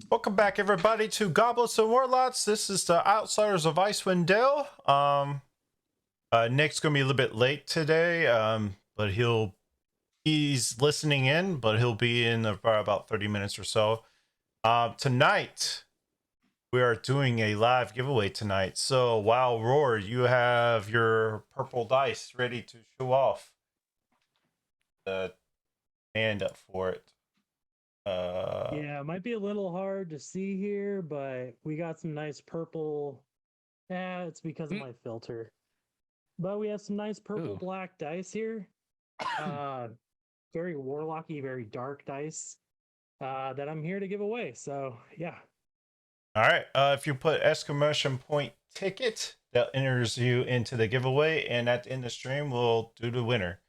Welcome back, everybody, to Goblets and Warlocks. This is the Outsiders of Icewind Dale. Nick's gonna be a little bit late today, but he's listening in, but he'll be in about 30 minutes or so. Tonight we are doing a live giveaway tonight. So, wow, Roar, you have your purple dice ready to show off the hand up for it. Yeah, it might be a little hard to see here, but we got some nice purple. It's because of my filter. But we have some nice purple black dice here. Very warlocky, very dark dice that I'm here to give away. So yeah. All right. If you put exclamation point ticket, that enters you into the giveaway, and at the end of the stream, we'll do the winner.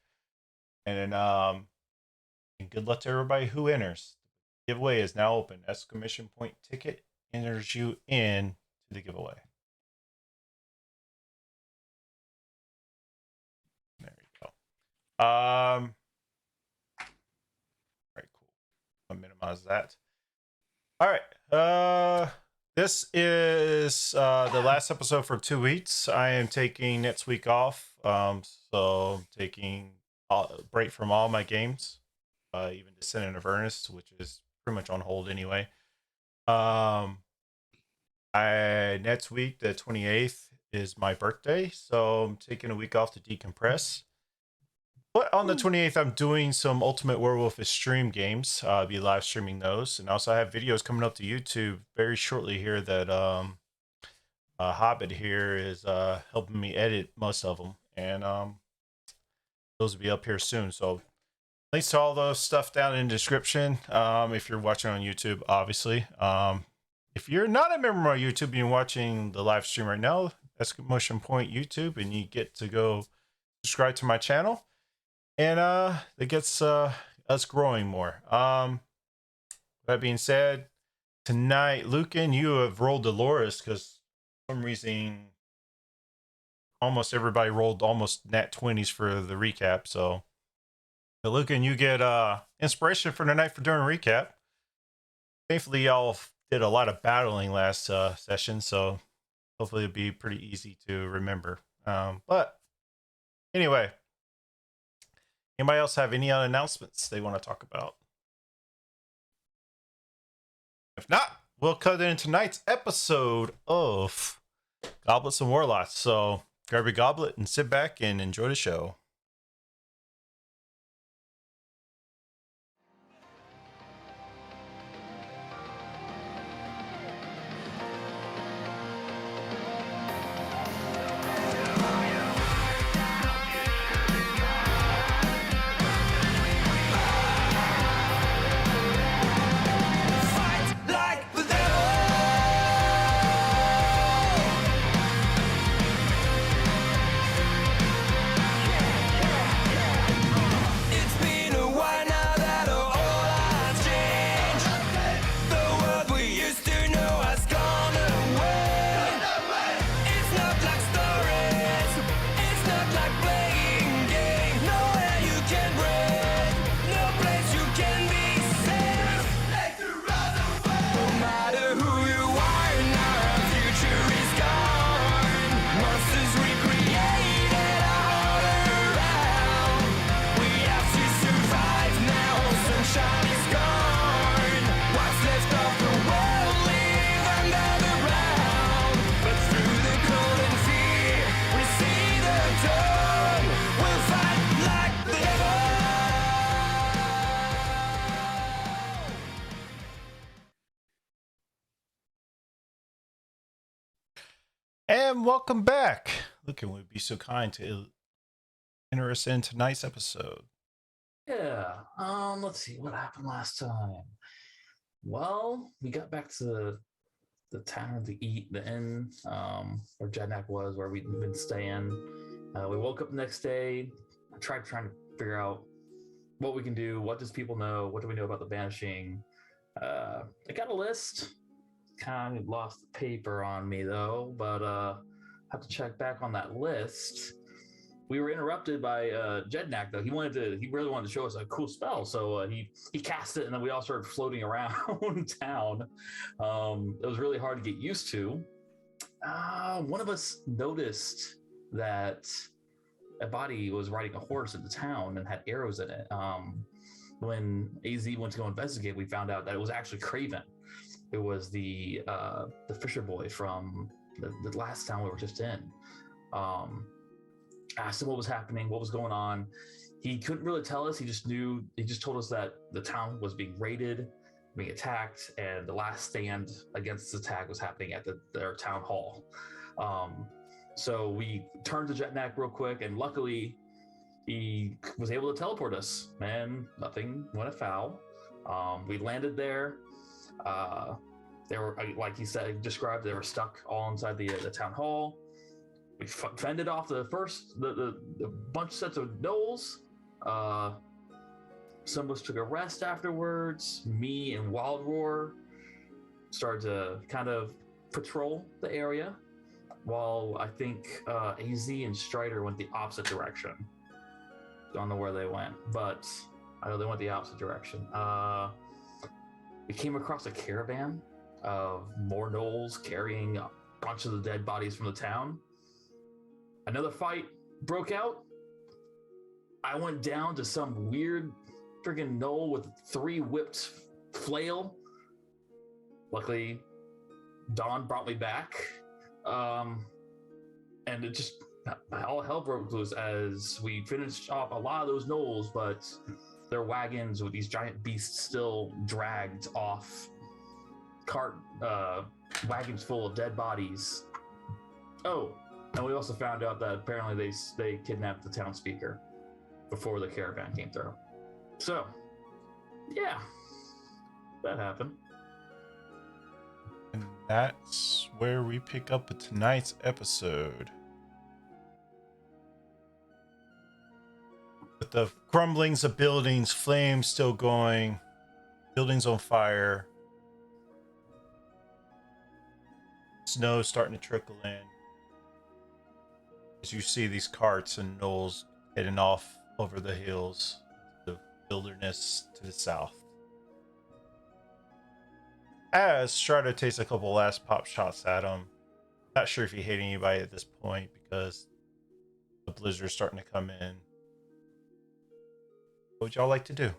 And then, and good luck to everybody who enters. The giveaway is now open. Exclamation point ticket enters you in to the giveaway. There you go. All right, cool. I'll minimize that. All right. This is the last episode for 2 weeks. I am taking next week off. So I'm taking a break from all my games, even Descendant of Ernest, which is pretty much on hold anyway. Next week, the 28th, is my birthday, so I'm taking a week off to decompress. But on the 28th, I'm doing some Ultimate Werewolf stream games. I'll be live streaming those. And also I have videos coming up to YouTube very shortly here that Hobbit here is helping me edit most of them. And those will be up here soon. So links to all those stuff down in the description if you're watching on YouTube, obviously. If you're not a member of YouTube and you're watching the live stream right now, exclamation point YouTube, and you get to go subscribe to my channel. And it gets us growing more. That being said, tonight, Lucan, you have rolled Dolores because for some reason almost everybody rolled almost nat 20s for the recap. So, Lucan, you get inspiration for tonight for doing a recap. Thankfully, y'all did a lot of battling last session, so hopefully it'll be pretty easy to remember. But anyway. Anybody else have any other announcements they want to talk about? If not, we'll cut in tonight's episode of Goblets and Warlocks. So grab your goblet and sit back and enjoy the show. And welcome back. Lucan would be so kind to enter us in tonight's episode. Yeah. Let's see what happened last time. Well, we got back to the town, the inn, where Jednak was, where we'd been staying. We woke up the next day. I tried trying to figure out what we can do. What does people know? What do we know about the banishing? I got a list. Kind of lost the paper on me though, but have to check back on that list. we were interrupted by Jednak though. He really wanted to show us a cool spell, so he cast it, and then we all started floating around town. It was really hard to get used to. One of us noticed that a body was riding a horse in the town and had arrows in it. When AZ went to go investigate, we found out that it was actually Craven. It was the fisher boy from the last town we were just in. Asked him what was happening, what was going on. He couldn't really tell us. He just told us that the town was being raided, being attacked, and the last stand against this attack was happening at their town hall. So we turned to Jetnak real quick, and luckily he was able to teleport us, and nothing went afoul. We landed there. They were, like he said, described, they were stuck all inside the town hall. We fended off the bunch of sets of gnolls. Some of us took a rest afterwards. Me and Wild Roar started to kind of patrol the area, while I think AZ and Strider went the opposite direction. Don't know where they went, but I know they went the opposite direction. We came across a caravan of more gnolls carrying a bunch of the dead bodies from the town. Another fight broke out. I went down to some weird freaking gnoll with 3 whipped flail. Luckily, Dawn brought me back. And it just, all hell broke loose as we finished off a lot of those gnolls, but their wagons with these giant beasts still dragged off wagons full of dead bodies. Oh, and we also found out that apparently they kidnapped the town speaker before the caravan came through. So, yeah, that happened. And that's where we pick up with tonight's episode. With the crumblings of buildings, flames still going, buildings on fire, snow starting to trickle in. As you see these carts and gnolls heading off over the hills, the wilderness to the south. As Strider takes a couple last pop shots at him, not sure if he hate anybody at this point because the blizzard's starting to come in. What would y'all like to do?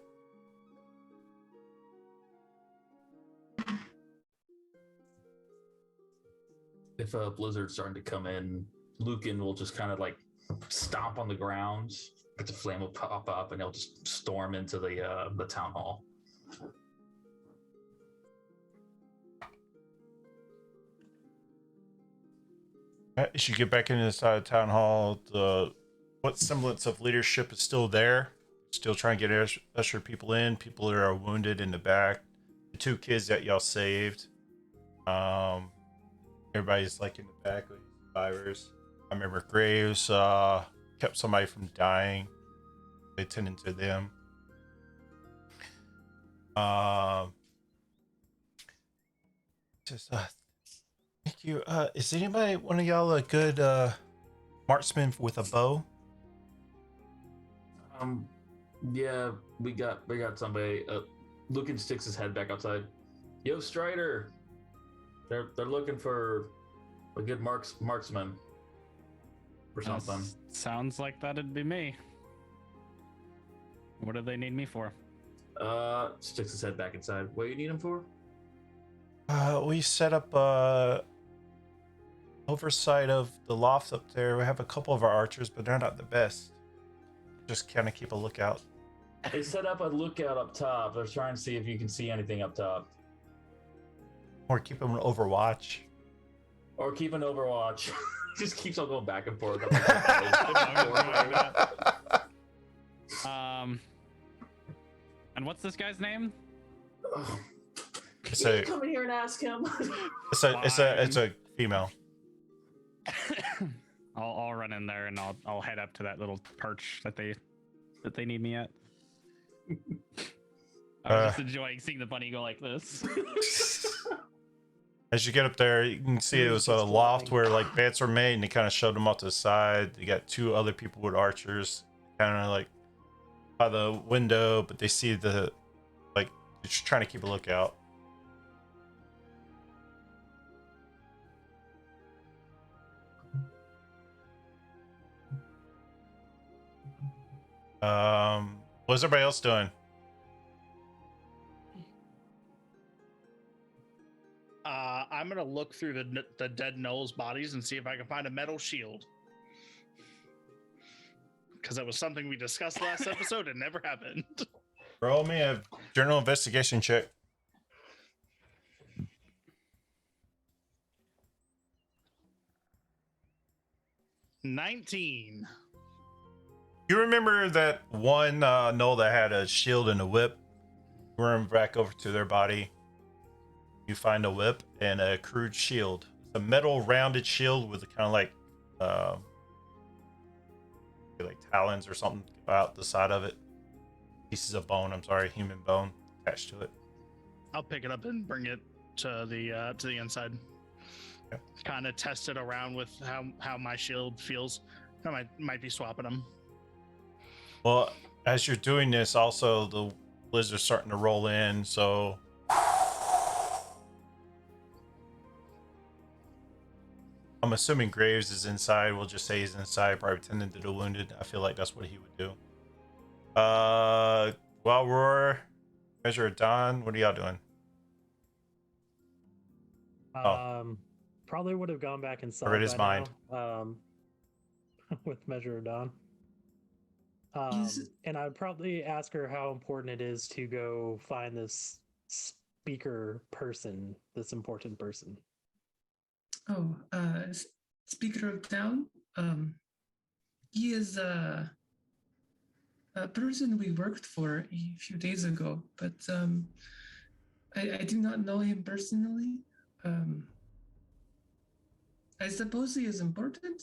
If a blizzard's starting to come in, Lucan will just kind of like stomp on the ground, but the flame will pop up and he'll just storm into the town hall. As you get back into the side of town hall, what semblance of leadership is still there? Still trying to get usher people in. People that are wounded in the back. The 2 kids that y'all saved. Everybody's like in the back with survivors. I remember Graves kept somebody from dying. They tended to them. Thank you. Is anybody, one of y'all, a good marksman with a bow? Yeah, we got somebody. Lucan sticks his head back outside. Yo, Strider. They're looking for a good marksman or something. Sounds like that'd be me. What do they need me for? Sticks his head back inside. What do you need him for? We set up oversight of the loft up there. We have a couple of our archers, but they're not the best. Just kind of keep a lookout. They set up a lookout up top. They're trying to see if you can see anything up top. Or keep them on overwatch. Or keep an overwatch. Just keeps on going back and forth. And what's this guy's name? Can you come in here and ask him? It's a female. I'll run in there and I'll head up to that little perch that they need me at. I was just enjoying seeing the bunny go like this. As you get up there, you can see it was a loft where like beds were made, and they kind of shoved them off to the side. You got two other people with archers, kind of like by the window, but they see the like just trying to keep a lookout. What's everybody else doing? I'm gonna look through the dead gnolls' bodies and see if I can find a metal shield. Because that was something we discussed last episode and never happened. Roll me a general investigation check. 19. You remember that one gnoll that had a shield and a whip? Run back over to their body. You find a whip and a crude shield. It's a metal rounded shield with a kind of like talons or something about the side of it. Pieces of bone, I'm sorry, human bone attached to it. I'll pick it up and bring it to the inside. Okay. Kind of test it around with how my shield feels. I might be swapping them. Well, as you're doing this, also the blizzard's starting to roll in, so I'm assuming Graves is inside. We'll just say he's inside, probably tending to the wounded. I feel like that's what he would do. Well, Roar, Measure of Dawn, what are y'all doing? Probably would have gone back inside. Or it is by mind. now, with Measure of Dawn. And I'd probably ask her how important it is to go find this speaker person, this important person. Oh, Speaker of Town. He is a person we worked for a few days ago, but I do not know him personally. I suppose he is important.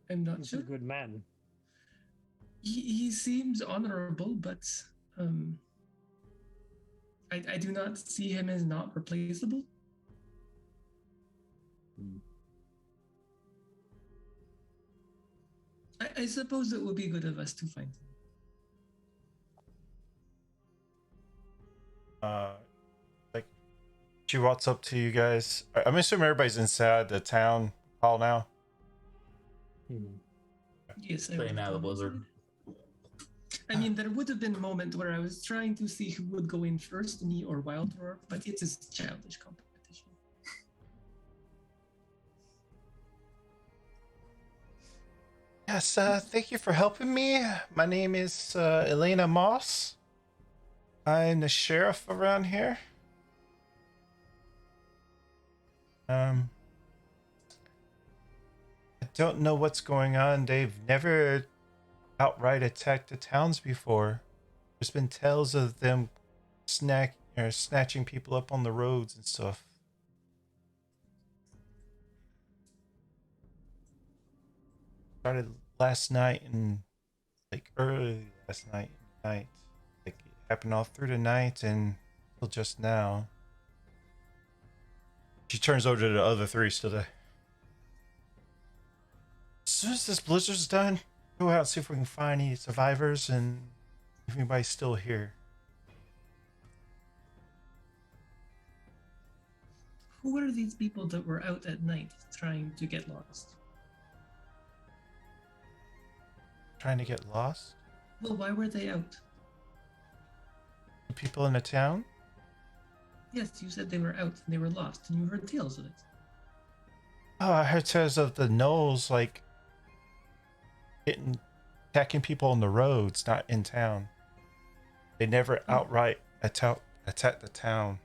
I'm not He's sure. a good man. He seems honorable, but I do not see him as not replaceable. I suppose it would be good of us to find him. Like, she walks up to you guys. I'm assuming everybody's inside the town hall now. Yes, I Staying out of the would. blizzard. I mean, there would have been a moment where I was trying to see who would go in first, me or Wild Roar, but it is childish competition. Yes, thank you for helping me. My name is Elena Moss. I'm the sheriff around here. I don't know what's going on. They've never outright attacked the towns before. There's been tales of them snatching people up on the roads and stuff. Started last night and like early last night. Like it happened all through the night and till just now. She turns over to the other three still there. As soon as this blizzard's done, go out and see if we can find any survivors and if anybody's still here. Who are these people that were out at night trying to get lost? Trying to get lost? Well, why were they out? The people in the town? Yes, you said they were out and they were lost, and you heard tales of it. Oh, I heard tales of the gnolls like attacking people on the roads, not in town. They never outright attack the town.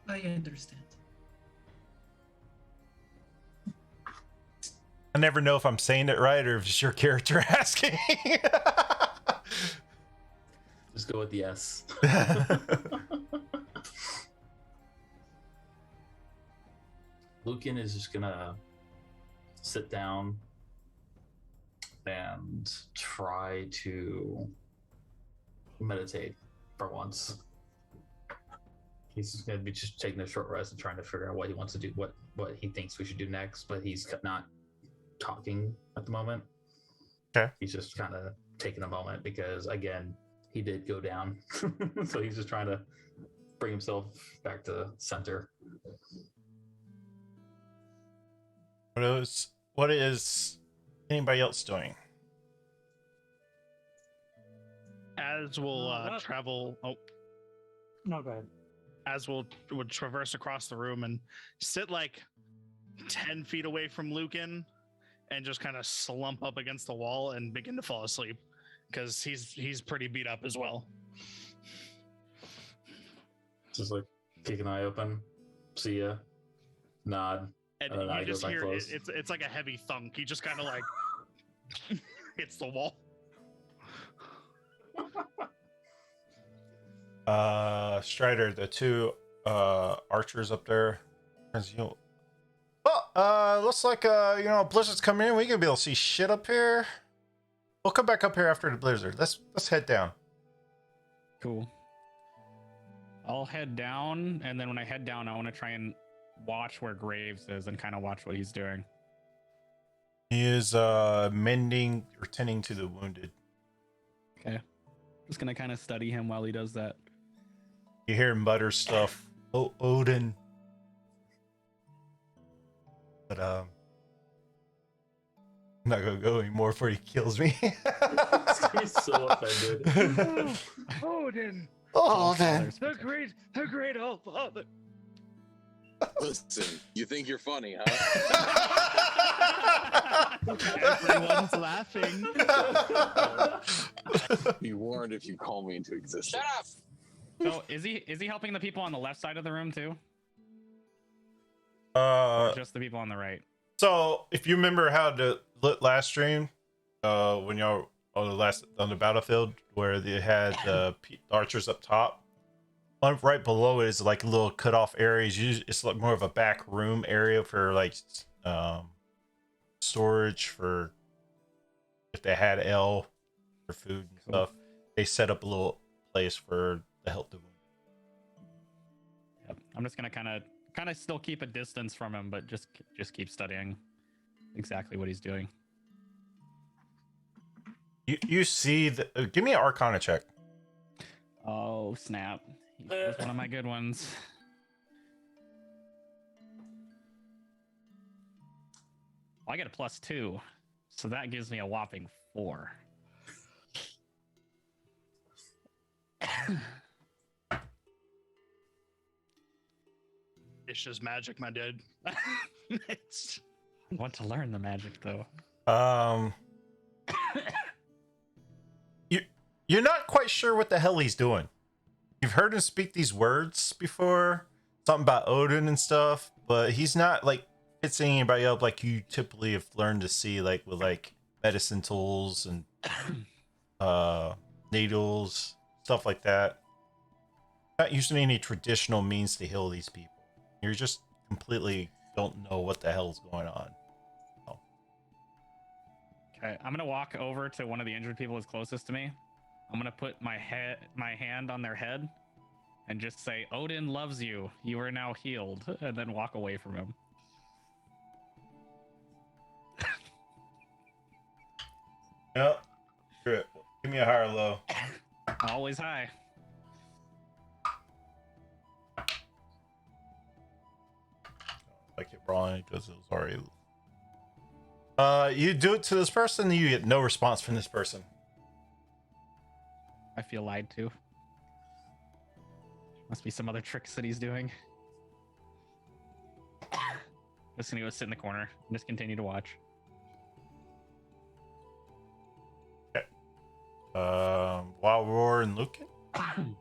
I understand. I never know if I'm saying it right or if it's your character asking. Just go with the yes. Lucan is just gonna sit down and try to meditate for once. He's going to be just taking a short rest and trying to figure out what he wants to do, what he thinks we should do next. But he's not talking at the moment. Okay. He's just kind of taking a moment because, again, he did go down. So he's just trying to bring himself back to center. What is anybody else doing? As we'll travel. Oh, No, go ahead. as would traverse across the room and sit like 10 feet away from Lucan and just kind of slump up against the wall and begin to fall asleep because he's pretty beat up as well. Just like keep an eye open, see ya, nod. And I you go just back hear close. it's like a heavy thunk. He just kind of like hits the wall. Strider, the two archers up there, as you looks like blizzard's coming in. We gonna be able to see shit up here. We'll come back up here after the blizzard. Let's head down. Cool. I'll head down, and then when I head down, I want to try and watch where Graves is and kind of watch what he's doing. He is mending or tending to the wounded. Okay. Just gonna kind of study him while he does that. You hear him mutter stuff. Oh, Odin. But I'm not gonna go anymore before he kills me. He's so offended. Odin, Odin. the great all father. Listen, you think you're funny, huh? Everyone's laughing. Be warned if you call me into existence. Shut up. So is he helping the people on the left side of the room too? Uh, Or just the people on the right? So if you remember how the last stream, when y'all on the battlefield where they had the archers up top, right below it is like a little cut off areas. It's like more of a back room area for like storage for if they had L for food and stuff. They set up a little place for the help the wounded. Yep. I'm just gonna kind of still keep a distance from him, but just keep studying exactly what he's doing. You see the give me an Arcana check. Oh snap! He's one of my good ones. Well, I get a +2, so that gives me a whopping 4. It's just magic, my dude. I want to learn the magic though. You're not quite sure what the hell he's doing. You've heard him speak these words before, something about Odin and stuff, but he's not like fixing anybody up like you typically have learned to see, like with like medicine tools and needles, stuff like that. Not using any traditional means to heal these people. You're just completely don't know what the hell's going on. Oh. Okay, I'm gonna walk over to one of the injured people who's closest to me. I'm gonna put my hand on their head and just say, "Odin loves you. You are now healed," and then walk away from him. Yep. Screw it. Give me a high or low. Always high. Like it wrong because it was already. You do it to this person, you get no response from this person. I feel lied to. Must be some other tricks that he's doing. Just gonna go sit in the corner and just continue to watch. Okay. Wild Roar and Lucan? Oh,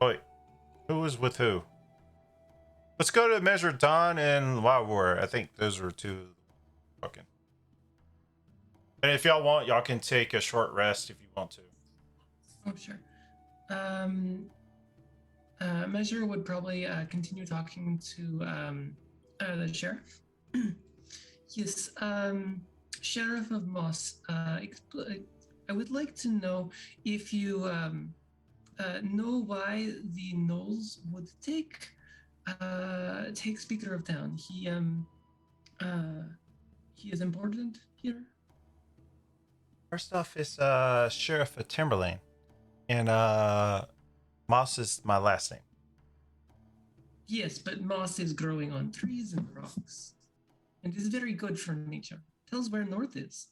wait. Who was with who? Let's go to Measure Dawn and Wild Roar. I think those were two fucking. And if y'all want, y'all can take a short rest if you want to. Oh, sure. Measure would probably continue talking to the sheriff. Yes, Sheriff of Moss, I would like to know if you know why the gnolls would take Speaker of Town. He is important here. First off, it's Sheriff of Timberlane, and Moss is my last name. Yes, but moss is growing on trees and rocks, and is very good for nature. Tells where north is.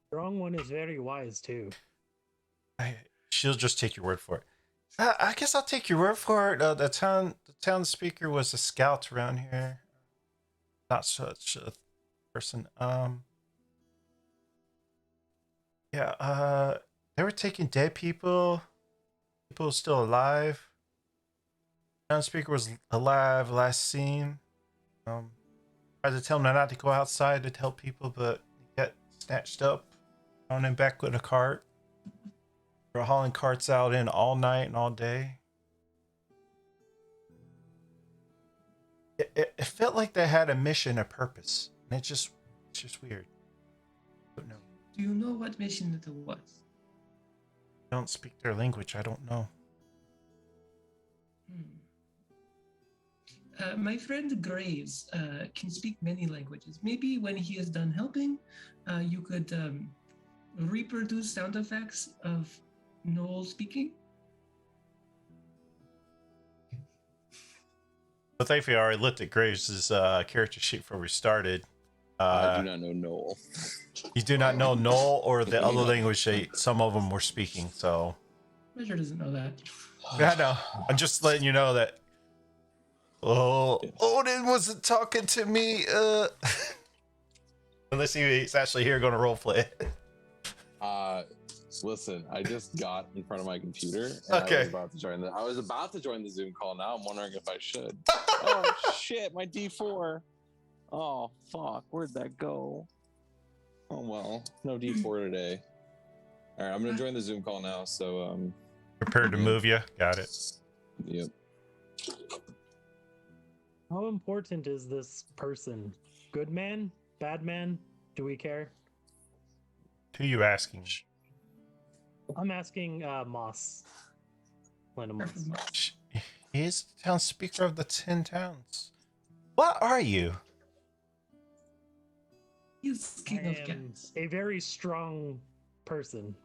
Strong one is very wise too. She'll just take your word for it. I guess I'll take your word for it. The town speaker was a scout around here. Not such a person. Yeah. They were taking dead people. People still alive. Town speaker was alive last seen. Tried to tell him not to go outside to help people, but he got snatched up, thrown in back with a cart. They were hauling carts out in all night and all day. It felt like they had a mission, a purpose, and it's just weird. I don't know. Do you know what mission it was? I don't speak their language. I don't know. My friend Graves can speak many languages. Maybe when he is done helping, you could reproduce sound effects of Noel speaking. But thankfully, I already looked at Graves' character sheet before we started. I do not know Noel. You do not know Noel or the other language some of them were speaking, so. Measure doesn't know that. Yeah, I know. I'm just letting you know that. Oh, Odin wasn't talking to me. Unless he's actually here going to roleplay. Listen, I just got in front of my computer. And Okay. I was about to join the Zoom call. Now I'm wondering if I should. Oh shit, my D4. Oh fuck, where'd that go? Oh well, no D4 today. All right, I'm gonna join the Zoom call now. So Prepared to move you. Got it. Yep. How important is this person? Good man? Bad man? Do we care? Who you asking? I'm asking Moss. Linda Moss. He is the town speaker of the 10 towns. What are you? He's king of I am cats. a very strong person.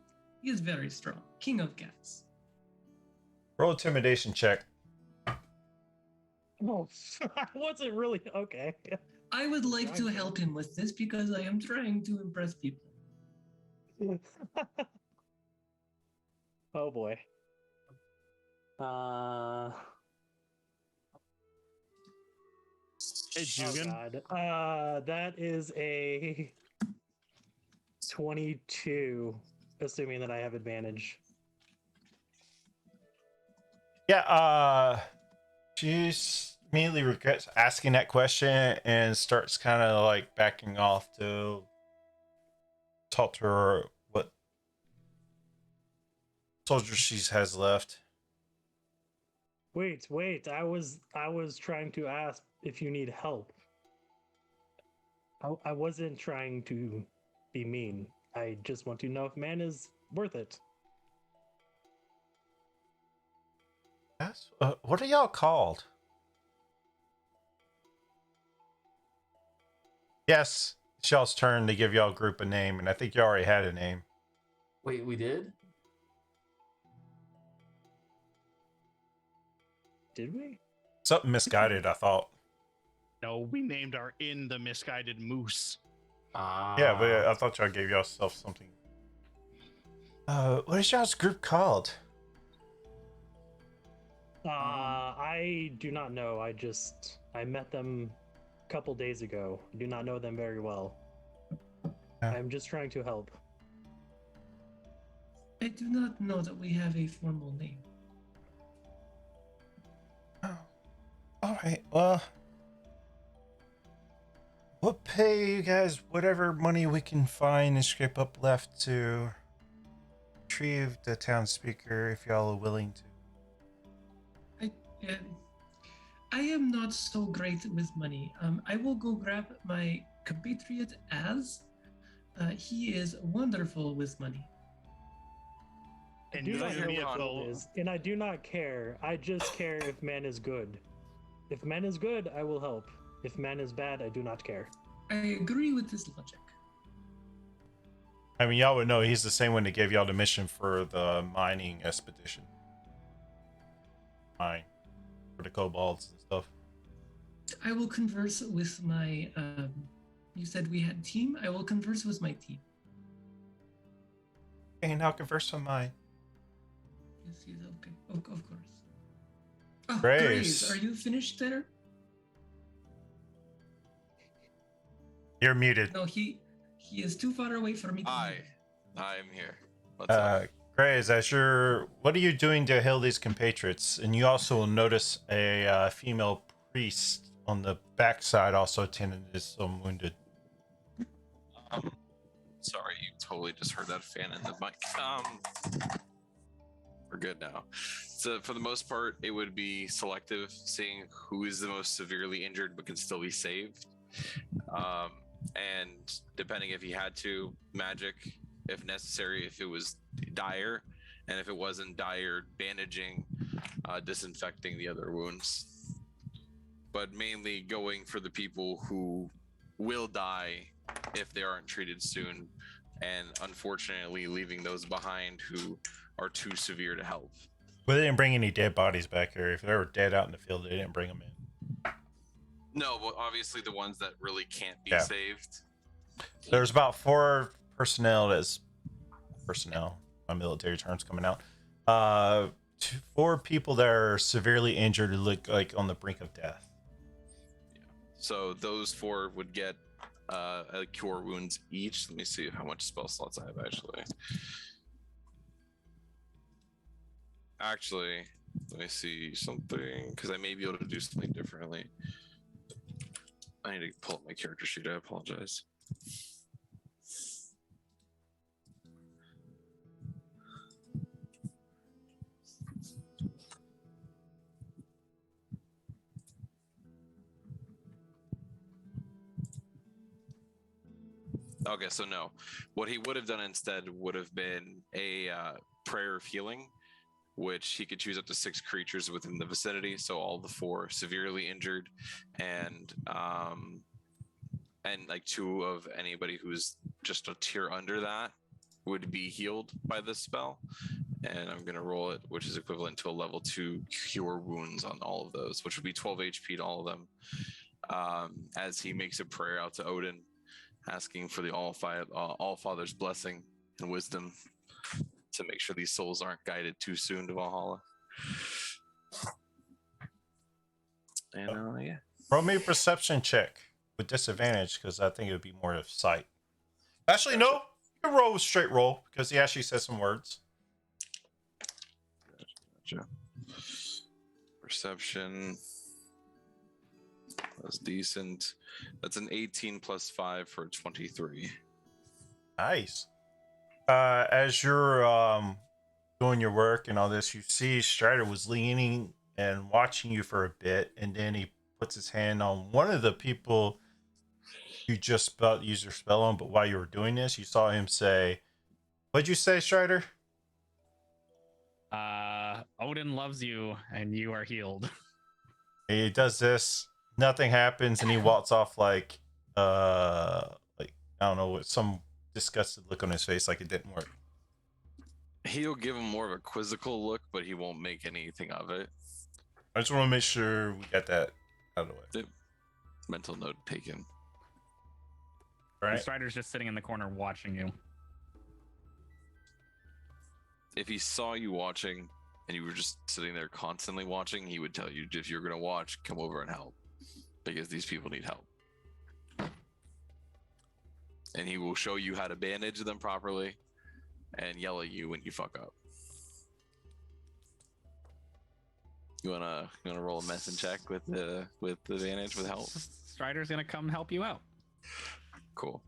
He is very strong. King of cats. Roll intimidation check. Oh, I wasn't really okay. I would like to help him with this because I am trying to impress people. Oh boy. Hey, Jugan. Oh God. That is a 22, assuming that I have advantage. Yeah, she immediately regrets asking that question and starts kind of like backing off to talk to her what soldiers she has left. Wait, I was trying to ask if you need help. I wasn't trying to be mean. I just want to know if man is worth it. Yes. What are y'all called? Yes, it's y'all's turn to give y'all group a name, and I think you already had a name. Wait, we did? Did we? Something misguided, I thought. No, we named our inn the Misguided Moose. Yeah, but I thought y'all gave yourself something. What is y'all's group called? I do not know. I met them a couple days ago. I do not know them very well. Yeah. I'm just trying to help. I do not know that we have a formal name. Oh. All right. Well, we'll pay you guys whatever money we can find and scrape up left to retrieve the town speaker if y'all are willing to. I am not so great with money. I will go grab my compatriot Az He is wonderful with money. And do you not hear know me what gold is, and I do not care. I just care if man is good. If man is good, I will help. If man is bad, I do not care. I agree with this logic. I mean, y'all would know he's the same one that gave y'all the mission for the mining expedition. Mine. For the kobolds and stuff. I will converse with my. You said we had team. I will converse with my team. Hey, now converse on mine. Yes, okay. Of course. Oh, Graves. Graves, are you finished there? You're muted. No, he is too far away for me to I hear. am here. What's up? Graves, what are you doing to heal these compatriots? And you also notice a female priest on the backside also tending to some wounded. Sorry, you totally just heard that fan in the mic. We're good now. So for the most part, it would be selective, seeing who is the most severely injured but can still be saved. And depending if he had to, magic, if necessary, if it was dire, and if it wasn't dire, bandaging, disinfecting the other wounds. But mainly going for the people who will die if they aren't treated soon, and unfortunately leaving those behind who are too severe to help. Well, they didn't bring any dead bodies back here. If they were dead out in the field, they didn't bring them in. No, but obviously the ones that really can't be Yeah. saved. There's about 4 personnel. My military terms coming out. 4 people that are severely injured who look like on the brink of death. So those 4 would get a cure wounds each. Let me see how much spell slots I have actually. Let me see something, because I may be able to do something differently. I need to pull up my character sheet. I apologize. Okay, so no. What he would have done instead would have been a prayer of healing, which he could choose up to 6 creatures within the vicinity. So all the 4 severely injured, and like 2 of anybody who's just a tier under that would be healed by this spell. And I'm gonna roll it, which is equivalent to a level 2 cure wounds on all of those, which would be 12 HP to all of them. As he makes a prayer out to Odin, asking for the All Father's blessing and wisdom to make sure these souls aren't guided too soon to Valhalla. And yeah. Roll me a perception check with disadvantage, because I think it would be more of sight. Actually, no. You can roll a straight roll, because he actually said some words. Gotcha. Perception. That's decent. That's an 18 plus 5 for 23. Nice. As you're doing your work and all this, you see Strider was leaning and watching you for a bit, and then he puts his hand on one of the people you just about used your spell on, but while you were doing this, you saw him say, "What'd you say, Strider?" Odin loves you and you are healed. He does this, nothing happens, and he walks off like I don't know, with some disgusted look on his face, like it didn't work. He'll give him more of a quizzical look, but he won't make anything of it. I just want to make sure we got that out of the way. Mental note taken. Right. Strider's just sitting in the corner watching you. If he saw you watching and you were just sitting there constantly watching, he would tell you, if you're going to watch, come over and help, because these people need help. And he will show you how to bandage them properly and yell at you when you fuck up. You wanna roll a medicine check with the advantage with help? Strider's gonna come help you out. Cool.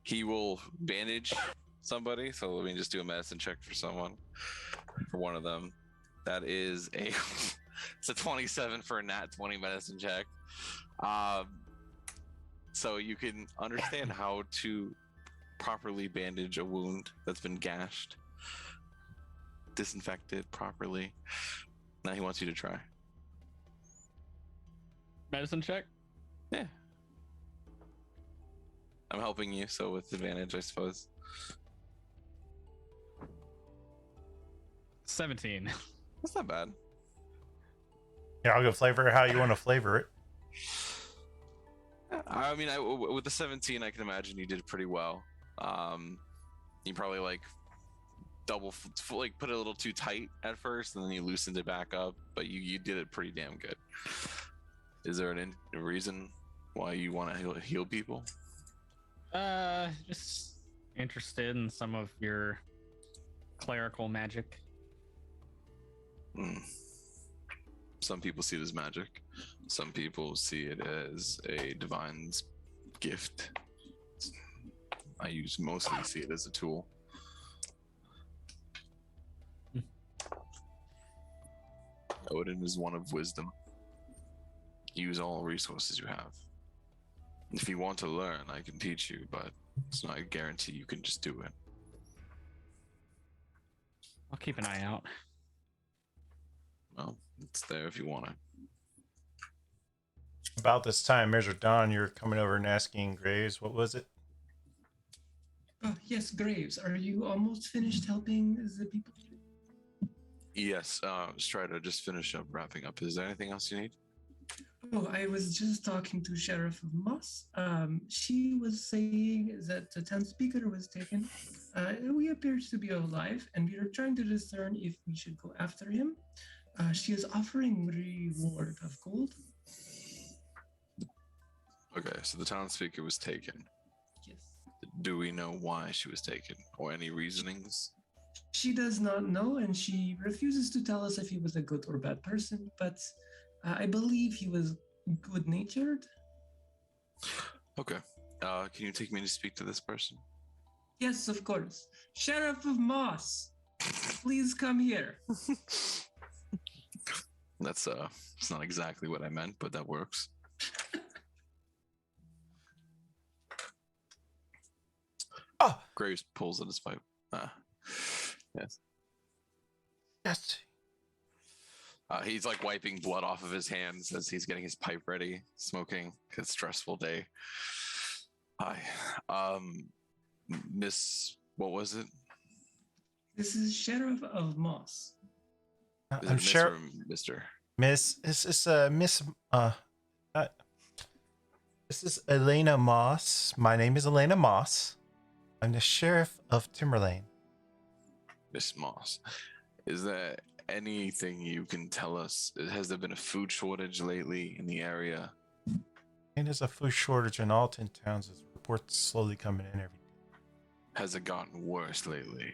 He will bandage somebody, so let me just do a medicine check for someone. For one of them. That is it's a 27 for a nat 20 medicine check. So you can understand how to properly bandage a wound that's been gashed, disinfect it properly. Now he wants you to try. Medicine check. Yeah. I'm helping you, so with advantage, I suppose. 17. That's not bad. Yeah, I'll go flavor it how you want to flavor it. I mean, with the 17, I can imagine you did pretty well. You probably like like put it a little too tight at first, and then you loosened it back up. But you did it pretty damn good. Is there a reason why you want to heal people? Just interested in some of your clerical magic. Some people see it as magic. Some people see it as a divine's gift. I mostly see it as a tool. Odin is one of wisdom. Use all resources you have. If you want to learn, I can teach you, but it's not a guarantee you can just do it. I'll keep an eye out. Well, it's there if you want it. About this time, Measure Dawn, you're coming over and asking Graves, what was it? Oh, yes, Graves. Are you almost finished helping the people? Yes, let's try to just finish up wrapping up. Is there anything else you need? Oh, I was just talking to Sheriff of Moss. She was saying that the town speaker was taken. He appears to be alive, and we are trying to discern if we should go after him. She is offering reward of gold. Okay, so the townspeaker was taken. Yes. Do we know why she was taken, or any reasonings? She does not know, and she refuses to tell us if he was a good or bad person, but I believe he was good-natured. Okay. Can you take me to speak to this person? Yes, of course. Sheriff of Moss, please come here. That's it's not exactly what I meant, but that works. Oh, Graves pulls at his pipe. Yes. yes. He's like wiping blood off of his hands as he's getting his pipe ready, smoking. His stressful day. Hi, Miss. What was it? This is Sheriff of Moss. Is I'm it Miss sure, or Mister? Miss. This is Miss. This is Elena Moss. My name is Elena Moss. I'm the sheriff of Timberlane. Miss Moss. Is there anything you can tell us? Has there been a food shortage lately in the area? And there's a food shortage in all 10 towns. There's reports slowly coming in every day. Has it gotten worse lately?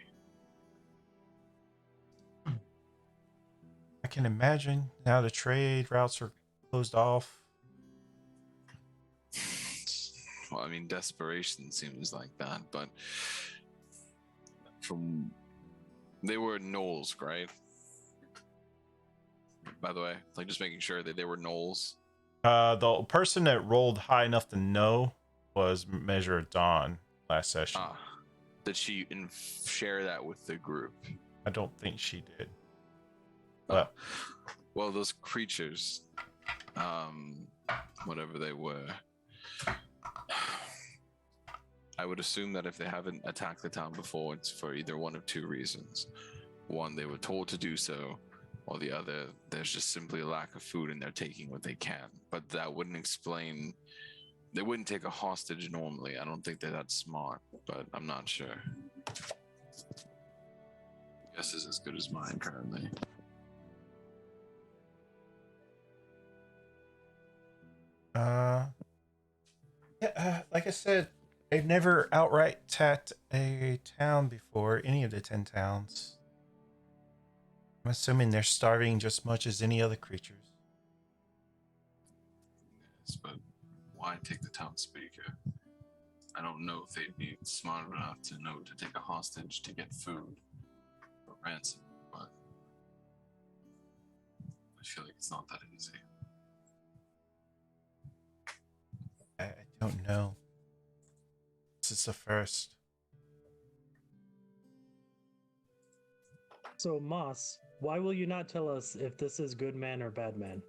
I can imagine now the trade routes are closed off. Well, I mean, desperation seems like that, but they were gnolls, right? By the way, like just making sure that they were gnolls. The person that rolled high enough to know was Measure of Dawn last session. Did she share that with the group? I don't think she did. But well, those creatures, whatever they were, I would assume that if they haven't attacked the town before, it's for either one of two reasons. One, they were told to do so, or the other, there's just simply a lack of food and they're taking what they can. But that wouldn't explain. They wouldn't take a hostage normally. I don't think they're that smart, but I'm not sure. Guess is as good as mine currently. Like I said, I've never outright attacked a town before, any of the 10 towns. I'm assuming they're starving just as much as any other creatures. Yes, but why take the town speaker? I don't know if they'd be smart enough to know to take a hostage to get food or ransom, but I feel like it's not that easy. I don't know. This is the first. So, Moss, why will you not tell us if this is good man or bad man?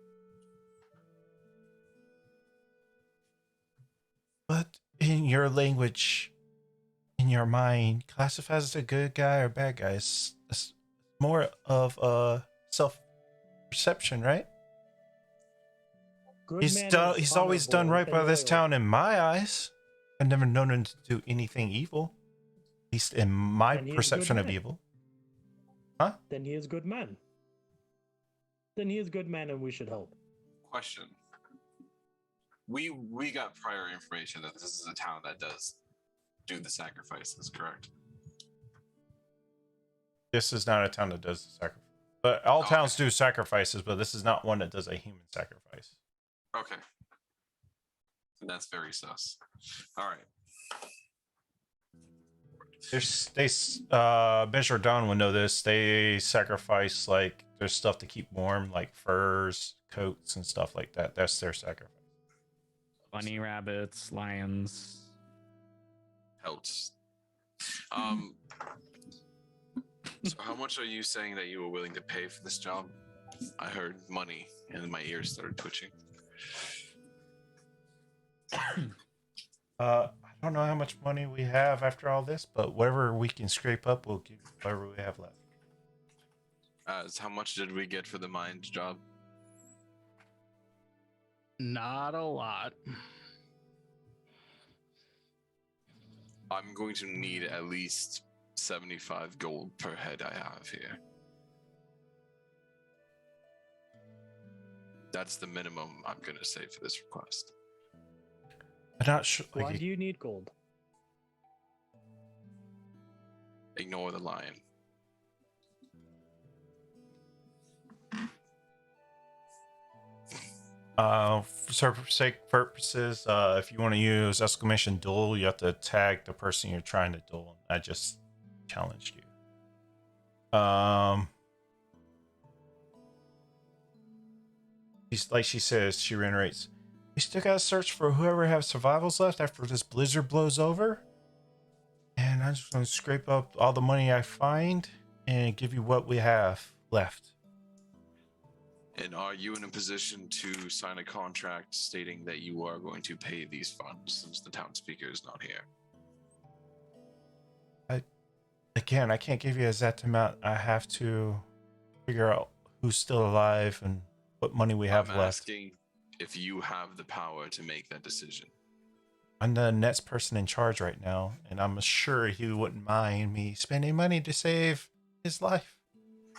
But in your language, in your mind, classifies as a good guy or bad guy. It's more of a self-perception, right? Good He's man done. is He's always done honorable right by and this loyal. town in my eyes. I've never known him to do anything evil. At least in my Then he is perception good of man. evil. Huh? Then he is good man. Then he is good man and we should help. Question. We got prior information that this is a town that does do the sacrifices, correct? This is not a town that does the sacrifice. But all Okay. towns do sacrifices, but this is not one that does a human sacrifice. Okay. That's very sus. All right. Measure Dawn would know this. They sacrifice like there's stuff to keep warm, like furs, coats, and stuff like that. That's their sacrifice. Bunny rabbits, lions. Helps. So how much are you saying that you were willing to pay for this job? I heard money and my ears started twitching. I don't know how much money we have after all this, but whatever we can scrape up, we'll give you whatever we have left. So how much did we get for the mind job? Not a lot. I'm going to need at least 75 gold per head I have here. That's the minimum I'm going to say for this request. I'm not sure. Why do you need gold? Ignore the lion. For sake purposes, if you want to use exclamation duel, you have to tag the person you're trying to duel. I just challenged you. Like she says, she reiterates, we still gotta search for whoever has survivals left after this blizzard blows over. And I'm just gonna scrape up all the money I find and give you what we have left. And are you in a position to sign a contract stating that you are going to pay these funds since the town speaker is not here? Again, I can't give you an exact amount. I have to figure out who's still alive and what money we have I'm left. asking if you have the power to make that decision. I'm the next person in charge right now, and I'm sure he wouldn't mind me spending money to save his life.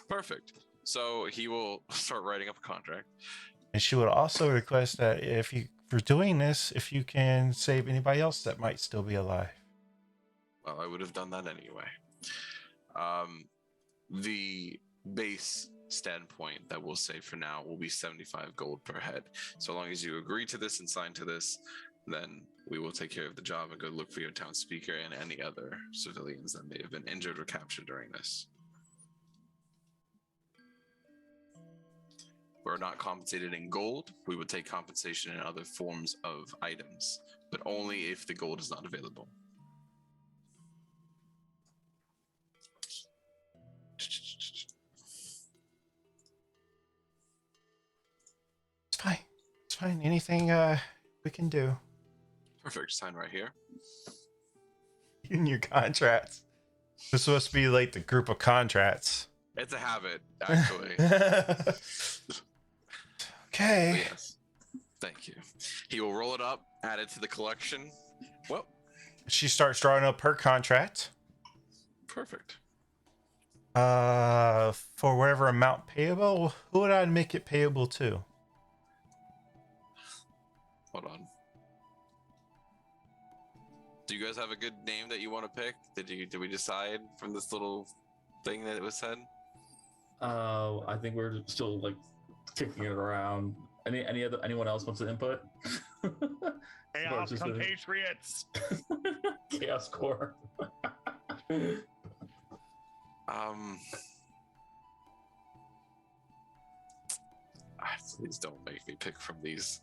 Perfect. So he will start writing up a contract. And she would also request that if you, for doing this, if you can save anybody else that might still be alive. Well, I would have done that anyway. The base standpoint that we'll say for now will be 75 gold per head. So long as you agree to this and sign to this, then we will take care of the job and go look for your town speaker and any other civilians that may have been injured or captured during this. We're not compensated in gold. We would take compensation in other forms of items, but only if the gold is not available. It's fine. It's fine. Anything we can do. Perfect. Sign right here. In your contracts. This is supposed to be like the group of contracts. It's a habit, actually. Okay. Yes. Thank you. He will roll it up, add it to the collection. Well, She starts drawing up her contract. perfect. For whatever amount payable, who would I make it payable to? Hold on. Do you guys have a good name that you want to pick? Did we decide from this little thing that it was said? I think we're still like kicking it around. Anyone else wants to input? Chaos Just a- compatriots. Chaos Core. Please don't make me pick from these.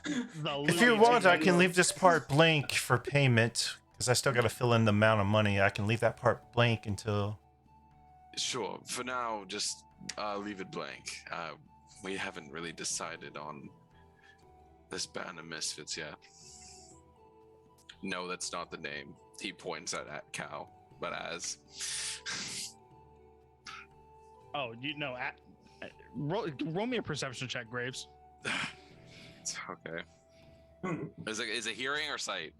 If you want, I can leave this part blank for payment because I still got to fill in the amount of money. I can leave that part blank until. Sure. For now, just leave it blank. We haven't really decided on this band of misfits yet. No, that's not the name. He points at Cal, but as. Oh, roll me a perception check, Graves. It's okay. Is it hearing or sight?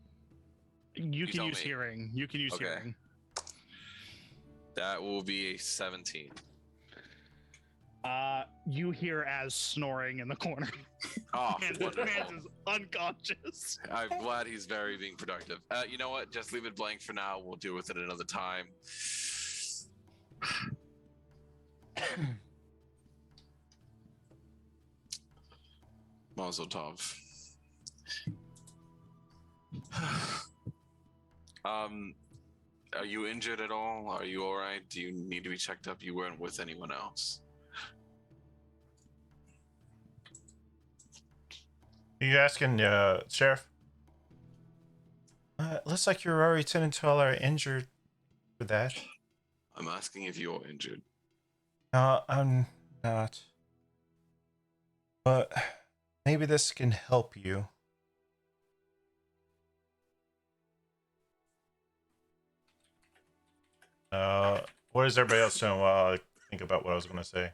You can tell use me. hearing. You can use Okay. hearing. That will be a 17. You hear as snoring in the corner. Oh, Mans wonderful. is unconscious. I'm glad he's very being productive. You know what? Just leave it blank for now. We'll deal with it another time. Mazel tov. Are you injured at all? Are you all right? Do you need to be checked up? You weren't with anyone else. Are you asking, Sheriff? Looks like you're already tending to all our injured for that. I'm asking if you're injured. No, I'm not. But maybe this can help you. What does everybody else know while I think about what I was going to say?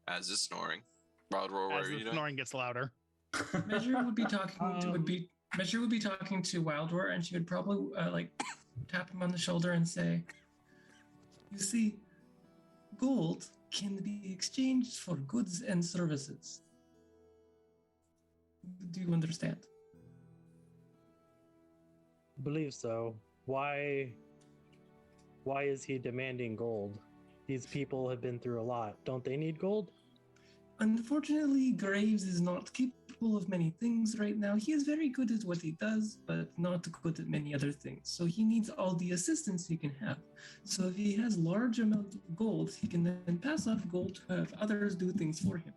As is snoring. Wild Roar, what As are the you doing? snoring gets louder. Measure would be talking to Wild Roar, and she would probably tap him on the shoulder and say, "You see, gold can be exchanged for goods and services. Do you understand?" Believe so. Why is he demanding gold? These people have been through a lot. Don't they need gold? Unfortunately, Graves is not capable of many things right now. He is very good at what he does, but not good at many other things. So he needs all the assistance he can have. So if he has large amount of gold, he can then pass off gold to have others do things for him.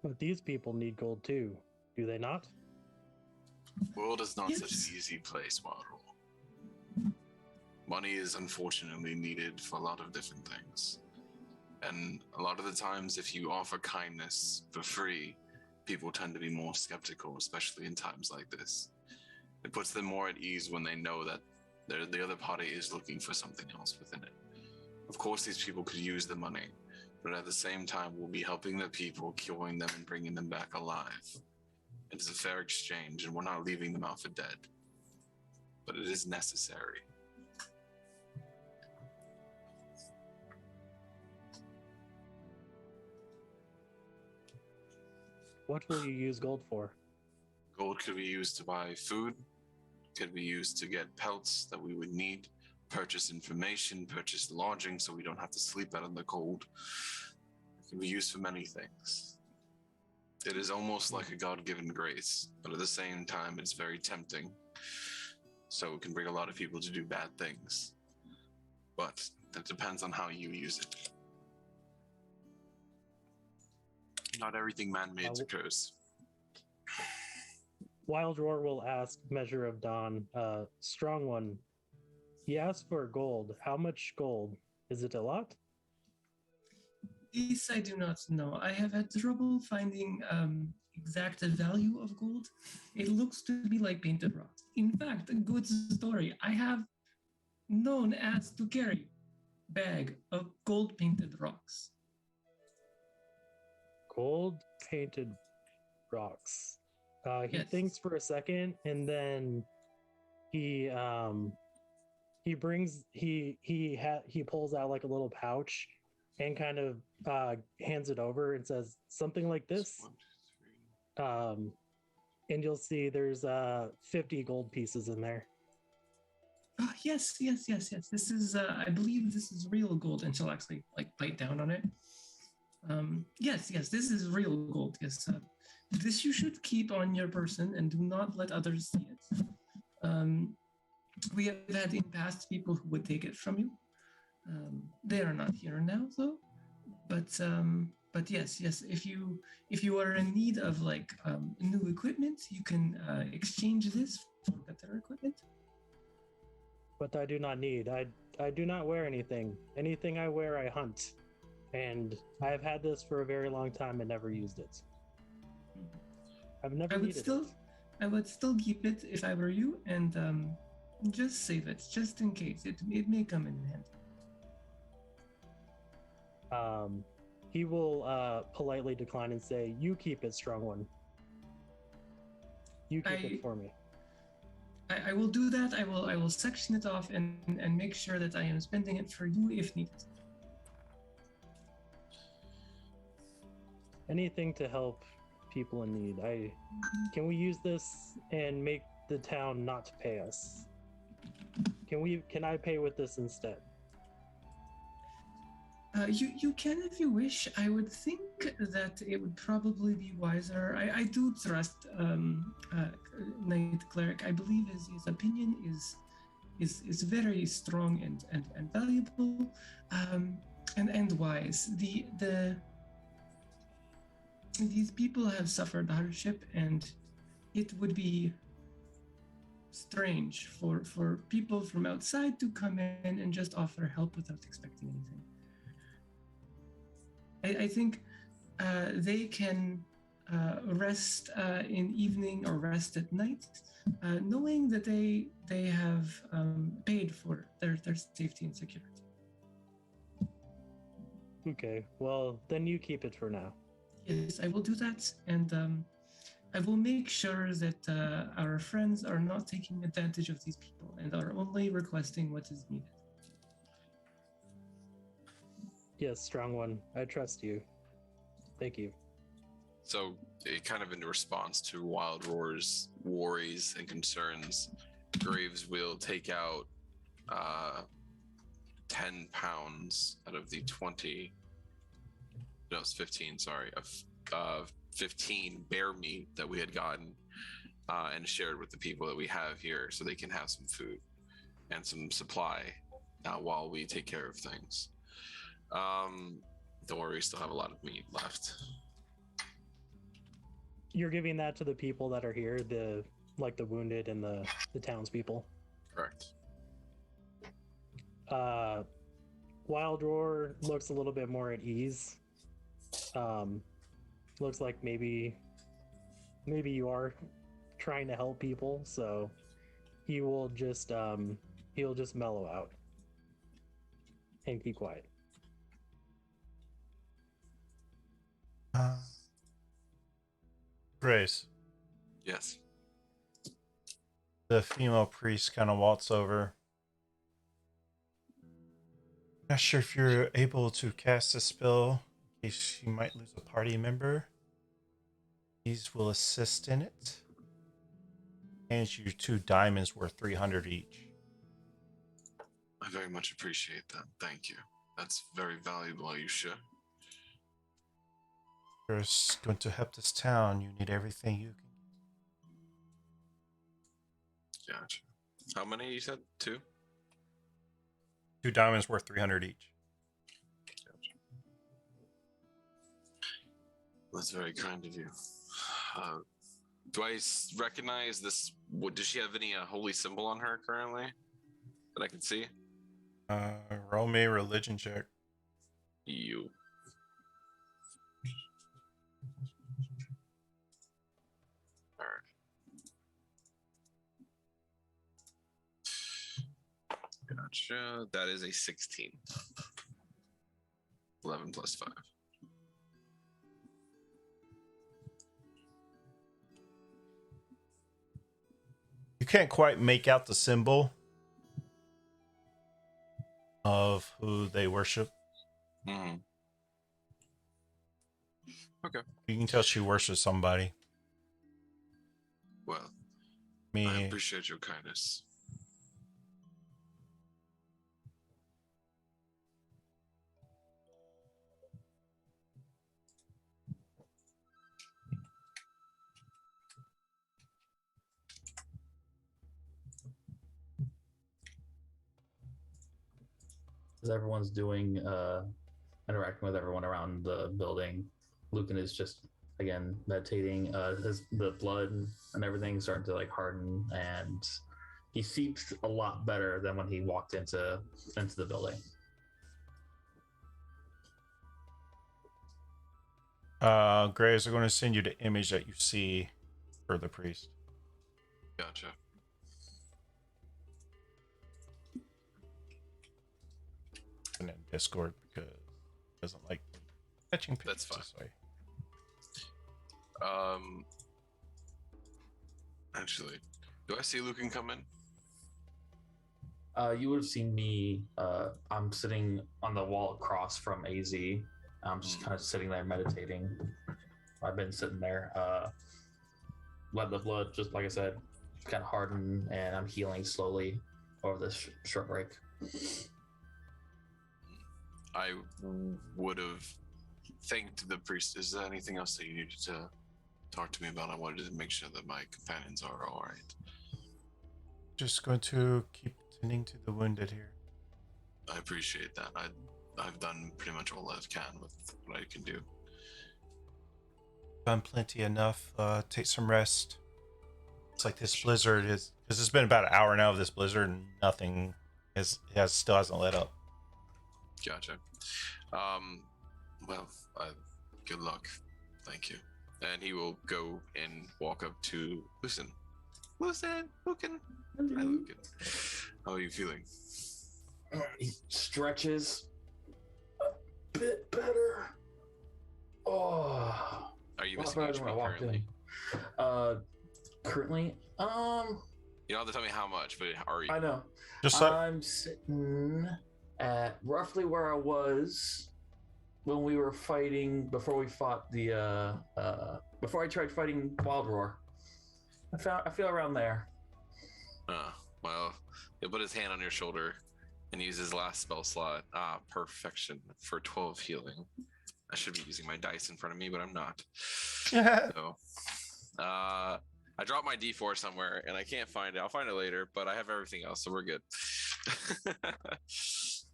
But these people need gold too, do they not? World is not such Yes. an easy place, Wild Roar. Money is unfortunately needed for a lot of different things. And a lot of the times, if you offer kindness for free, people tend to be more skeptical, especially in times like this. It puts them more at ease when they know that the other party is looking for something else within it. Of course, these people could use the money, but at the same time, we'll be helping the people, curing them, and bringing them back alive. It is a fair exchange, and we're not leaving them out for dead. But it is necessary. What will you use gold for? Gold could be used to buy food, could be used to get pelts that we would need, purchase information, purchase lodging so we don't have to sleep out in the cold. It can be used for many things. It is almost like a God-given grace, but at the same time, it's very tempting. So it can bring a lot of people to do bad things. But that depends on how you use it. Not everything man-made is a curse. Wild Roar will ask Measure of Dawn, Strong One. He asked for gold. How much gold? Is it a lot? This I do not know. I have had trouble finding exact value of gold. It looks to be like painted rocks. In fact, a good story. I have known as to carry bag of gold painted rocks. Gold painted rocks. He Yes. thinks for a second, and then he pulls out like a little pouch and kind of hands it over and says something like this. And you'll see there's 50 gold pieces in there. Oh, yes. This is, I believe this is real gold, and she'll actually bite down on it. Yes, this is real gold. Yes, this you should keep on your person and do not let others see it. We have had in past people who would take it from you. They are not here now, though. But but yes, if you are in need of like new equipment, you can exchange this for better equipment. But I do not need. I do not wear anything. Anything I wear, I hunt, and I have had this for a very long time and never used it. I've never needed it. I would still keep it if I were you, and just save it, just in case. It may come in handy. He will politely decline and say, "You keep it, strong one. You keep it for me." I will do that. I will section it off and make sure that I am spending it for you if needed. Anything to help people in need. Can we use this and make the town not pay us? Can I pay with this instead? You can if you wish. I would think that it would probably be wiser. I do trust Knight Cleric. I believe his opinion is very strong and valuable, and wise. These people have suffered hardship, and it would be strange for people from outside to come in and just offer help without expecting anything. I think they can rest in evening or rest at night, knowing that they have paid for their safety and security. Okay, well, then you keep it for now. Yes, I will do that, and I will make sure that our friends are not taking advantage of these people and are only requesting what is needed. Yes, strong one. I trust you. Thank you. So, kind of in response to Wild Roar's worries and concerns, Graves will take out 10 pounds out of the 20. No, it's 15, sorry. Of 15 bear meat that we had gotten and shared with the people that we have here so they can have some food and some supply while we take care of things. Don't worry, we still have a lot of meat left. You're giving that to the people that are here, the wounded and the townspeople. Correct. Wild Roar looks a little bit more at ease. Looks like maybe you are trying to help people, so he will just he'll just mellow out and keep quiet. Grace. Yes. The female priest kind of waltz over. Not sure if you're able to cast a spell in case you might lose a party member. These will assist in it. And you 2 diamonds worth 300 each. I very much appreciate that. Thank you. That's very valuable. Are you sure? You're going to help this town. You need everything you can. Gotcha. How many you said? 2? 2 diamonds worth 300 each. Gotcha. That's very kind of you. Do I recognize this? Does she have any holy symbol on her currently that I can see? Roll me a religion check. You. All right. Gotcha. That is a 16. 11 plus 5. You can't quite make out the symbol of who they worship. Mm. Okay. You can tell she worships somebody. Well, Me. I appreciate your kindness. As everyone's doing interacting with everyone around the building. Lucan is just again meditating. The blood and everything starting to like harden, and he seems a lot better than when he walked into the building. Graves, I'm going to send you the image that you see for the priest. Gotcha. And in Discord because it doesn't like catching pictures. That's fine. This way. Actually, do I see Lucan come in? You would have seen me. I'm sitting on the wall across from AZ. I'm just kind of sitting there meditating. I've been sitting there, letting the blood, just like I said, kind of harden, and I'm healing slowly over this short break. I would have thanked the priest. Is there anything else that you needed to talk to me about? I wanted to make sure that my companions are all right. Just going to keep tending to the wounded here. I appreciate that. I've done pretty much all I can with what I can do. Done plenty enough. Take some rest. It's like this blizzard is, because it's been about an hour now of this blizzard, and nothing still hasn't let up. Gotcha. Well, good luck. Thank you. And he will go and walk up to Lucan. Lucan. Hi, Lucan. How are you feeling? He stretches a bit better. Oh, Are you missing HP currently? Currently, You don't have to tell me how much, but are you? I know. Just like I'm sitting at roughly where I was when we were fighting before we fought the before I tried fighting Wild Roar. I feel around there. Well, he'll put his hand on your shoulder and use his last spell slot. Perfection for 12 healing. I should be using my dice in front of me, but I'm not. So, I dropped my D4 somewhere and I can't find it. I'll find it later, but I have everything else, so we're good. Just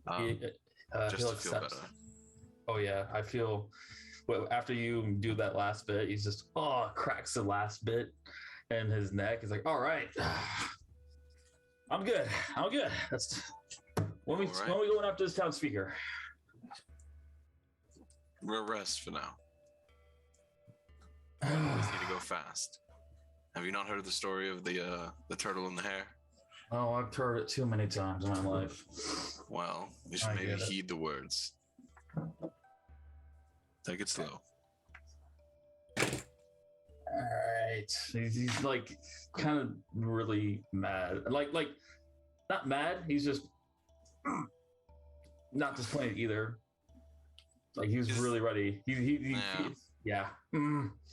to feel better. Oh yeah, I feel. Well, after you do that last bit, he's just cracks the last bit in his neck. He's like, "All right, I'm good. That's when we going after this town speaker." We'll rest for now. We always need to go fast. Have you not heard the story of the turtle and the hare? Oh, I've heard it too many times in my life. Well, you should maybe heed the words. Take it slow. Alright. He's like kind of really mad. Like not mad, he's just not disappointed either. Like he was really ready. Yeah.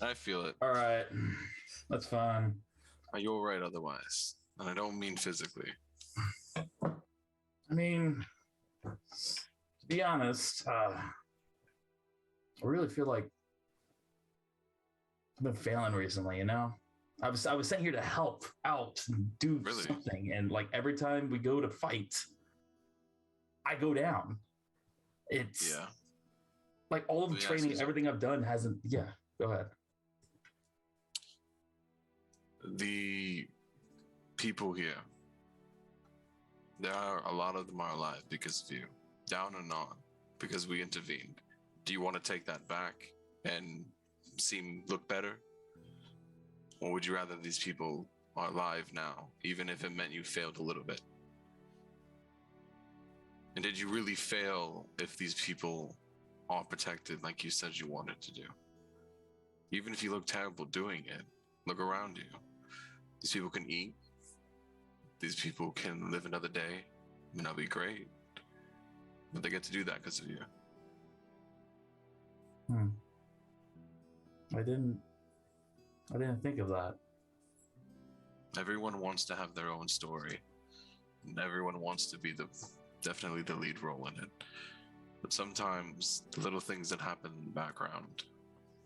I feel it. Alright. That's fine. Are you alright otherwise? And I don't mean physically. I mean, to be honest, I really feel like I've been failing recently, you know? I was sent here to help out and do something, and like every time we go to fight, I go down. It's like all of the training, everything I've done hasn't. Yeah, go ahead. The people here, there are a lot of them are alive because of you, down or not, because we intervened. Do you want to take that back and look better? Or would you rather these people are alive now, even if it meant you failed a little bit? And did you really fail if these people are protected like you said you wanted to do? Even if you look terrible doing it, look around you. These people can eat. These people can live another day. It may not be great, but they get to do that because of you. I didn't think of that. Everyone wants to have their own story. And everyone wants to be definitely the lead role in it. But sometimes the little things that happen in the background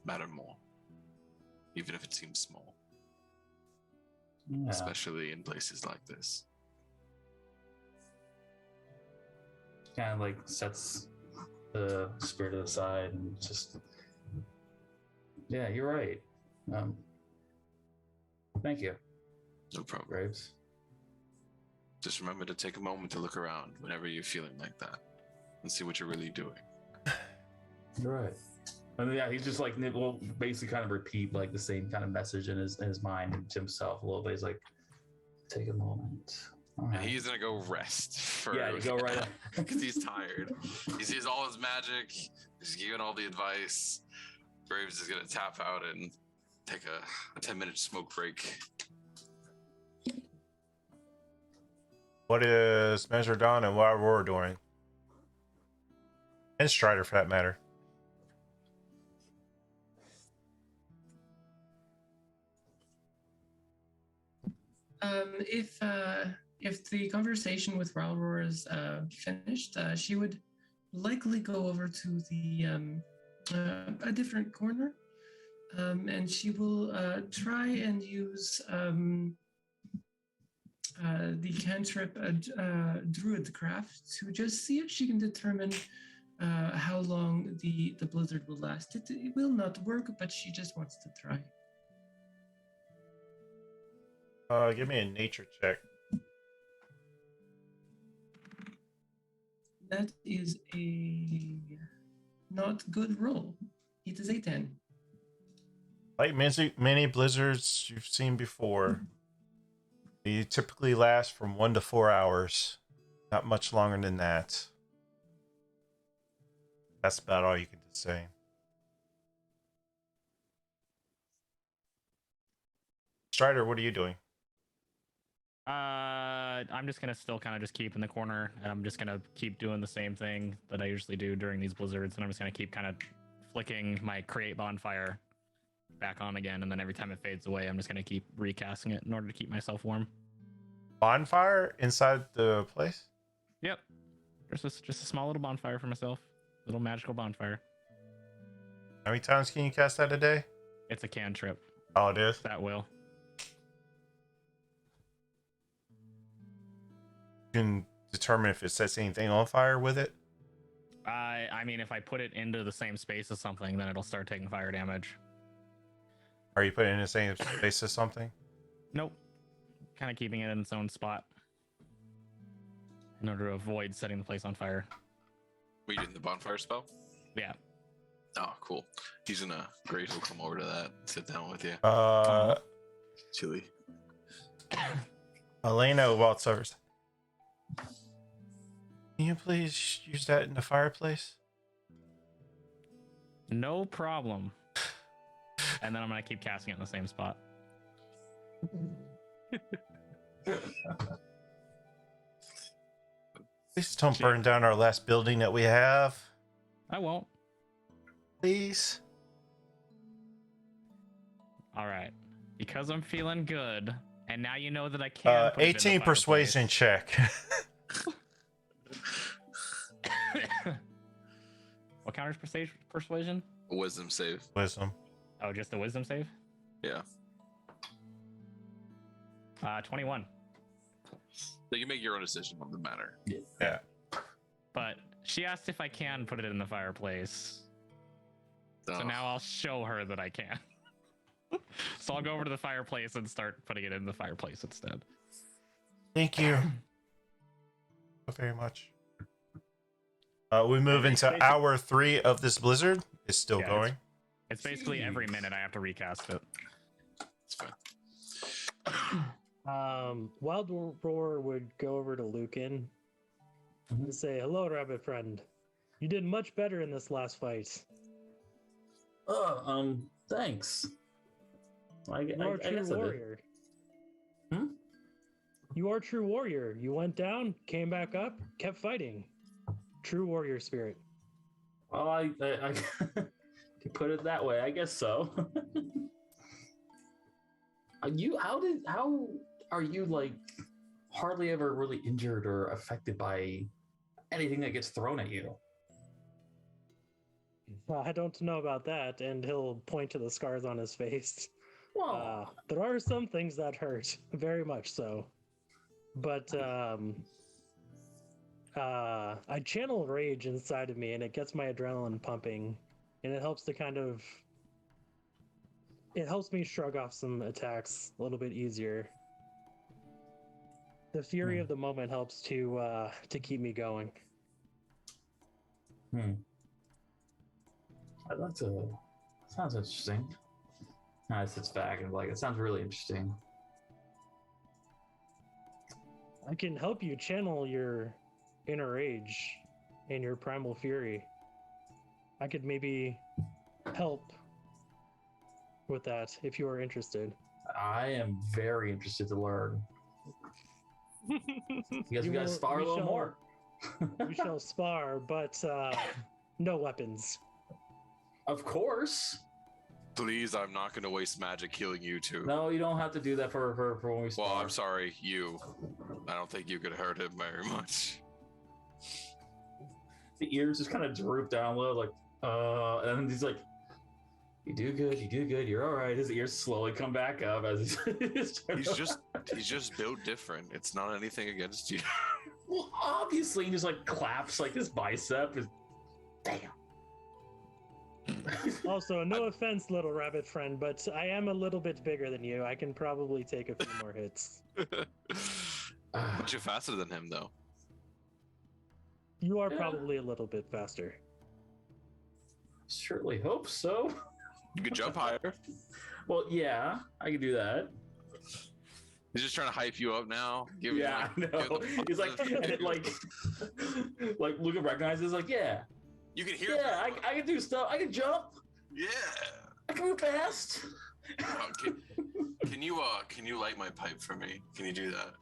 matter more, even if it seems small. Yeah. Especially in places like this. Kind of like sets the spirit aside and just, yeah, you're right. Thank you, No problem. Graves. Just remember to take a moment to look around whenever you're feeling like that and see what you're really doing. You're right. And yeah, he's just like, will basically kind of repeat like the same kind of message in his mind and to himself a little bit. He's like, take a moment. All And right. he's gonna go rest for Yeah, you go right because he's tired. He sees all his magic. He's given all the advice. Graves is gonna tap out and take a 10-minute smoke break. What is Measure Dawn and what Aurora doing? And Strider, for that matter. If the conversation with Ralroar is finished, she would likely go over to the a different corner, and she will try and use the cantrip Druidcraft to just see if she can determine how long the blizzard will last. It will not work, but she just wants to try. Give me a nature check. That is a not good roll. It is a 10. Like many blizzards you've seen before, they typically last from 1 to 4 hours. Not much longer than that. That's about all you can say. Strider, what are you doing? I'm just gonna still kind of just keep in the corner, and I'm just gonna keep doing the same thing that I usually do during these blizzards, and I'm just gonna keep kind of flicking my create bonfire back on again, and then every time it fades away, I'm just gonna keep recasting it in order to keep myself warm. Bonfire inside the place? Yep, just a small little bonfire for myself, little magical bonfire. How many times can you cast that a day? It's a cantrip. Oh, it is? That will. You can determine if it sets anything on fire with it? I mean, if I put it into the same space as something, then it'll start taking fire damage. Are you putting it in the same space as something? Nope. Kind of keeping it in its own spot in order to avoid setting the place on fire. Were you doing the bonfire spell? Yeah. Oh, cool. Graves will come over to that, sit down with you. Chili. Elena Waltzers. Can you please use that in the fireplace? No problem. And then I'm going to keep casting it in the same spot. Please don't burn down our last building that we have. I won't. Please. All right. Because I'm feeling good, and now you know that I can. 18 persuasion check. What counters persuasion? Wisdom save. Wisdom. Oh, just the wisdom save? Yeah. 21. So you make your own decision on the matter. Yeah. But she asked if I can put it in the fireplace. So Oh. now I'll show her that I can. So I'll go over to the fireplace and start putting it in the fireplace instead. Thank you very much. We move into hour 3 of this blizzard. It's still going. It's basically every minute I have to recast it. It's fine. Wild Roar would go over to Lucan and say, "Hello, rabbit friend. You did much better in this last fight." Thanks. You are a true warrior. You are a true warrior. You went down, came back up, kept fighting. True warrior spirit. Well, I could put it that way. I guess so. How are you like hardly ever really injured or affected by anything that gets thrown at you? I don't know about that, and he'll point to the scars on his face. Well, There are some things that hurt, very much so. But I channel rage inside of me, and it gets my adrenaline pumping, and it helps to it helps me shrug off some attacks a little bit easier. The fury of the moment helps to keep me going. I'd like to. Sounds interesting. I sits back and like, it sounds really interesting. I can help you channel your inner rage and your primal fury. I could maybe help with that if you are interested. I am very interested to learn. You guys gotta spar a little more. We shall spar, but no weapons. Of course. Please, I'm not going to waste magic healing you two. No, you don't have to do that for when we spar. Well, I'm sorry, you. I don't think you could hurt him very much. The ears just kind of droop down low, like, and then he's like, you do good, you're all right. His ears slowly come back up as he's just built different. It's not anything against you. Well, obviously, he just like claps like his bicep is, damn. Also, no offense, little rabbit friend, but I am a little bit bigger than you. I can probably take a few more hits. But you're faster than him, though. You are probably a little bit faster. Surely hope so. You could jump higher. Well, yeah, I can do that. He's just trying to hype you up now. Yeah, I know. He's like, like Luca recognizes, like, yeah. You can hear. Yeah, I can do stuff. I can jump. Yeah. I can move fast. Can you light my pipe for me? Can you do that?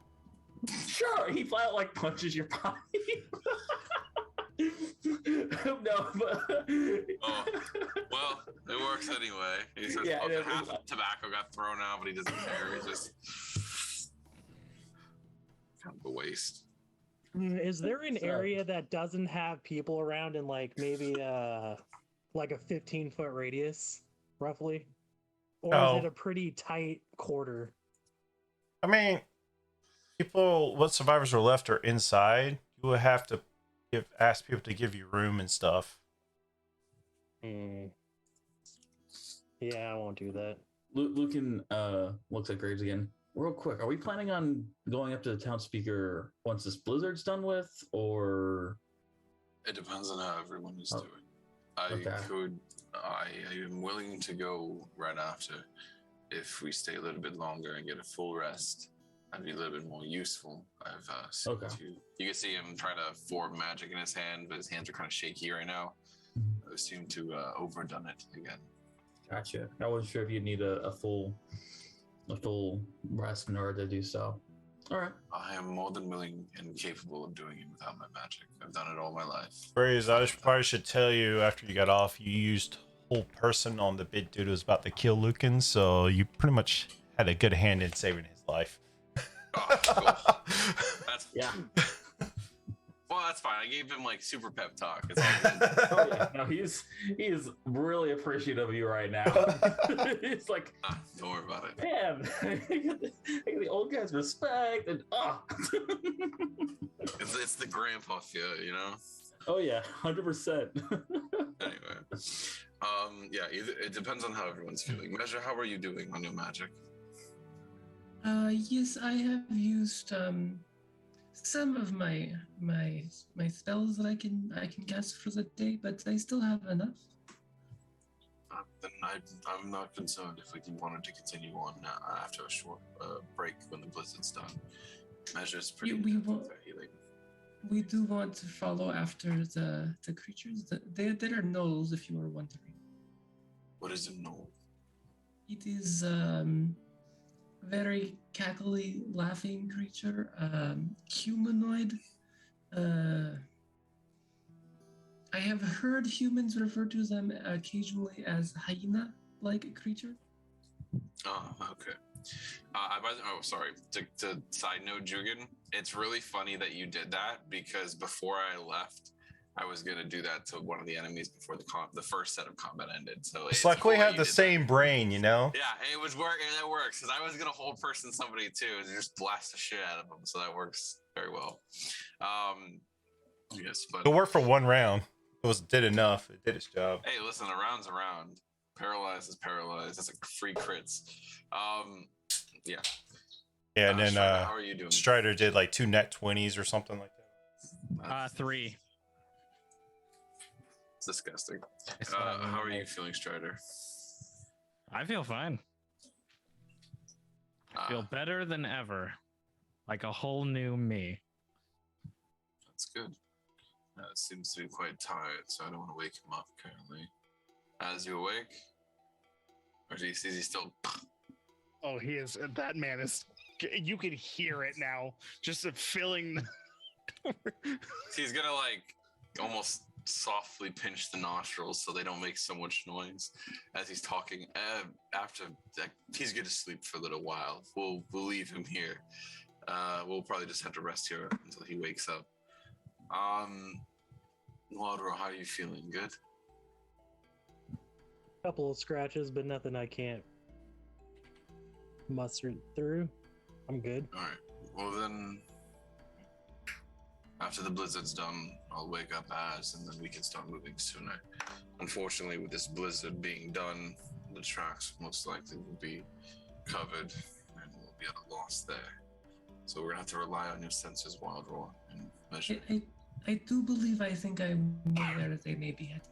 Sure. He flat out like punches your pipe. No, but oh, well, it works anyway. He says, yeah, okay, half the tobacco got thrown out, but he doesn't care. He's just kind of a waste. Is there an area that doesn't have people around in like maybe like a 15-foot radius, roughly? Or is it a pretty tight quarter? I mean, what survivors were left are inside. You would have to ask people to give you room and stuff. Yeah, I won't do that. Lucan looks at Graves again. Real quick, are we planning on going up to the town speaker once this blizzard's done with, or? It depends on how everyone is doing. I am willing to go right after if we stay a little bit longer and get a full rest. I'd be a little bit more useful. You can see him trying to form magic in his hand, but his hands are kind of shaky right now. I seem to overdone it again. Gotcha. I wasn't sure if you'd need a full rest in order to do so. All right. I am more than willing and capable of doing it without my magic. I've done it all my life. Graves, I probably should tell you after you got off, you used whole person on the big dude who was about to kill Lucan, so you pretty much had a good hand in saving his life. Oh, cool. Yeah. Well, that's fine. I gave him like super pep talk. Oh, yeah. No, he is really appreciative of you right now. It's like, don't worry about it. Man, I get the old guy's respect, and it's the grandpa feel, you know. Oh yeah, 100%. Anyway, yeah, it depends on how everyone's feeling. Measure, how are you doing on your magic? Yes, I have used some of my spells that I can cast for the day, but I still have enough. Then I'm not concerned if we wanted to continue on after a short break when the blizzard's done. Measure's pretty healing. We do want to follow after the creatures. They are gnolls, if you are wondering. What is a gnoll? It is very cackly, laughing creature, humanoid. I have heard humans refer to them occasionally as hyena-like creature. Oh, okay. Sorry. To side note, Jugan, it's really funny that you did that because before I left, I was gonna do that to one of the enemies before the first set of combat ended. So it's like we have the same brain, you know? Yeah, it was working. That works because I was gonna hold person somebody too and just blast the shit out of them. So that works very well. Yes, but It worked for one round. Did enough. It did its job. hey, listen, a round's a round. Paralyzed is paralyzed. That's like free crits. Yeah. Yeah, and then Strider, how are you doing? Strider did like 2 net 20s or something like that. 3. It's disgusting. I saw that How are one. you feeling, Strider? I feel fine. I feel better than ever. Like a whole new me. That's good. Seems to be quite tired, so I don't want to wake him up currently. As you awake? Or is he still... Oh, he is. That man is. You can hear it now. Just filling. He's gonna like almost softly pinch the nostrils so they don't make so much noise as he's talking. After that, he's gonna sleep for a little while. We'll leave him here. We'll probably just have to rest here until he wakes up. Waldro, how are you feeling? Good? Couple of scratches, but nothing I can't muster through. I'm good. Alright. Well then, after the blizzard's done, I'll wake up and then we can start moving sooner. Unfortunately, with this blizzard being done, the tracks most likely will be covered and we'll be at a loss there. So we're gonna have to rely on your senses, Wildroar, and measure. I do believe I think I know where they may be heading.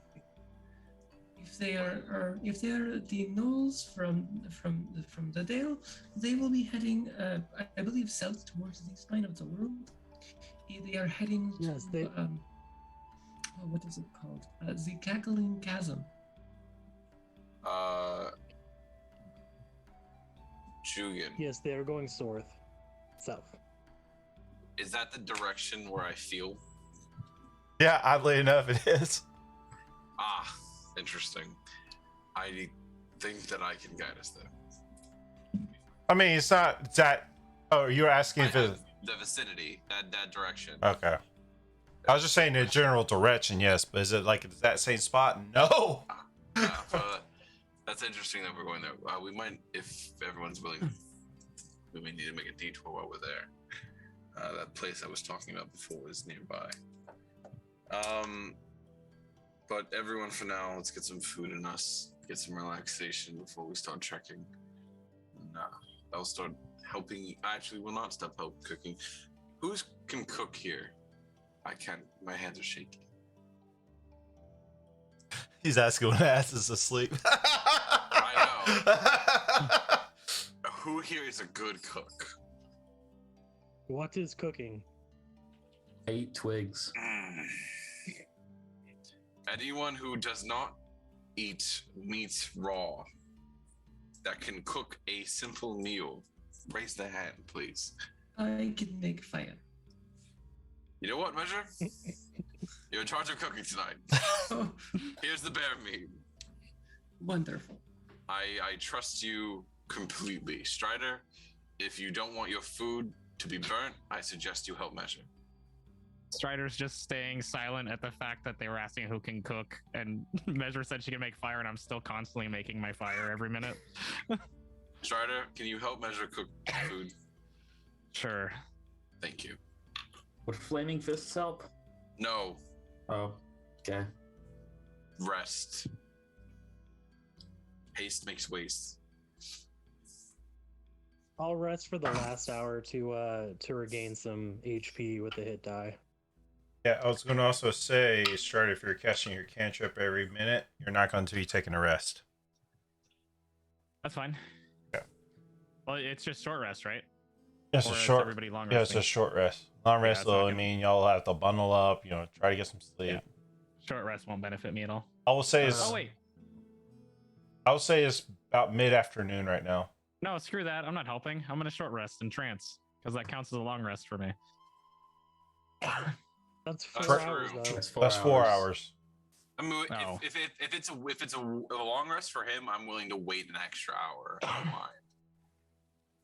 If they are the gnolls from the Dale, they will be heading, I believe, south towards the spine of the world. They are heading to what is it called? The Cackling Chasm. Jugan. Yes, they are going south. Is that the direction where I feel? Yeah, oddly enough, it is. Ah, interesting. I think that I can guide us there. I mean, it's not that. Oh, you're asking if it's The vicinity, that direction. okay. I was just saying the general direction, yes, but is it like that same spot? No. That's interesting that we're going there. We might, if everyone's willing, we may need to make a detour while we're there. That place I was talking about before is nearby. But everyone for now, let's get some food in us, get some relaxation before we start trekking. And I'll start helping. Actually, will not stop cooking. Who can cook here? I can't. My hands are shaky. He's asking when ass is asleep. I know. Who here is a good cook? What is cooking? 8 twigs. Anyone who does not eat meat raw that can cook a simple meal, raise their hand, please. I can make fire. You know what, Measure? You're in charge of cooking tonight. Oh, Here's the bear meat. wonderful. I trust you completely. Strider, if you don't want your food to be burnt, I suggest you help Measure. Strider's just staying silent at the fact that they were asking who can cook, and Measure said she can make fire, and I'm still constantly making my fire every minute. Strider, can you help Measure cook food? Sure. Thank you. Would flaming fists help? No, Oh, okay. rest. Haste makes waste. I'll rest for the last hour to regain some HP with the hit die. Yeah, I was going to also say, Strider, if you're catching your cantrip every minute, you're not going to be taking a rest. That's fine. Yeah. Well, it's just short rest, right? It's Or a is short. everybody long Yeah, it's resting? a short rest. Long rest, that's not though, I gonna- mean, y'all have to bundle up. Try to get some sleep. Yeah. Short rest won't benefit me at all. I will say it's. Oh wait, I would say it's about mid-afternoon right now. no, screw that. I'm not helping. I'm gonna short rest and trance because that counts as a long rest for me. That's That's 4 true. hours though. That's 4 That's 4 hours. I mean, Oh. if it's a long rest for him, I'm willing to wait an extra hour. I don't mind.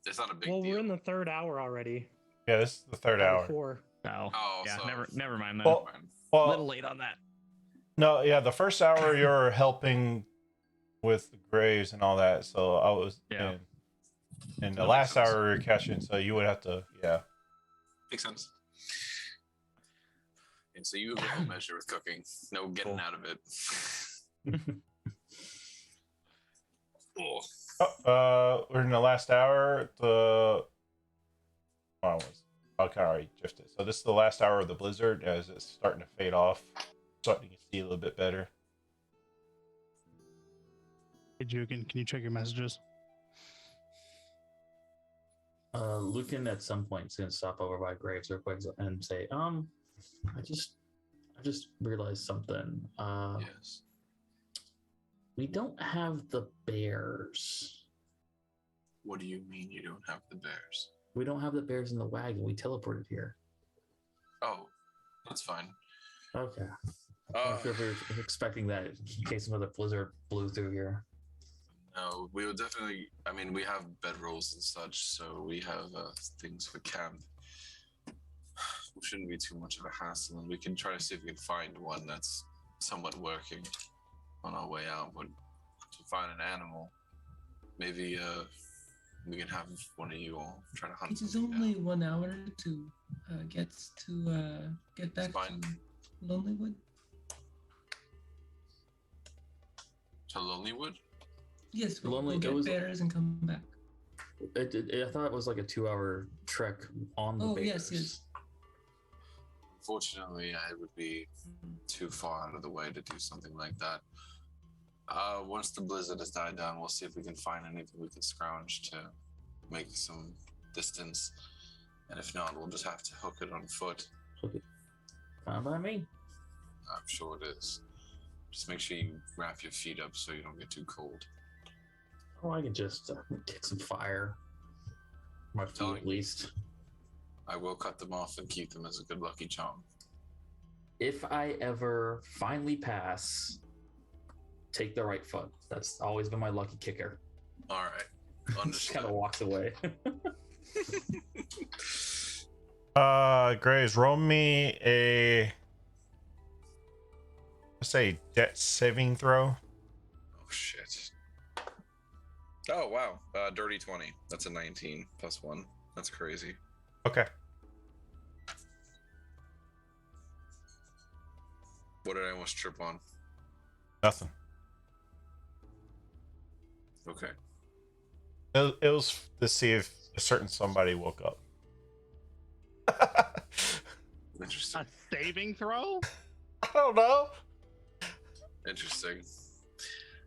It's not a big Well, deal. we're in the third hour already. Yeah, this is the third Out of hour. 4. Oh, Oh, yeah, so- never mind then. Well, Fine. a little Well, late on that. no, yeah, the first hour you're helping with the graves and all that, so I was. Yeah. And the That last makes sense. hour you're catching, so you would have to, yeah. Makes sense. Okay, so you have your own measure with cooking. No getting out of it. Oh. We're in the last hour. Okay, already drifted. So this is the last hour of the blizzard as it's starting to fade off. Starting to see a little bit better. Hey, Jukin, can you check your messages? Lucan at some point is gonna stop over by Graves real quick and say, I just realized something. Yes. We don't have the bears. What do you mean you don't have the bears? We don't have the bears in the wagon. We teleported here. Oh, that's fine. Okay. I'm not sure if you're expecting that in case another blizzard blew through here. No, we will definitely. I mean, we have bedrolls and such, so we have things for camp. It shouldn't be too much of a hassle, and we can try to see if we can find one that's somewhat working on our way out. But to find an animal, maybe we can have one of you all try to hunt. It is something only down. 1 hour to get back fine. to Lonelywood. To Lonelywood? Yes, we'll Lonely- get bears and come back. I thought it was like a 2-hour trek on the Oh, bears. yes. Fortunately, it would be too far out of the way to do something like that. Once the blizzard has died down, we'll see if we can find anything we can scrounge to make some distance. And if not, we'll just have to hook it on foot. Fine by me. I'm sure it is. Just make sure you wrap your feet up so you don't get too cold. Oh, I can just kick some fire. My feet, Telling at you. least. I will cut them off and keep them as a good lucky charm. If I ever finally pass, take the right foot. That's always been my lucky kicker. All right. Just Understood. kind of walks away. Graves, roll me a, let's say, debt saving throw. Oh, shit. Oh, wow. Dirty 20. That's a 19 plus 1. That's crazy. Okay. What did I almost trip on? Nothing. Okay. It was to see if a certain somebody woke up. Interesting. A saving throw? I don't know. Interesting.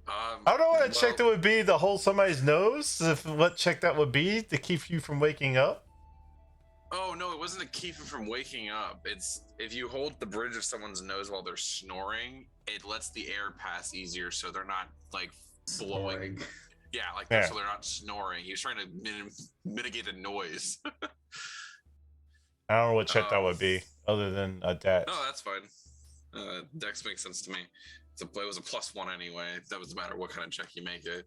I don't know what a check that would be to hold somebody's nose. If what check that would be to keep you from waking up. Oh no, it wasn't to keep him from waking up. It's if you hold the bridge of someone's nose while they're snoring, it lets the air pass easier, so they're not like blowing. Boring. Yeah, like Yeah. so they're not snoring. He was trying to mitigate the noise. I don't know what check that would be, other than a debt. No, that's fine. Dex makes sense to me. It was a +1 anyway. That doesn't matter what kind of check you make it.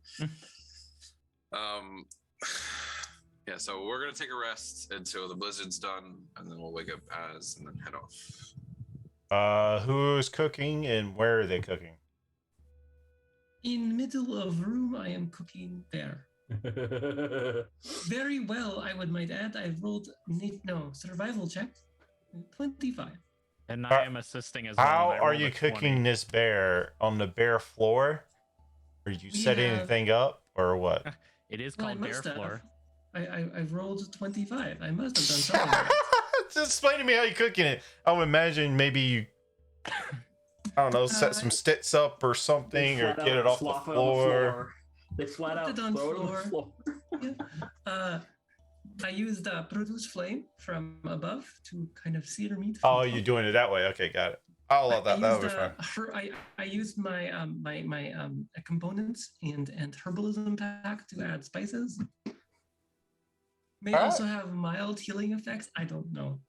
Yeah, so we're gonna take a rest until the blizzard's done, and then we'll wake up and then head off. Who's cooking and where are they cooking? In middle of room, I am cooking there. Very well, I might add. I've rolled survival check, 25. And I am assisting as well. How and I are rolled you a 20. cooking this bear on the bare floor? Are you We setting have- anything up or what? It is Well, I called Bear must have. Floor. I've rolled 25. I must have done something. Right. Just explain to me how you're cooking it. I would imagine maybe you, I don't know, set some sticks up or something, or get it off the Flop it on floor. They flat Put out it on throw it on the floor. floor. I used produce flame from above to kind of sear meat. Oh, from you're top. doing it that way. Okay, got it. I'll allow that. That'll be fine. I used my my components and herbalism pack to add spices. May Alright. also have mild healing effects. I don't know.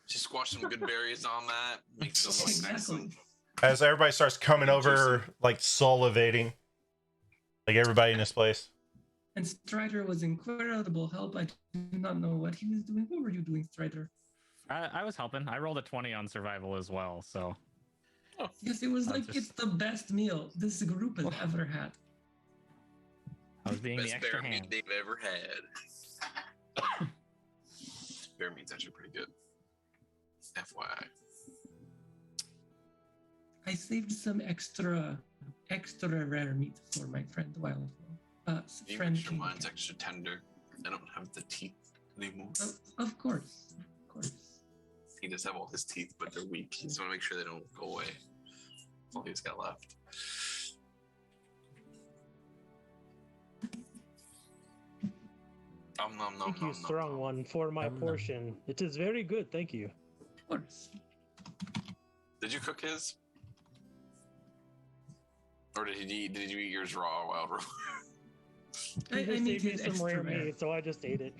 Just squash some good berries on that. Makes it look nice. Exactly. As everybody starts coming over, like salivating, like everybody in this place. And Strider was incredible help. I do not know what he was doing. What were you doing, Strider? I was helping. I rolled a 20 on survival as well, so Yes, it was I'm like just- it's the best meal this group has ever had. I was being the Best extra bear hand. meat they've ever had. Bear meat's actually pretty good. FYI. I saved some extra rare meat for my friend a while ago. You Friend make sure King mine's Cat. extra tender. I don't have the teeth anymore. Of course, of course. He does have all his teeth, but they're weak. He just want to make sure they don't go away. That's all he's got left. Thank you, strong one, for my portion. It is very good, thank you. Of course. Did you cook his? Or did you eat yours raw, Wild Rose? I I made his some extra rare rare. meat, so I just ate it.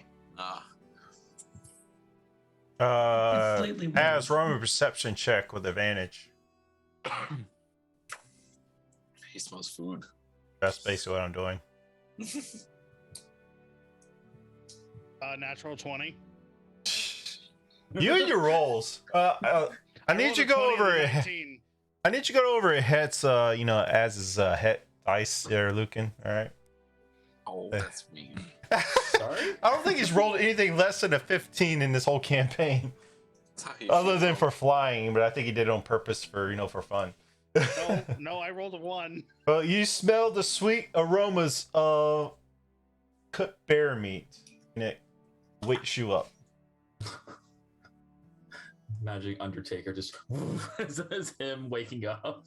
It's slightly As wild. Roman perception check with advantage. He smells food. That's basically what I'm doing. Natural 20. You and your rolls. I need rolled you a to go 20 and over a it. 19. I need you to go over it. Head's, as his head dice there, Lucan. All right. Oh, that's mean. Sorry? I don't think he's rolled anything less than a 15 in this whole campaign, That's how he other should than roll. for flying. But I think he did it on purpose for for fun. No, I rolled a 1. Well, you smell the sweet aromas of cooked bear meat, and it wakes you up. Magic Undertaker just as him waking up.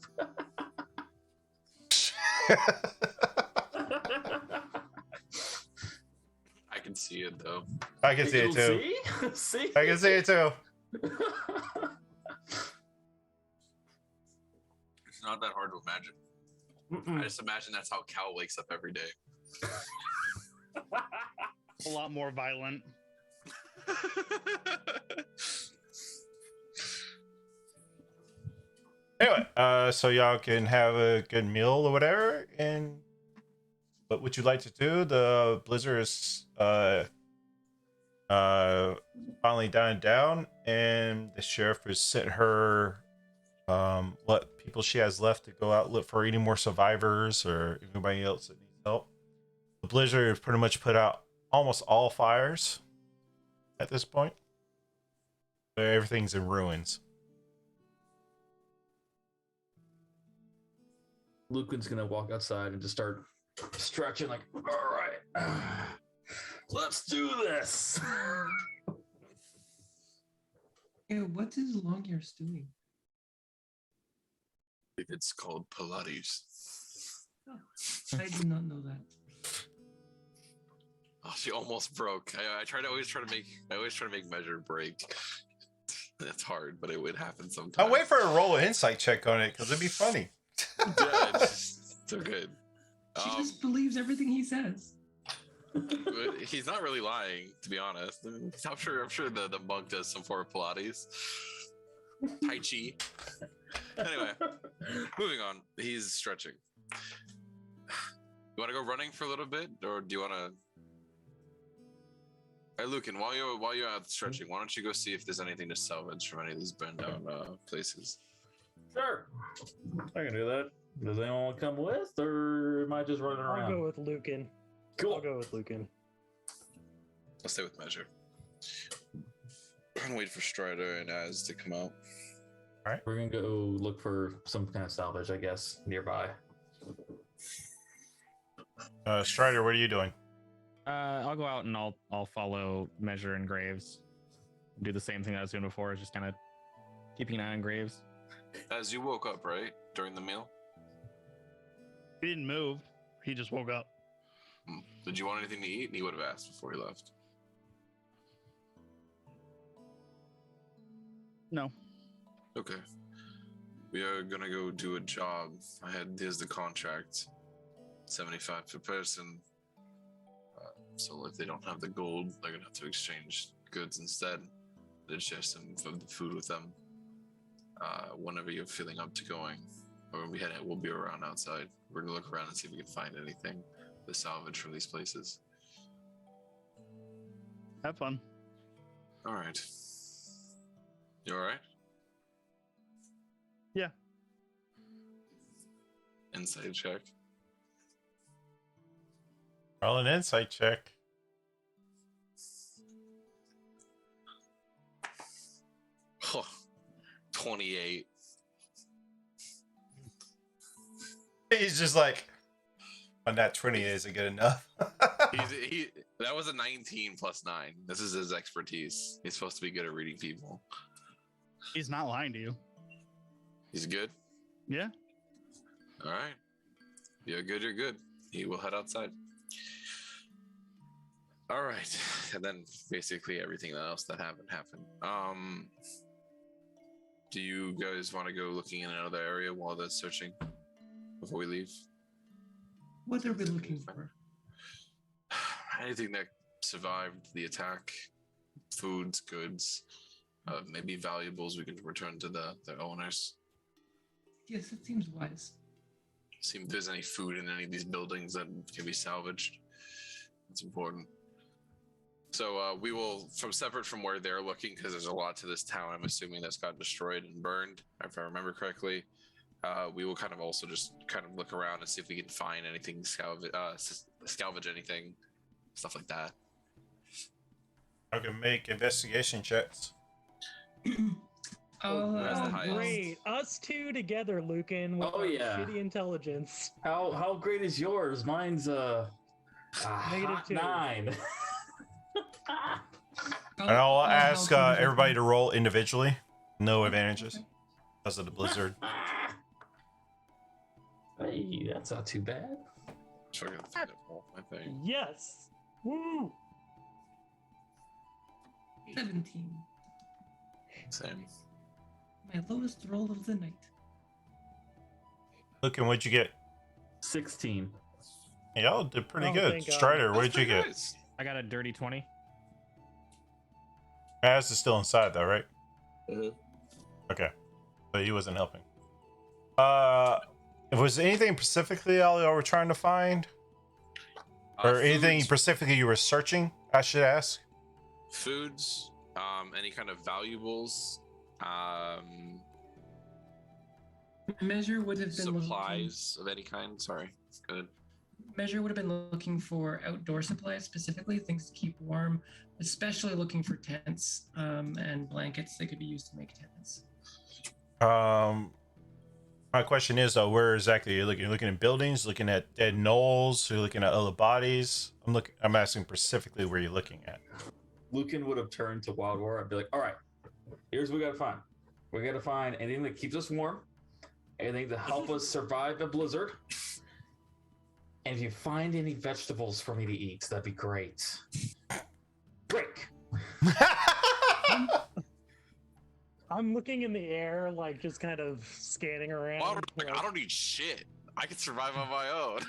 I can see it though. I can see it too. See? See? I can see it too. It's not that hard to imagine. I just imagine that's how Cal wakes up every day. A lot more violent. Anyway, so y'all can have a good meal or whatever. And what would you like to do? The blizzard is finally dying down, and the sheriff has sent her what people she has left to go out look for any more survivors or anybody else that needs help. The blizzard has pretty much put out almost all fires at this point. So everything's in ruins. Lucan's gonna walk outside and just start stretching like, all right, let's do this. Ew, what is Longears doing? It's called Pilates. I did not know that. Oh, she almost broke. I always try to make measure break. It's hard, but it would happen sometimes. I'll wait for her to roll an insight check on it because it'd be funny. Yeah, it's so good. She just believes everything he says. He's not really lying, to be honest. I'm sure the monk does some form of Pilates. Tai Chi. Anyway, moving on. He's stretching. You want to go running for a little bit, or do you want to? Hey, Lucan, while you're out stretching, why don't you go see if there's anything to salvage from any of these burned down places? Sure, I can do that. Does anyone want to come with, or am I just running around? I'll go with Lucan. Cool. I'll go with Lucan. I'll stay with measure. And wait for Strider and Az to come out. We're gonna go look for some kind of salvage, I guess, nearby. Strider, what are you doing? I'll go out and I'll follow Measure and Graves. Do the same thing I was doing before, just kind of keeping an eye on Graves. Az, you woke up, right? During the meal? He didn't move. He just woke up. Did you want anything to eat? He would have asked before he left. No. Okay. We are gonna go do a job. Here's the contract. 75 per person. So if they don't have the gold, they're gonna have to exchange goods instead. Then share some of the food with them. Whenever you're feeling up to going, or when we head out, we'll be around outside. We're gonna look around and see if we can find anything to salvage from these places. Have fun. All right. You all right? Yeah. Insight check. Roll an insight check. Oh, 28. He's just like, on that 20 isn't good enough. That was a 19 plus 9. This is his expertise. He's supposed to be good at reading people. He's not lying to you. He's good. Yeah. All right. You're good. You're good. He will head outside. All right, and then basically everything else that happened. Do you guys want to go looking in another area while they're searching before we leave? What are we looking for? Anything that survived the attack, foods, goods, maybe valuables we can return to the owners. Yes, it seems wise. See if there's any food in any of these buildings that can be salvaged. It's important. So we will, from separate from where they're looking, because there's a lot to this town, I'm assuming that's got destroyed and burned, if I remember correctly. We will kind of also just kind of look around and see if we can find anything, salvage anything, stuff like that. I can make investigation checks. That's the highest. Great. Us two together, Lucan, with our shitty intelligence. How great is yours? Mine's -2. 9. And I'll ask everybody to roll individually. No advantages because of the blizzard. Hey, that's not too bad. Sure, I think. Yes. Woo. 17. Same. My lowest roll of the night. Looking, what'd you get? 16. Y'all did pretty Oh, good. thank God. Strider, what did you get? Nice. I got a dirty 20. Maz is still inside though, right? Mhm. Okay. So he wasn't helping. Was anything specifically y'all were trying to find? Or anything Foods, specifically you were searching, I should ask? foods, any kind of valuables, Measure would have been supplies of any kind. Sorry. Good. Measure would have been looking for outdoor supplies, specifically things to keep warm, especially looking for tents and blankets that could be used to make tents. My question is though, where exactly are you looking? You're looking at buildings, looking at dead gnolls, you're looking at other bodies. I'm asking specifically where you're looking at. Lucan would have turned to Wild War and be like, all right, here's what we gotta find. We gotta find anything that keeps us warm, anything to help us survive a blizzard. And if you find any vegetables for me to eat, that'd be great. Break. I'm looking in the air, like just kind of scanning around. Well, like- I don't need shit. I can survive on my own.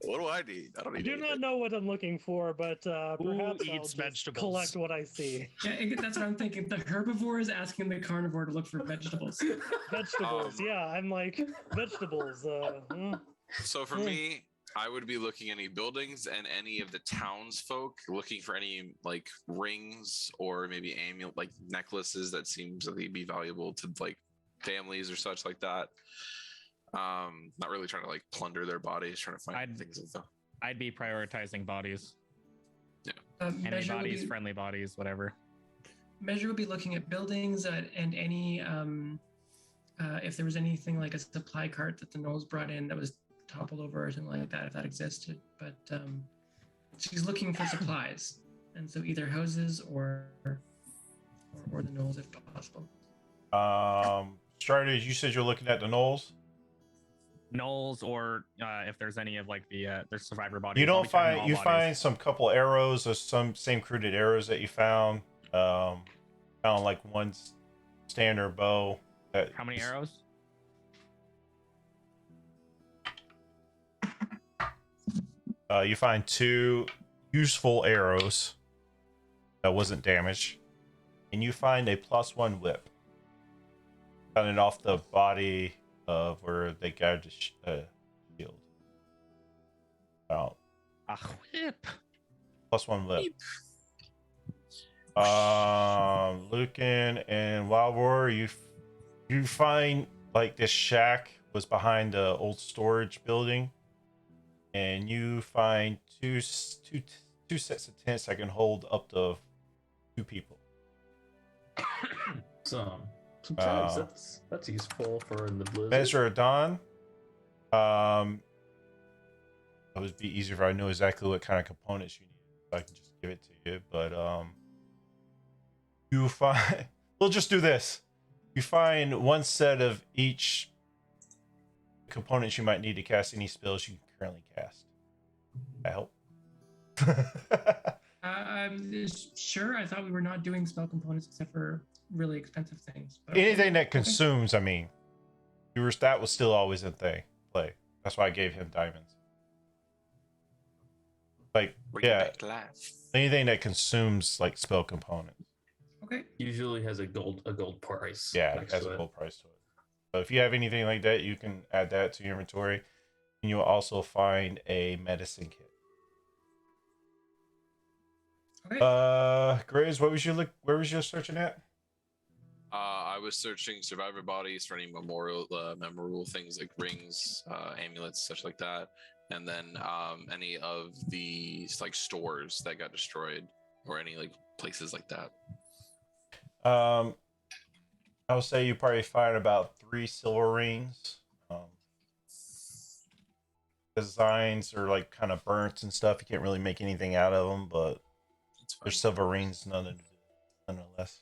What do I need? I don't I need do anything. not know what I'm looking for, but perhaps I'll eats just vegetables? collect what I see. Yeah, that's what I'm thinking. The herbivore is asking the carnivore to look for vegetables. Vegetables, yeah. I'm like vegetables. So for me, I would be looking at any buildings and any of the townsfolk, looking for any like rings or maybe amulet, like necklaces that seems to be valuable to like families or such like that. Not really trying to like plunder their bodies, trying to find things like that. I'd be prioritizing bodies. Measure Enemy would bodies, be- friendly bodies, whatever. Measure would be looking at buildings and any if there was anything like a supply cart that the gnolls brought in that was toppled over or something like that, if that existed. But she's looking for supplies, and so either houses or the gnolls if possible. Strider, you said you're looking at the gnolls. Gnolls, or if there's any of like the their survivor bodies. You I'll don't be checking find all you bodies. find some couple arrows or some same crude arrows that you found. Found like one standard bow. How many arrows? You find 2 useful arrows that wasn't damaged, and you find a +1 whip. Found it off the body of where they got the shield. Oh, A whip. +1 whip. Lucan and Wild War, you find like this shack was behind the old storage building, and you find two sets of tents that can hold up to 2 people. Some tags, that's useful for in the blizzard. Measure of Dawn, It would be easier if I knew exactly what kind of components you need, so I can just give it to you. But you find we'll just do this. You find one set of each components you might need to cast any spells you can currently cast. That help? Sure. I thought we were not doing spell components except for really expensive things. But Anything that okay. consumes, I mean, that was still always in play. That's why I gave him diamonds. Like, yeah, anything that consumes like spell components. Okay. Usually has a gold price. Yeah, it has a gold price to it. So if you have anything like that, you can add that to your inventory, and you'll also find a medicine kit. Okay. Graves, where was you searching at? I was searching survivor bodies for any memorable things like rings, amulets, such like that, and then any of the like stores that got destroyed or any like places like that. I would say you probably find about 3 silver rings. Designs are like kind of burnt and stuff. You can't really make anything out of them, but they're silver rings nonetheless.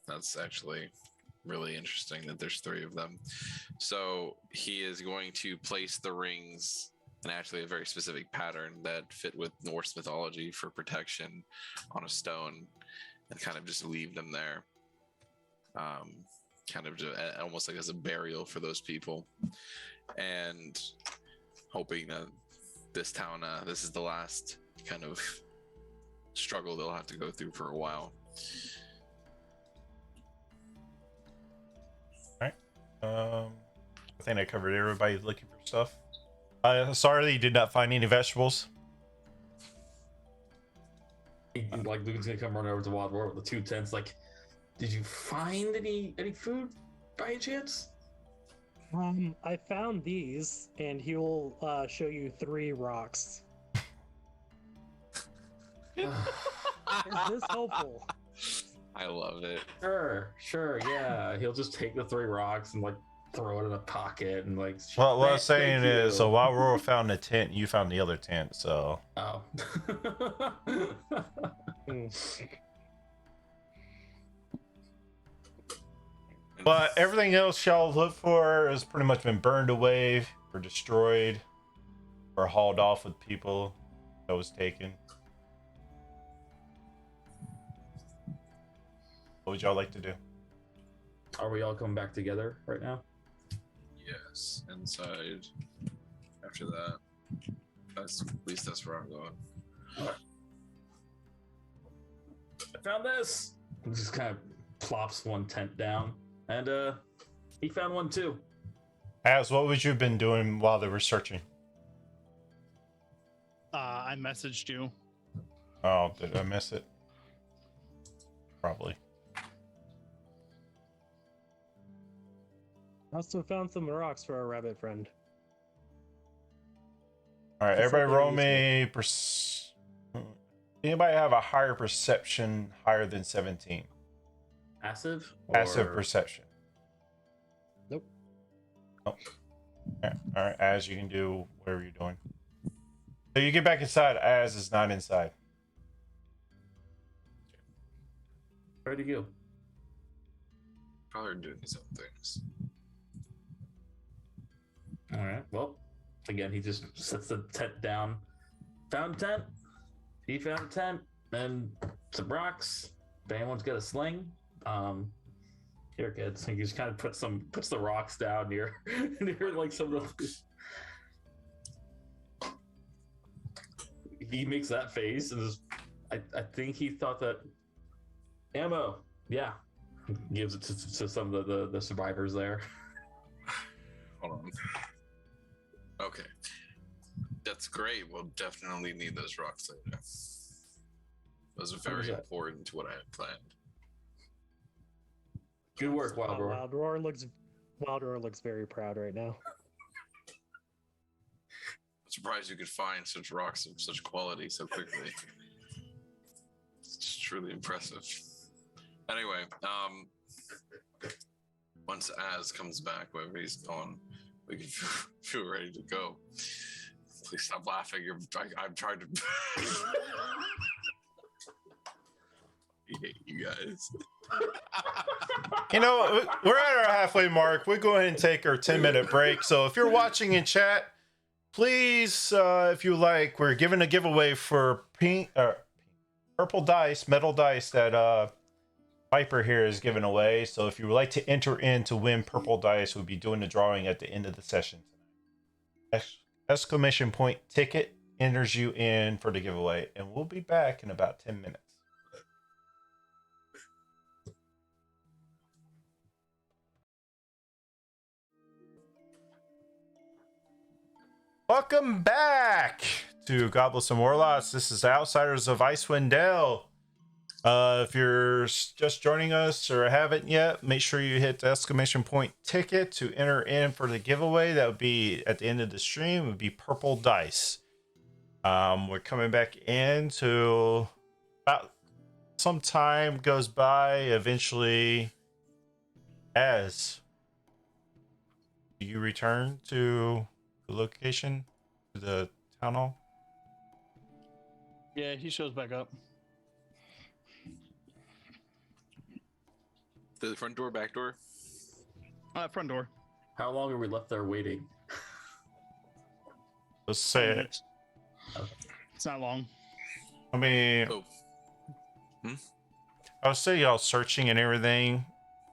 That's actually really interesting that there's 3 of them. So he is going to place the rings in actually a very specific pattern that fit with Norse mythology for protection on a stone, and kind of just leave them there. Kind of just, almost like as a burial for those people, and hoping that this town, this is the last kind of struggle they'll have to go through for a while. I think I covered everybody looking for stuff. Sorry that you did not find any vegetables. Like Luke's gonna come running over to Wild Roar with the 2 tents. Like, did you find any food by any chance? I found these, and he will show you 3 rocks. Is this helpful? I love it. Sure, yeah. He'll just take the 3 rocks and like throw it in a pocket and like. Well, what I'm saying is, so while Roar found the tent, you found the other tent. So. Oh. But everything else y'all look for has pretty much been burned away or destroyed or hauled off with people that was taken. What would y'all like to do? Are we all coming back together right now? Yes, inside. After that, at least that's where I'm going. I found this. He just kind of plops 1 tent down, and he found one too. Az, what would you have been doing while they were searching? I messaged you. Oh, did I miss it? Probably. I also found some rocks for our rabbit friend. All right, That's everybody what roll they're me. Anybody have a higher perception higher than 17? Passive? Passive perception. Nope. Oh. Okay. All right, Az, you can do whatever you're doing. So you get back inside. Az is not inside. Where'd he go? Probably doing his own things. All right. Well, again, he just sets the tent down. Found a tent. He found a tent and some rocks. If anyone's got a sling, here, kids. He just kind of puts the rocks down near like some of the. He makes that face and just, I think he thought that ammo. Yeah, gives it to some of the survivors there. Hold on. Okay. That's great. We'll definitely need those rocks later. Those are very important to what I had planned. Good work, Wild Roar. Wild Roar looks very proud right now. I'm surprised you could find such rocks of such quality so quickly. It's just truly impressive. Anyway, once Az comes back, wherever he's gone, we can feel ready to go. Please stop laughing. I'm trying to. I hate you guys. You know, we're at our halfway mark. We'll go ahead and take our 10-minute break. So if you're watching in chat, please, if you like, we're giving a giveaway for purple dice, metal dice that Viper here is giving away. So if you would like to enter in to win purple dice, we'll be doing the drawing at the end of the session tonight. Exclamation point ticket enters you in for the giveaway, and we'll be back in about 10 minutes. Welcome back to Goblets and Warlocks. This is Outsiders of Icewind Dale. If you're just joining us or haven't yet, make sure you hit the exclamation point ticket to enter in for the giveaway. That would be at the end of the stream. It would be purple dice. We're coming back into about some time goes by. Eventually, as you return to the location, to the town hall. Yeah, he shows back up. The front door, back door. Front door. How long are we left there waiting? Let's say it. It's not long. I mean, Oh. I would say y'all searching and everything.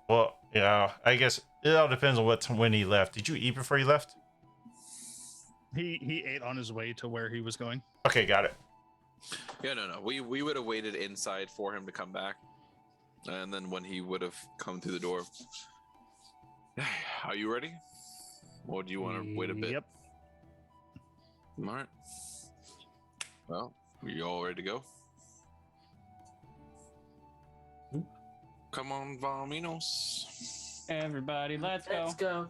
Well, yeah, I guess it all depends on when he left. Did you eat before you left? He ate on his way to where he was going. Okay, got it. Yeah, no. We would have waited inside for him to come back, and then when he would have come through the door. Are you ready? Or do you want to wait a bit? Yep. All right. Well, are you all ready to go? Come on, Valminos. Everybody, let's go. Let's go.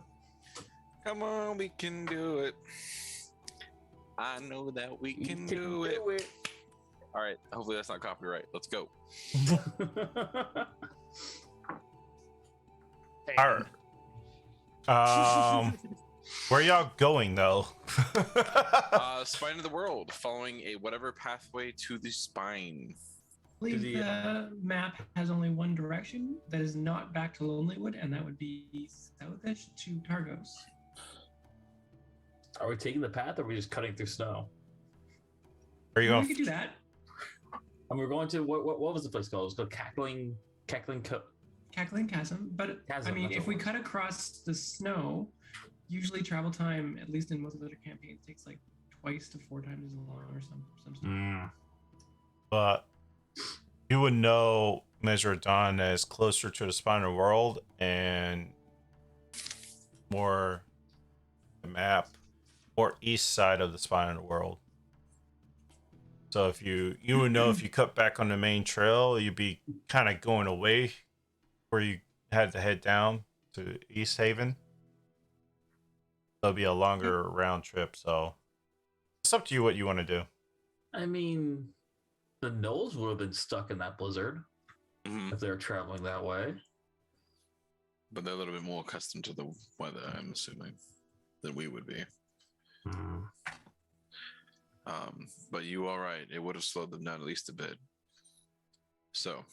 Come on, we can do it. I know that we can do it. All right. Hopefully that's not copyright. Let's go. All right. Where y'all going though? Spine of the world, following a whatever pathway to the spine. I believe the map has only one direction that is not back to Lonelywood, and that would be southish to Targos. Are we taking the path, or are we just cutting through snow? Where you We going? could do that. And we're going to what was the place called? It was called Cackling Cackling Chasm, but Chasm, I mean, that's if what we it cut across the snow, usually travel time, at least in most of the other campaigns, takes like twice to 4 times as long or some stuff. But you would know Measure Dawn as closer to the spine of the world and more the map, more east side of the spine of the world. So if you would know if you cut back on the main trail, you'd be kind of going away where you had to head down to East Haven. It'll be a longer round trip, so it's up to you what you want to do. I mean, the Knolls would have been stuck in that blizzard Mhm. if they were traveling that way. But they're a little bit more accustomed to the weather, I'm assuming, than we would be. But you are right. It would have slowed them down at least a bit. So,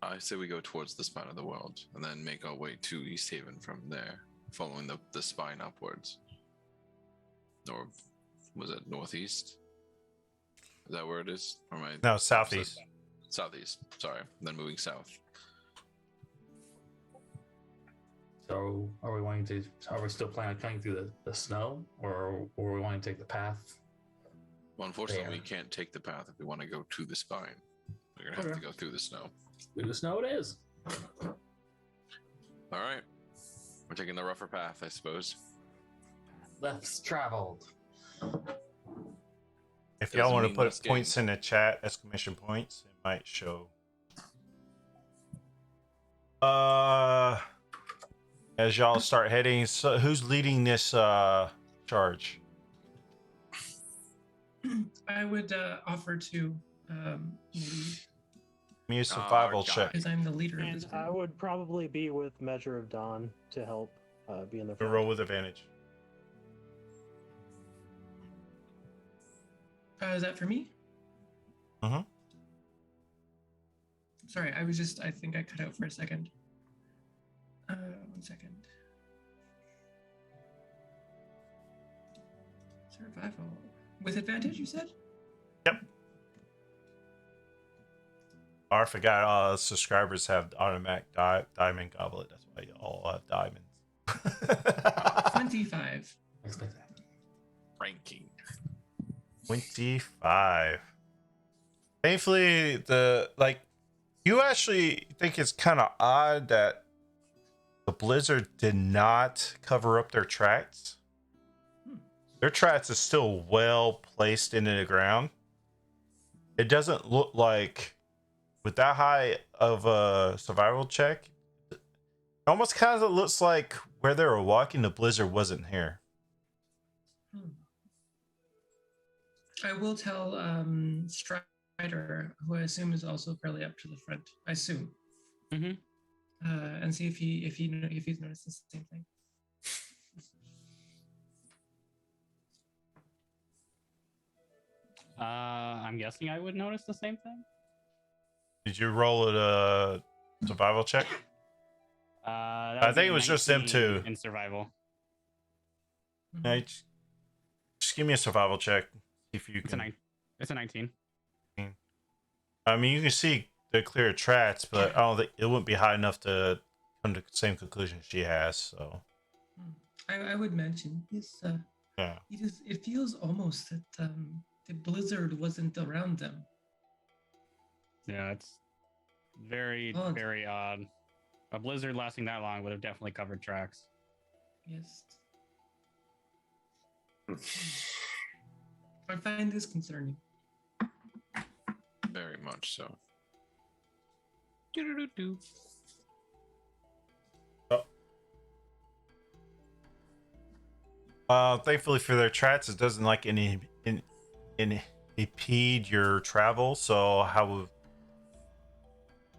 I say we go towards the spine of the world and then make our way to East Haven from there, following the spine upwards. Or was it northeast? Is that where it is? Or am I No, southeast. Southeast. Sorry. Then moving south. So, are we still planning on cutting through the snow, or are we wanting to take the path? Well, unfortunately, There. we can't take the path if we want to go to the spine. We're gonna have to go through the snow. Through the snow it is. All right. We're taking the rougher path, I suppose. Less traveled. If Doesn't y'all want to mean put less points in the chat, exclamation points, it might show. As y'all start heading, so who's leading this charge? I would offer to maybe Give me a survival God. check. Because I'm the leader of And this I group. would probably be with Measure of Dawn to help be in the You front. roll with advantage. Is that for me? Mm-hmm. Sorry, I think I cut out for a second. 1 second. Survival. With advantage, you said? Yep. Oh, I forgot subscribers have automatic diamond goblet. That's why you all have diamonds. 25. Expect that. Ranking. 25. Thankfully, you actually think it's kind of odd that the blizzard did not cover up their tracks. Their tracks is still well placed into the ground. It doesn't look like, with that high of a survival check, it almost kind of looks like where they were walking, the blizzard wasn't here. I will tell Strider, who I assume is also fairly up to the front. I assume. Mm-hmm. And see if he's noticed the same thing. I'm guessing I would notice the same thing. Did you roll a survival check? That I would think be it was just them 19 two. in survival. Hey, just give me a survival check. See if you It's a can. It's a 19. I mean, you can see the clear tracks, but I don't think it wouldn't be high enough to come to the same conclusion she has. So I would mention this. yeah, It feels almost that the blizzard wasn't around them. Yeah, it's very, Odd. very odd. A blizzard lasting that long would have definitely covered tracks. Yes. I find this concerning. Very much so. Do-do-do-do. thankfully for their tracks, it doesn't like impede your travel. So how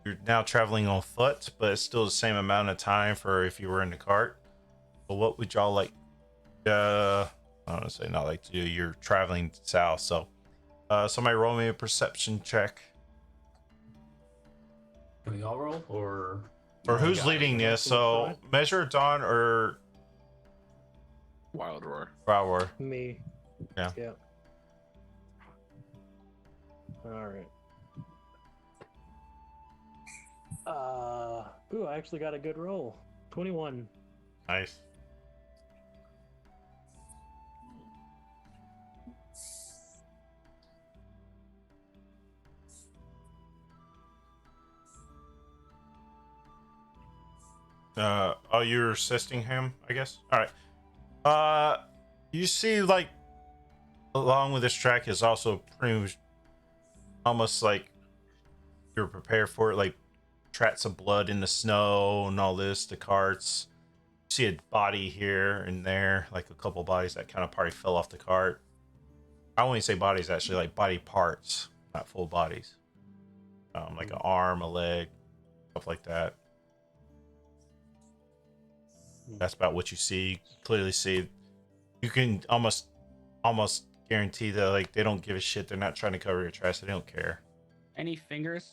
you're now traveling on foot, but it's still the same amount of time for if you were in the cart. But what would y'all like? I don't want to say not like to do. You're traveling south, so somebody roll me a perception check. Can we all roll or Who's Yeah, leading yeah. this? So Measure of Dawn or Wild Roar. Rower? Me. Yeah. Yep. All right. Ooh, I actually got a good roll. 21. Nice. Oh, you're assisting him, I guess. All right. You see, like, along with this track is also pretty much almost like you're prepared for it, like tracks of blood in the snow and all this. The carts. You see a body here and there, like a couple bodies that kind of probably fell off the cart. I wouldn't say bodies, actually, like body parts, not full bodies. Like an arm, a leg, stuff like that. That's about what you see. Clearly see. You can almost guarantee that like they don't give a shit. They're not trying to cover your tracks. They don't care. Any fingers?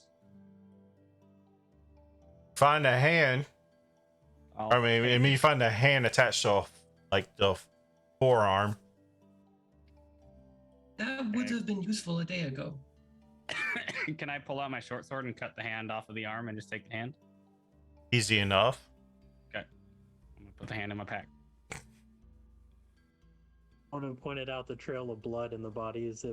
Find a hand. I mean, you find a hand attached to like the forearm. That would have been useful a day ago. Can I pull out my short sword and cut the hand off of the arm and just take the hand? Easy enough. Okay. I'm gonna put the hand in my pack. I would have pointed out the trail of blood in the bodies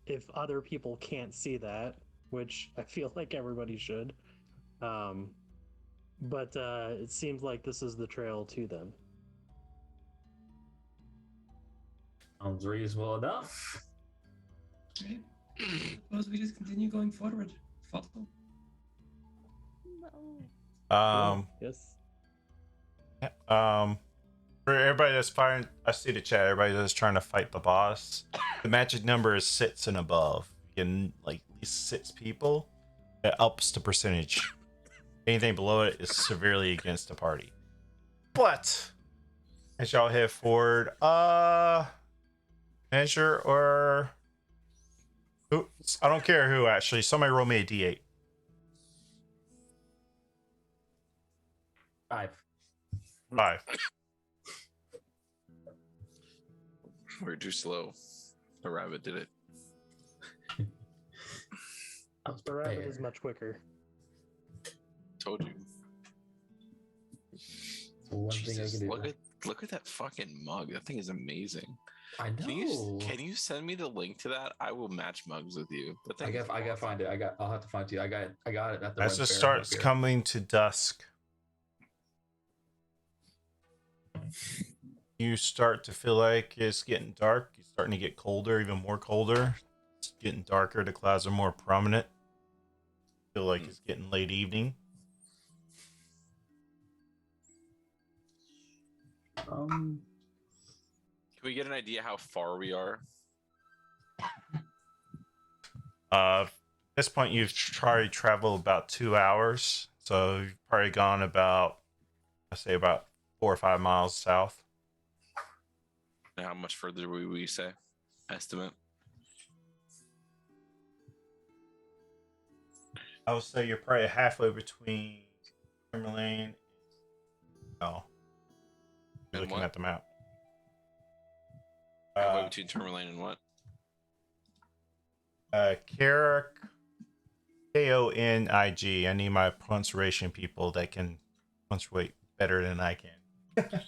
if other people can't see that, which I feel like everybody should. But it seems like this is the trail to them. sounds reasonable enough? Right? Suppose we just continue going forward. Follow. Yes. For everybody that's firing, I see the chat. Everybody that's trying to fight the boss. The magic number is 6 and above. You can like at least 6 people. it ups the percentage. Anything below it is severely against the party. But as y'all head forward, measure or oops, I don't care who actually. Somebody roll me a d8. 5. 5. We're too slow. The rabbit did it. I was The rabbit prepared. is much quicker. Told you. One thing I Jesus, can do. look at that fucking mug. That thing is amazing. I know. Can you send me the link to that? I will match mugs with you. That thing I is gotta awesome. find it. I'll have to find it. I got it at the As Red it Fair starts up here. coming to dusk, you start to feel like it's getting dark. You're starting to get colder, even more colder. It's getting darker. The clouds are more prominent. Feel like it's getting late evening. Can we get an idea how far we are? At this point, you've probably traveled about 2 hours. So you've probably gone about, I say, about 4 or 5 miles south. And how much further would we say? Estimate. I would say you're probably halfway between Timberlane and you're And looking what? at the map. Halfway between Tourmaline and what? Carrick, Konig. I need my pronunciation people that can punctuate better than I can.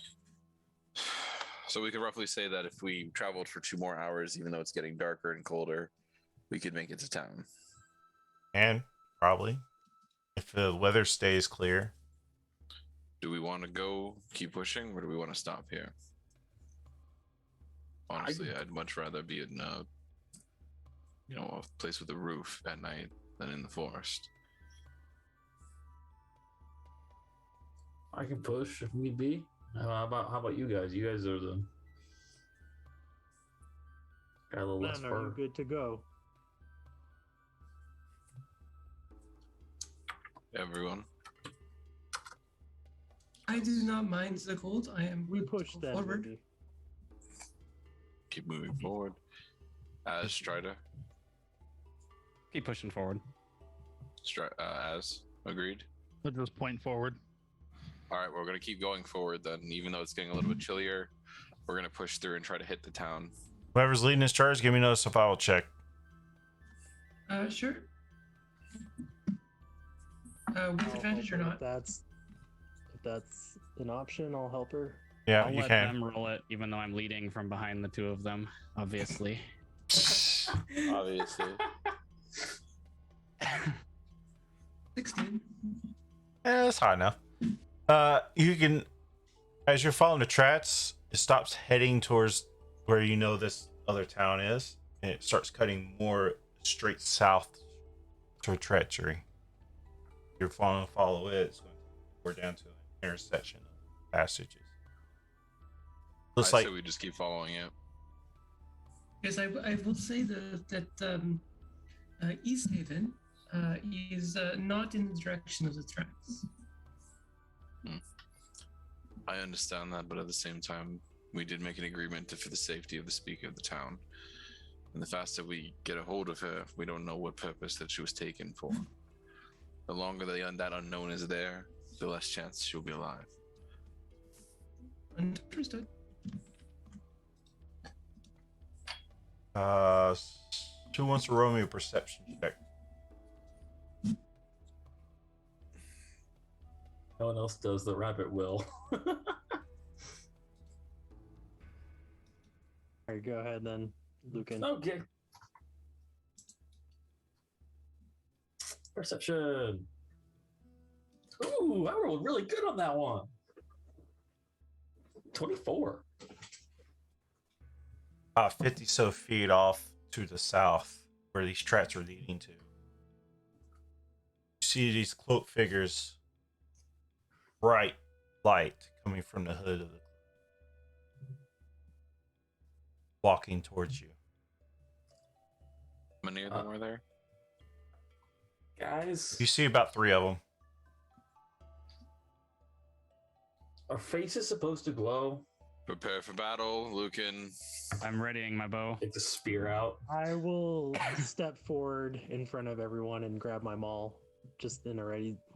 So we could roughly say that if we traveled for 2 more hours, even though it's getting darker and colder, we could make it to town. And probably, if the weather stays clear. Do we want to go keep pushing, or do we want to stop here? Honestly, I'd much rather be in a place with a roof at night than in the forest. I can push if need be. How about you guys? You guys are got a little less Then are you fur. good to go? Everyone. I do not mind the cold. I am We good to push go them. forward. Maybe. Keep moving forward. As Strider. Keep pushing forward. As agreed. Let's just point forward. All right, we're gonna keep going forward then. Even though it's getting a little bit chillier, we're gonna push through and try to hit the town. Whoever's leading this charge, give me notice if I will check. Sure. With I'll advantage or help her not? if that's an option, I'll help her. Yeah, I'll you let can. them roll it, even though I'm leading from behind the two of them, obviously. Obviously. 16. That's high enough. You can, as you're following the tracks, it stops heading towards where you know this other town is, and it starts cutting more straight south to treachery. You're follow it, it's going to go down to an intersection of passages. Looks I like say we just keep following it. Yes, I will say that East Haven is not in the direction of the tracks. I understand that, but at the same time, we did make an agreement for the safety of the speaker of the town. And the faster we get a hold of her, we don't know what purpose that she was taken for. The longer that unknown is there, the less chance she'll be alive. Understood. who wants to roll me a perception check? No one else does. The rabbit will. All right, go ahead then, Lucan. Okay. Perception. Ooh, I rolled really good on that one. 24. 50 so feet off to the south, where these tracks are leading to. You see these cloaked figures, bright light coming from the hood of the walking towards you. How many of them were there? Guys, You see about 3 of them. are faces supposed to glow? Prepare for battle, Lucan. I'm readying my bow. Take the spear out. I will step forward in front of everyone and grab my maul, just in a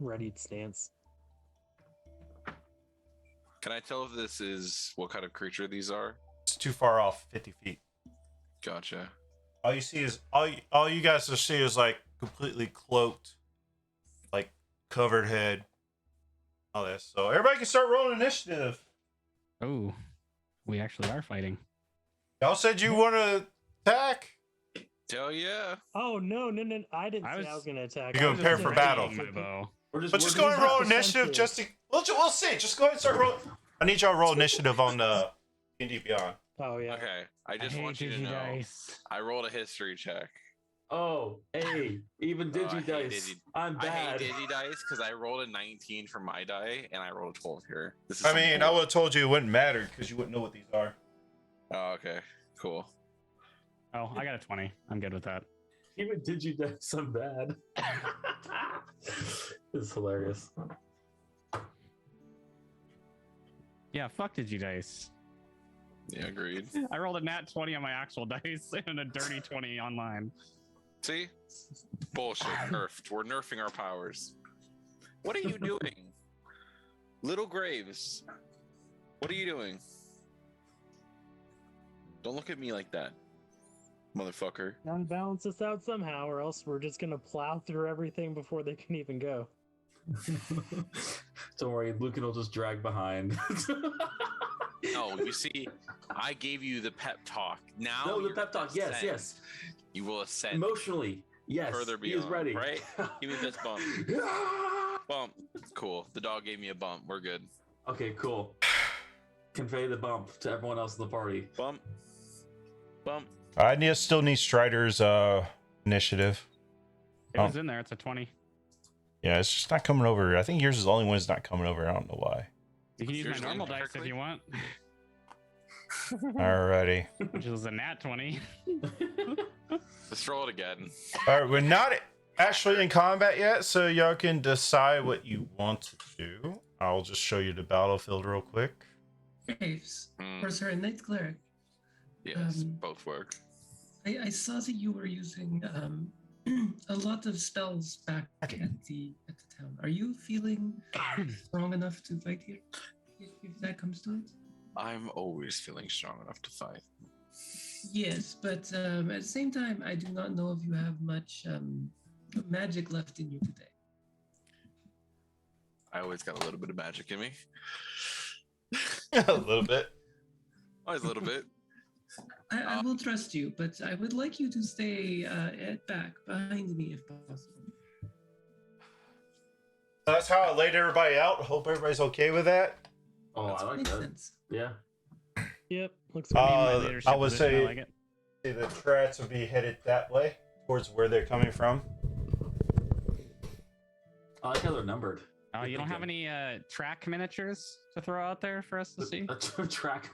readied stance. Can I tell if this is what kind of creature these are? It's too far off, 50 feet. Gotcha. All you see is all you guys will see is like completely cloaked, like covered head, all this. So everybody can start rolling initiative. Oh, we actually are fighting. Y'all said you want to attack. Hell yeah. Oh no! I didn't I say I was gonna attack. You're I gonna was prepare just for saying- battle. My bow. But just go ahead and roll initiative. defensive. Just to, we'll see. Just go ahead and start rolling. I need y'all to roll initiative on the D&D Beyond. Oh yeah. Okay. I just hate want you to know. dice. I rolled a history check. Oh, hey, even Oh, I hate Digidice. I'm I bad. hate Digidice because I rolled a 19 for my die and I rolled a 12 here. This is I some mean, bull- I would have told you it wouldn't matter because you wouldn't know what these are. Oh, okay. Cool. Oh, I got a 20. I'm good with that. Even Digidice, I'm bad. It's hilarious. Yeah, fuck did you dice? Yeah, agreed. I rolled a nat 20 on my actual dice and a dirty 20 online. See? Bullshit. Nerfed. We're nerfing our powers. What are you doing? Little Graves. What are you doing? Don't look at me like that, motherfucker. Gotta balance this out somehow, or else we're just gonna plow through everything before they can even go. Don't worry, Lucan will just drag behind. No, you see, I gave you the pep talk. Now No, the you're pep talk. gonna Yes, ascend. yes. You will ascend Emotionally, yes. further He is beyond. ready. Right? Give me this bump. Bump. Cool. The dog gave me a bump. We're good. Okay, cool. Convey the bump to everyone else in the party. Bump. Bump. I still need Strider's initiative. It was in there. It's a 20. Yeah, it's just not coming over. I think yours is the only one that's not coming over. I don't know why. You can use Yours my normal landed dice if correctly? you want, Alrighty. which is a nat 20. Let's roll it again. All right, we're not actually in combat yet, so y'all can decide what you want to do. I'll just show you the battlefield real quick. Graves, Hmm. or sorry, Knight Cleric. Yes, Um, both work. I saw that you were using a lot of spells back at the town. Are you feeling strong enough to fight here? If that comes to it? I'm always feeling strong enough to fight. Yes, but at the same time, I do not know if you have much magic left in you today. I always got a little bit of magic in me. A little bit. Always a little bit. I will trust you, but I would like you to stay behind me if possible. That's how I laid everybody out. Hope everybody's okay with that. Oh, I like Makes that. sense. Yeah. Yep, looks Me good. in my I leadership would position, I say- like it. See, the trats would be headed that way, towards where they're coming from. I like how they're numbered. Oh, you don't have any track miniatures to throw out there for us to see? A track.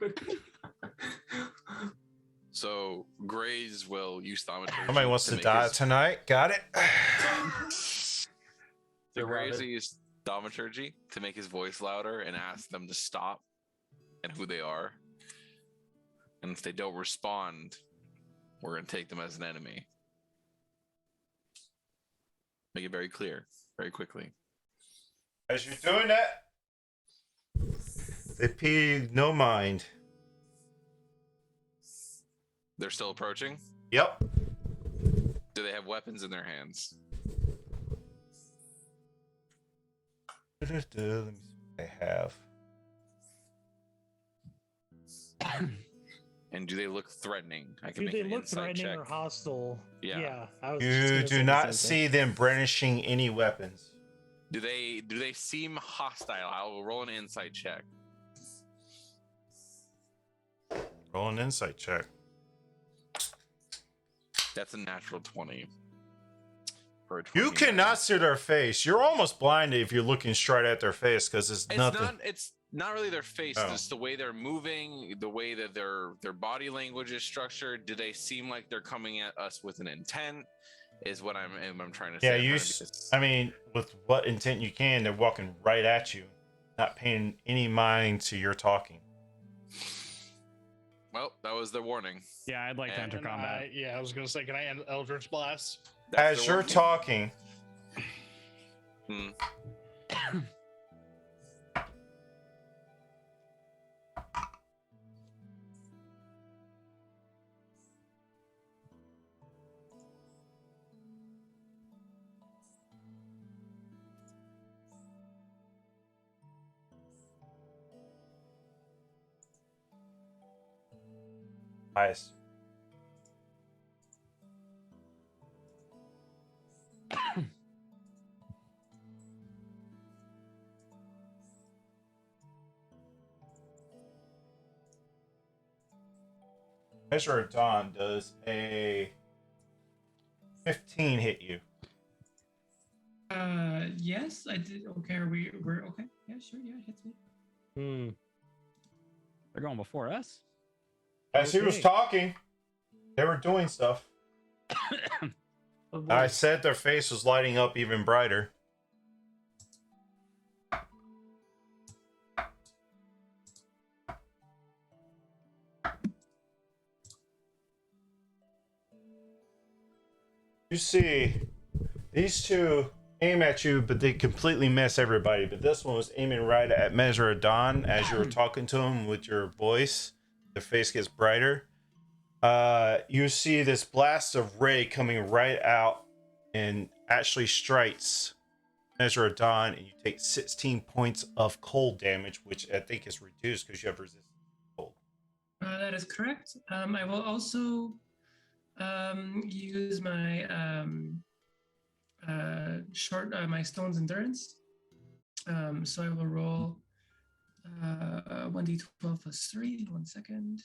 So Grays will use thaumaturgy. Somebody wants to make die his- tonight. Got it? So They're Grays rabid. will use thaumaturgy to make his voice louder and ask them to stop and who they are. And if they don't respond, we're gonna take them as an enemy. Make it very clear, very quickly. As you're doing that, they pay no mind. They're still approaching. Yep. Do they have weapons in their hands? Let me see what they have. And do they look threatening? I can Do make they an look insight threatening check. or hostile? Yeah. I was just You gonna say do the not same see thing. them brandishing any weapons. Do they seem hostile? I will roll an insight check. Roll an insight check. That's a natural 20. For a You 29. cannot see their face. You're almost blinded if you're looking straight at their face because it's nothing. It's not really their face, Oh. it's just the way they're moving, the way that their body language is structured. Do they seem like they're coming at us with an intent? is what I'm trying to Yeah, say. you. I'm trying to be as- I mean, with what intent you can, they're walking right at you, not paying any mind to your talking. Well, that was their warning. Yeah, I'd like to enter And combat. I was gonna say, can I end Eldritch Blast? That's As their you're warning. talking, Hmm. nice. Measure of Dawn does a 15 hit you. Yes, I did. Okay, we're okay. Yeah, sure. Yeah, it hits me. Hmm. They're going before us. As he was Okay. talking, they were doing stuff. Oh, boy. I said their face was lighting up even brighter. You see, these two aim at you, but they completely miss everybody. But this one was aiming right at Measure of Dawn as you were talking to him with your voice. Their face gets brighter. You see this blast of ray coming right out and actually strikes Measure of Dawn, and you take 16 points of cold damage, which I think is reduced because you have resistance to cold. That is correct. I will also use my my stone's endurance. So I will roll 1d12 plus 3. 1 second.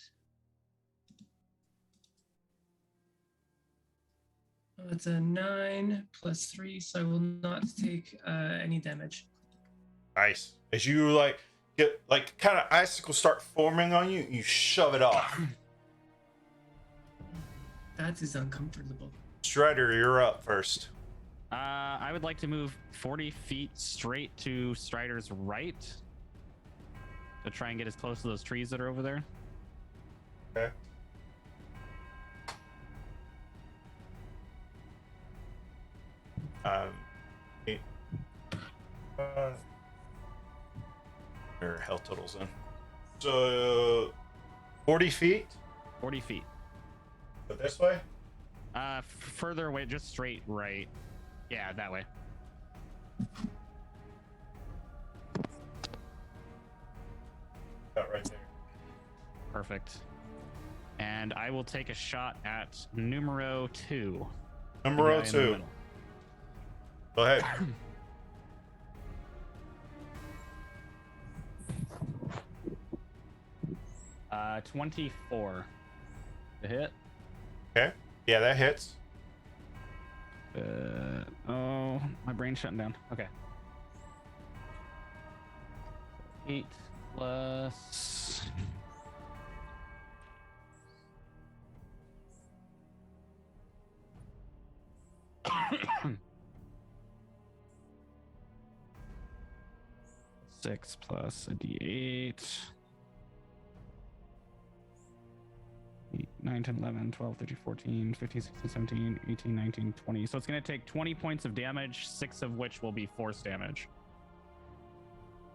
It's a 9 plus 3, so I will not take any damage. Nice. As you get kind of icicles start forming on you, you shove it off. That is uncomfortable. Strider, you're up first. I would like to move 40 feet straight to Strider's right to try and get as close to those trees that are over there. Okay. Eight. Your health totals in. So, 40 feet? 40 feet. Go this way? Further away, just straight right. Yeah, that way. Got right there. Perfect. And I will take a shot at numero 2. Numero The guy in the 2. middle. Go ahead. Uh, 24 to hit. Okay. Yeah, that hits. Oh, my brain's shutting down. Okay. 8 plus. Six plus a D8. 8, 9, 10, 11, 12, 13, 14, 15, 16, 17, 18, 19, 20. So it's going to take 20 points of damage, 6 of which will be force damage.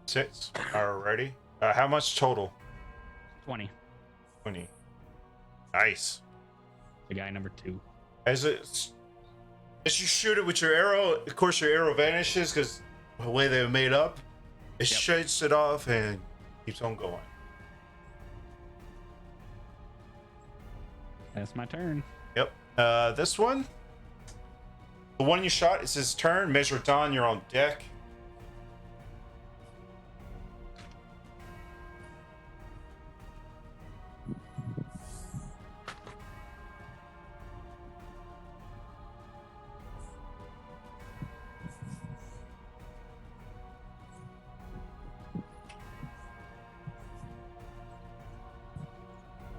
6. Alrighty. How much total? 20. 20. Nice. The guy number 2. As you shoot it with your arrow, of course your arrow vanishes because the way they were made up. It Yep. shakes it off and keeps on going. That's my turn. Yep. This one, the one you shot, it's his turn. Measure Dawn, you're on deck.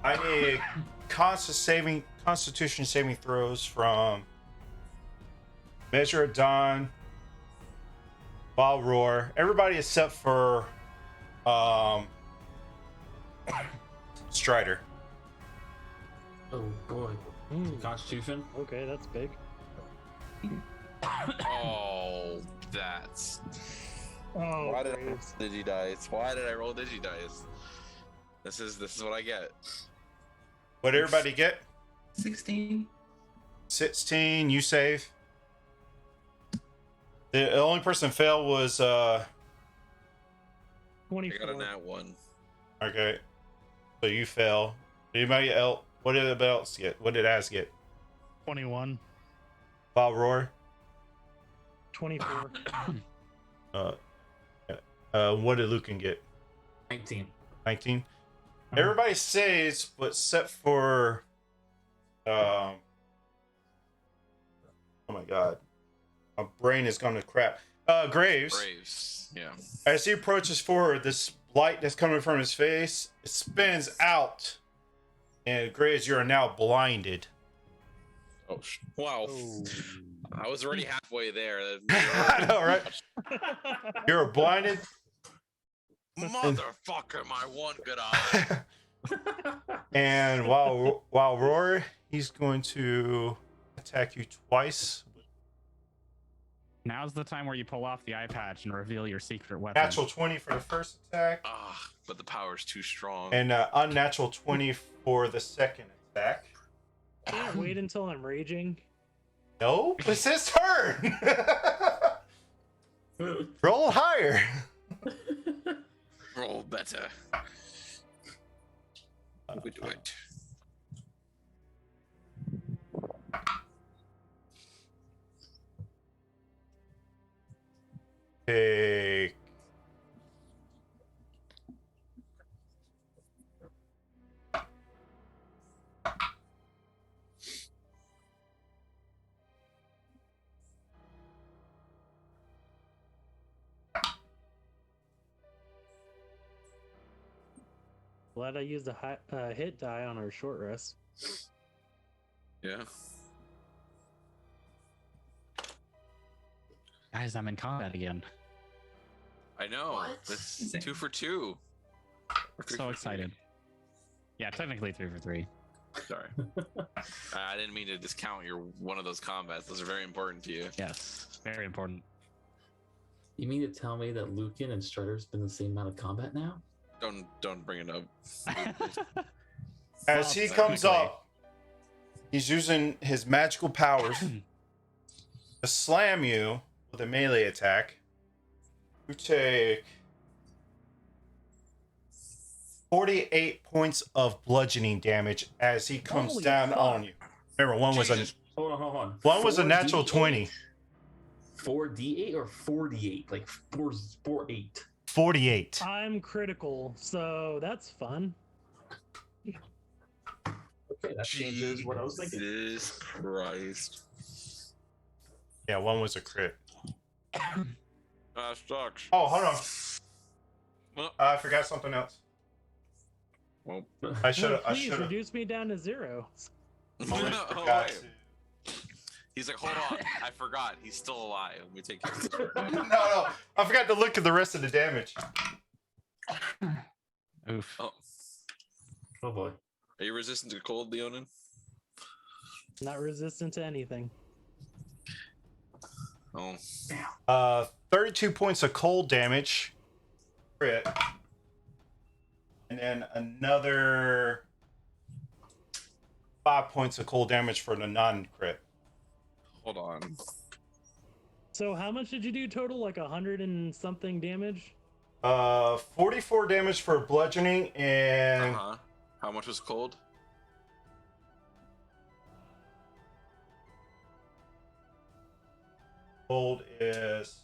I need Constitution saving throws from Measure at Dawn, Wild Roar. Everybody except for Strider. Oh boy. Hmm. Constitution. Okay, that's big. Oh, that's. Oh, Why did I roll Graves. Digidice? Why did I roll Digidice? This is what I get. What did everybody get? 16. 16. You save. The only person failed was 24. I got a nat 1. okay. So you fail. Anybody else? What did everybody else get? What did Az get? 21. Wild Roar. 24. What did Lucan get? 19. 19. Everybody saves, but except for oh my god, my brain is going to crap. Graves. Braves. Yeah. As he approaches forward, this light that's coming from his face, it spins out, and Graves, you are now blinded. Oh, wow. Oh. I was already halfway there. I know, right? You're blinded. Motherfucker, my one good eye. And while Roar, he's going to attack you twice. Now's the time where you pull off the eye patch and reveal your secret weapon. Natural 20 for the first attack, Ah, but the power's too strong. and unnatural 20 for the second attack. Can't wait until I'm raging. No, it's his turn. Roll higher. Roll better. We do it. Take. Glad I used a hit die on our short rest. Yeah. Guys, I'm in combat again. I know. What? This Is it- 2 for 2. Or 3 So for excited. Yeah, technically 3 for 3. 3. Sorry. I didn't mean to discount your one of those combats. Those are very important to you. Yes, very important. You mean to tell me that Lucan and Strider spend the same amount of combat now? Don't bring it up. As he comes up, he's using his magical powers to slam you with a melee attack. You take 48 points of bludgeoning damage as he comes Holy down fuck. on you. Remember, one was a Hold on. one was a 4d8? natural 20. 4d8 or 48? Like 4-8. 48. I'm critical, so that's fun. Okay, that changes what I was thinking. Jesus Christ. Yeah, one was a crit. That sucks. Oh, hold on. Well, I forgot something else. well, I should have. I Please should have. reduce me down to 0. oh, wait. He's like, hold on, I forgot. He's still alive. Let me take his turn. No, I forgot to look at the rest of the damage. Oof. Oh, Oh boy. are you resistant to cold, Leonin? Not resistant to anything. Oh, 32 points of cold damage. Crit. And then another 5 points of cold damage for the non-crit. hold on. So how much did you do total? Like 100 and something damage? 44 damage for bludgeoning and Uh-huh. How much was cold? cold is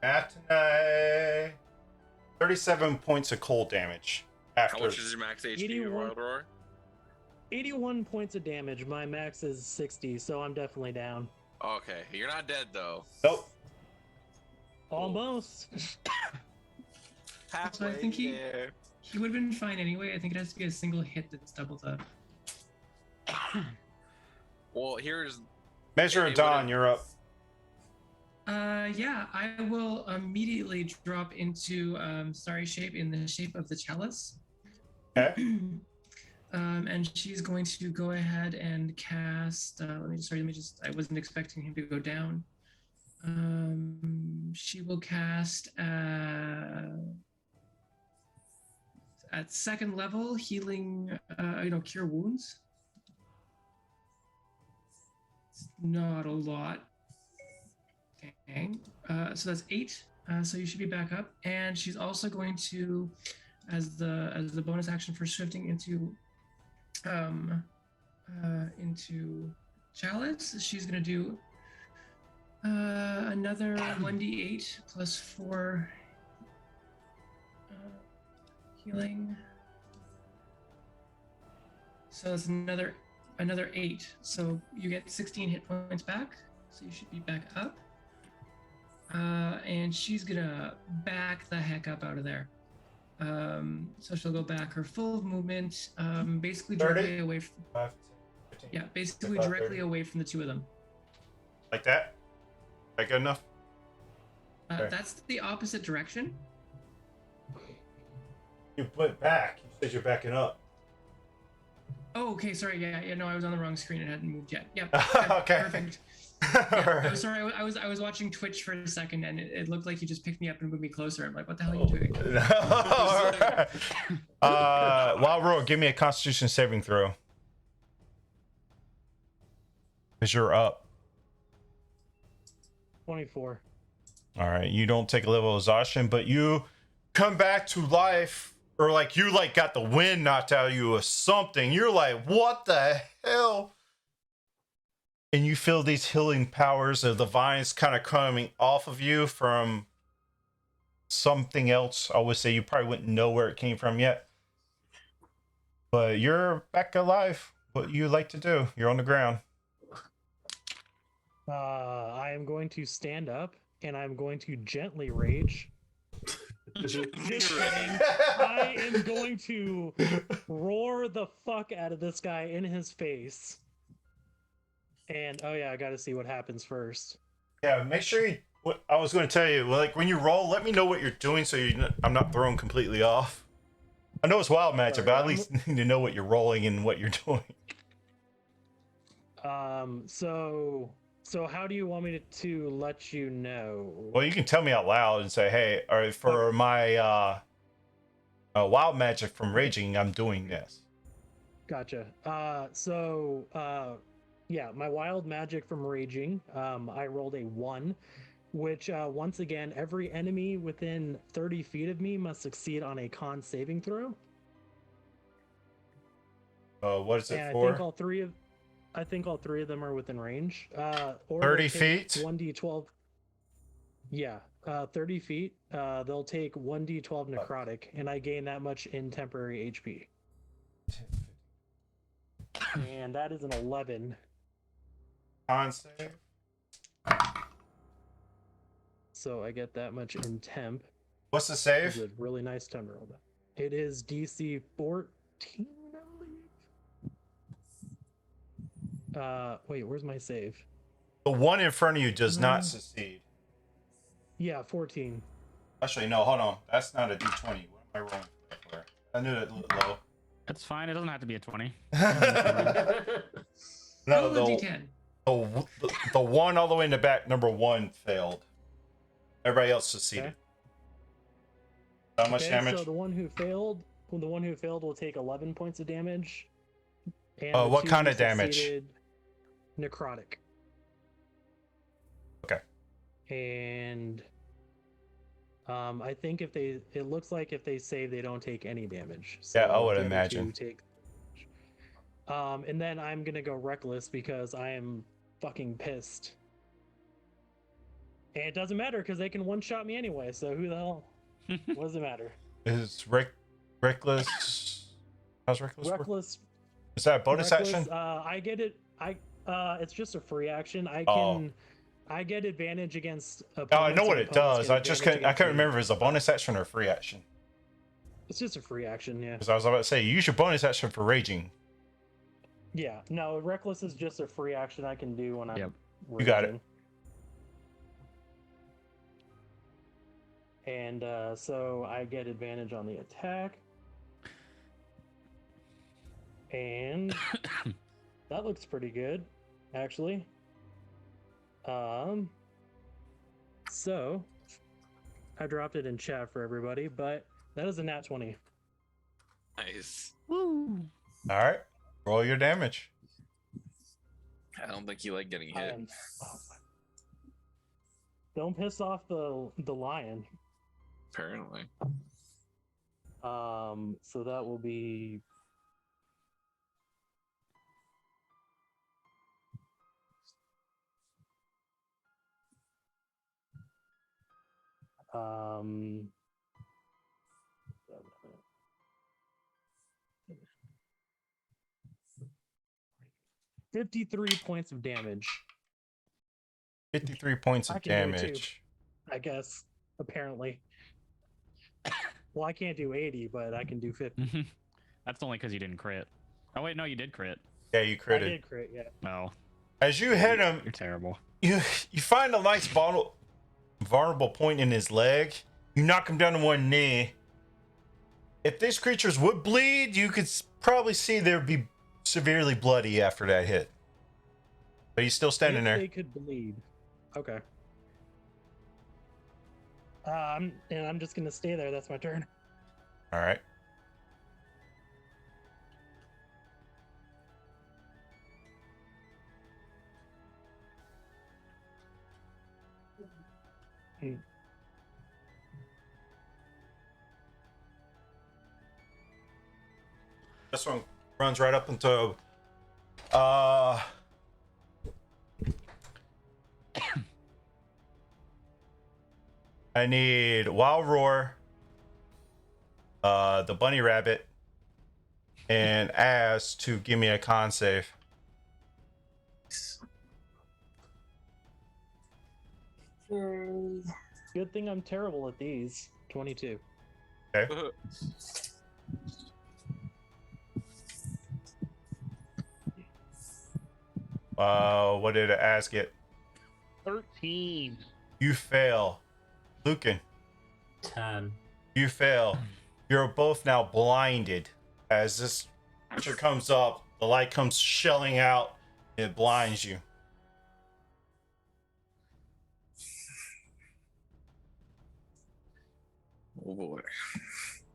matinee. 37 points of cold damage. How After much is your max HP, 81. Wild Roar? 81 points of damage. My max is 60, so I'm definitely down. Okay, you're not dead though. nope. Almost. Halfway I think he- there. He would have been fine anyway. I think it has to be a single hit that's doubled up. Well, here's Measure Maybe of Dawn, whatever- you're up. Yeah, I will immediately drop into Starry shape in the shape of the chalice. Okay. And she's going to go ahead and cast. Let me just. I wasn't expecting him to go down. She will cast at second level healing. Cure wounds. It's not a lot. Okay. So that's 8. So you should be back up. And she's also going to, as the bonus action for shifting into chalice, she's going to do another 1d8 plus 4 healing. So it's another 8. So you get 16 hit points back. So you should be back up. And she's gonna back the heck up out of there. So she'll go back her full movement, basically 30? directly away from. 5, 10, 15. Yeah, basically 25, directly 30. away from the two of them. Like that? That good enough? Okay. That's the opposite direction. You went back. You said you're backing up. Oh, okay. Sorry. Yeah. No, I was on the wrong screen. It hadn't moved yet. Yep. Okay. Perfect. All Yeah, right. I'm sorry. I was watching Twitch for a second, and it looked like you just picked me up and moved me closer. I'm like, what the hell are you doing? All right. Wild Roll, give me a Constitution saving throw. Because you're up. 24. All right. You don't take a level of exhaustion, but you come back to life, or like you like got the wind knocked out of you or something. You're like, what the hell? And you feel these healing powers of the vines kind of coming off of you from something else. I would say you probably wouldn't know where it came from yet. But you're back alive. What you like to do? You're on the ground. I am going to stand up and I'm going to gently rage. Just kidding. I am going to roar the fuck out of this guy in his face. And oh yeah, I got to see what happens first. Yeah, make sure you. What I was going to tell you, like when you roll, let me know what you're doing so I'm not thrown completely off. I know it's wild magic, but I at least need to know what you're rolling and what you're doing. So how do you want me to let you know? Well, you can tell me out loud and say, "Hey, all right, for my wild magic from raging, I'm doing this." Gotcha. Yeah, my wild magic from raging, I rolled a 1, which once again, every enemy within 30 feet of me must succeed on a con saving throw. What is it And for? I think all three of them are within range. Or 30 they'll take feet? 1d12. Yeah, 30 feet. They'll take 1d12 necrotic, and I gain that much in temporary HP. And that is an 11. Con save. So I get that much in temp. What's the It's save? a really nice temp roll. It is DC 14, I believe. Wait, where's my save? The one in front of you does not succeed. Yeah, 14. Actually, no, hold on. That's not a D20. What am I rolling for? I knew that low. That's fine. It doesn't have to be a 20. No, Roll a d10. the one all the way in the back, number 1 failed. Everybody else succeeded. Okay. How much Okay, damage? So the one who failed will take 11 points of damage. And the What two kind who of damage? succeeded, necrotic. Okay. And I think it looks like if they save, they don't take any damage. So Yeah, I would the other imagine. two take damage. And then I'm gonna go reckless because I am fucking pissed. And it doesn't matter because they can one-shot me anyway. So who the hell? What does it matter? Is reckless? How's reckless? Work? Reckless. Is that a bonus Reckless, action? I get it. It's just a free action. Oh. I get advantage against. Oh, I know opponents, what and it opponents does. get I just advantage couldn't against me. remember if it's a bonus action or a free action. It's just a free action, yeah. Because I was about to say, you use your bonus action for raging. Yeah, no, reckless is just a free action I can do when I'm Yep. You got it. raging. And so I get advantage on the attack. And that looks pretty good, actually. So I dropped it in chat for everybody, but that is a nat 20. Nice. Woo. All right. Roll your damage. I don't think you like getting I hit. am- oh my- Don't piss off the lion. Apparently. So that will be um 53 points of damage, 53 points I of can do it too. damage. I guess, apparently. Well, I can't do 80, but I can do 50. That's only because you didn't crit. Oh wait, no, you did crit. Yeah, you I critted. did crit, yeah. No, As you hit him, you're terrible. you find a nice vulnerable point in his leg. You knock him down to one knee. If these creatures would bleed, you could probably see they'd be severely bloody after that hit. But he's still standing If there. They could bleed. Okay. And I'm just gonna stay there. That's my turn. All right. This one runs right up into I need Wild Roar, the Bunny Rabbit, and Az to give me a con save. Good thing I'm terrible at these. 22. Okay. What did Az get? 13. You fail. Lucan, 10. you fail. You're both now blinded. As this creature comes up, the light comes shelling out, it blinds you. Oh boy.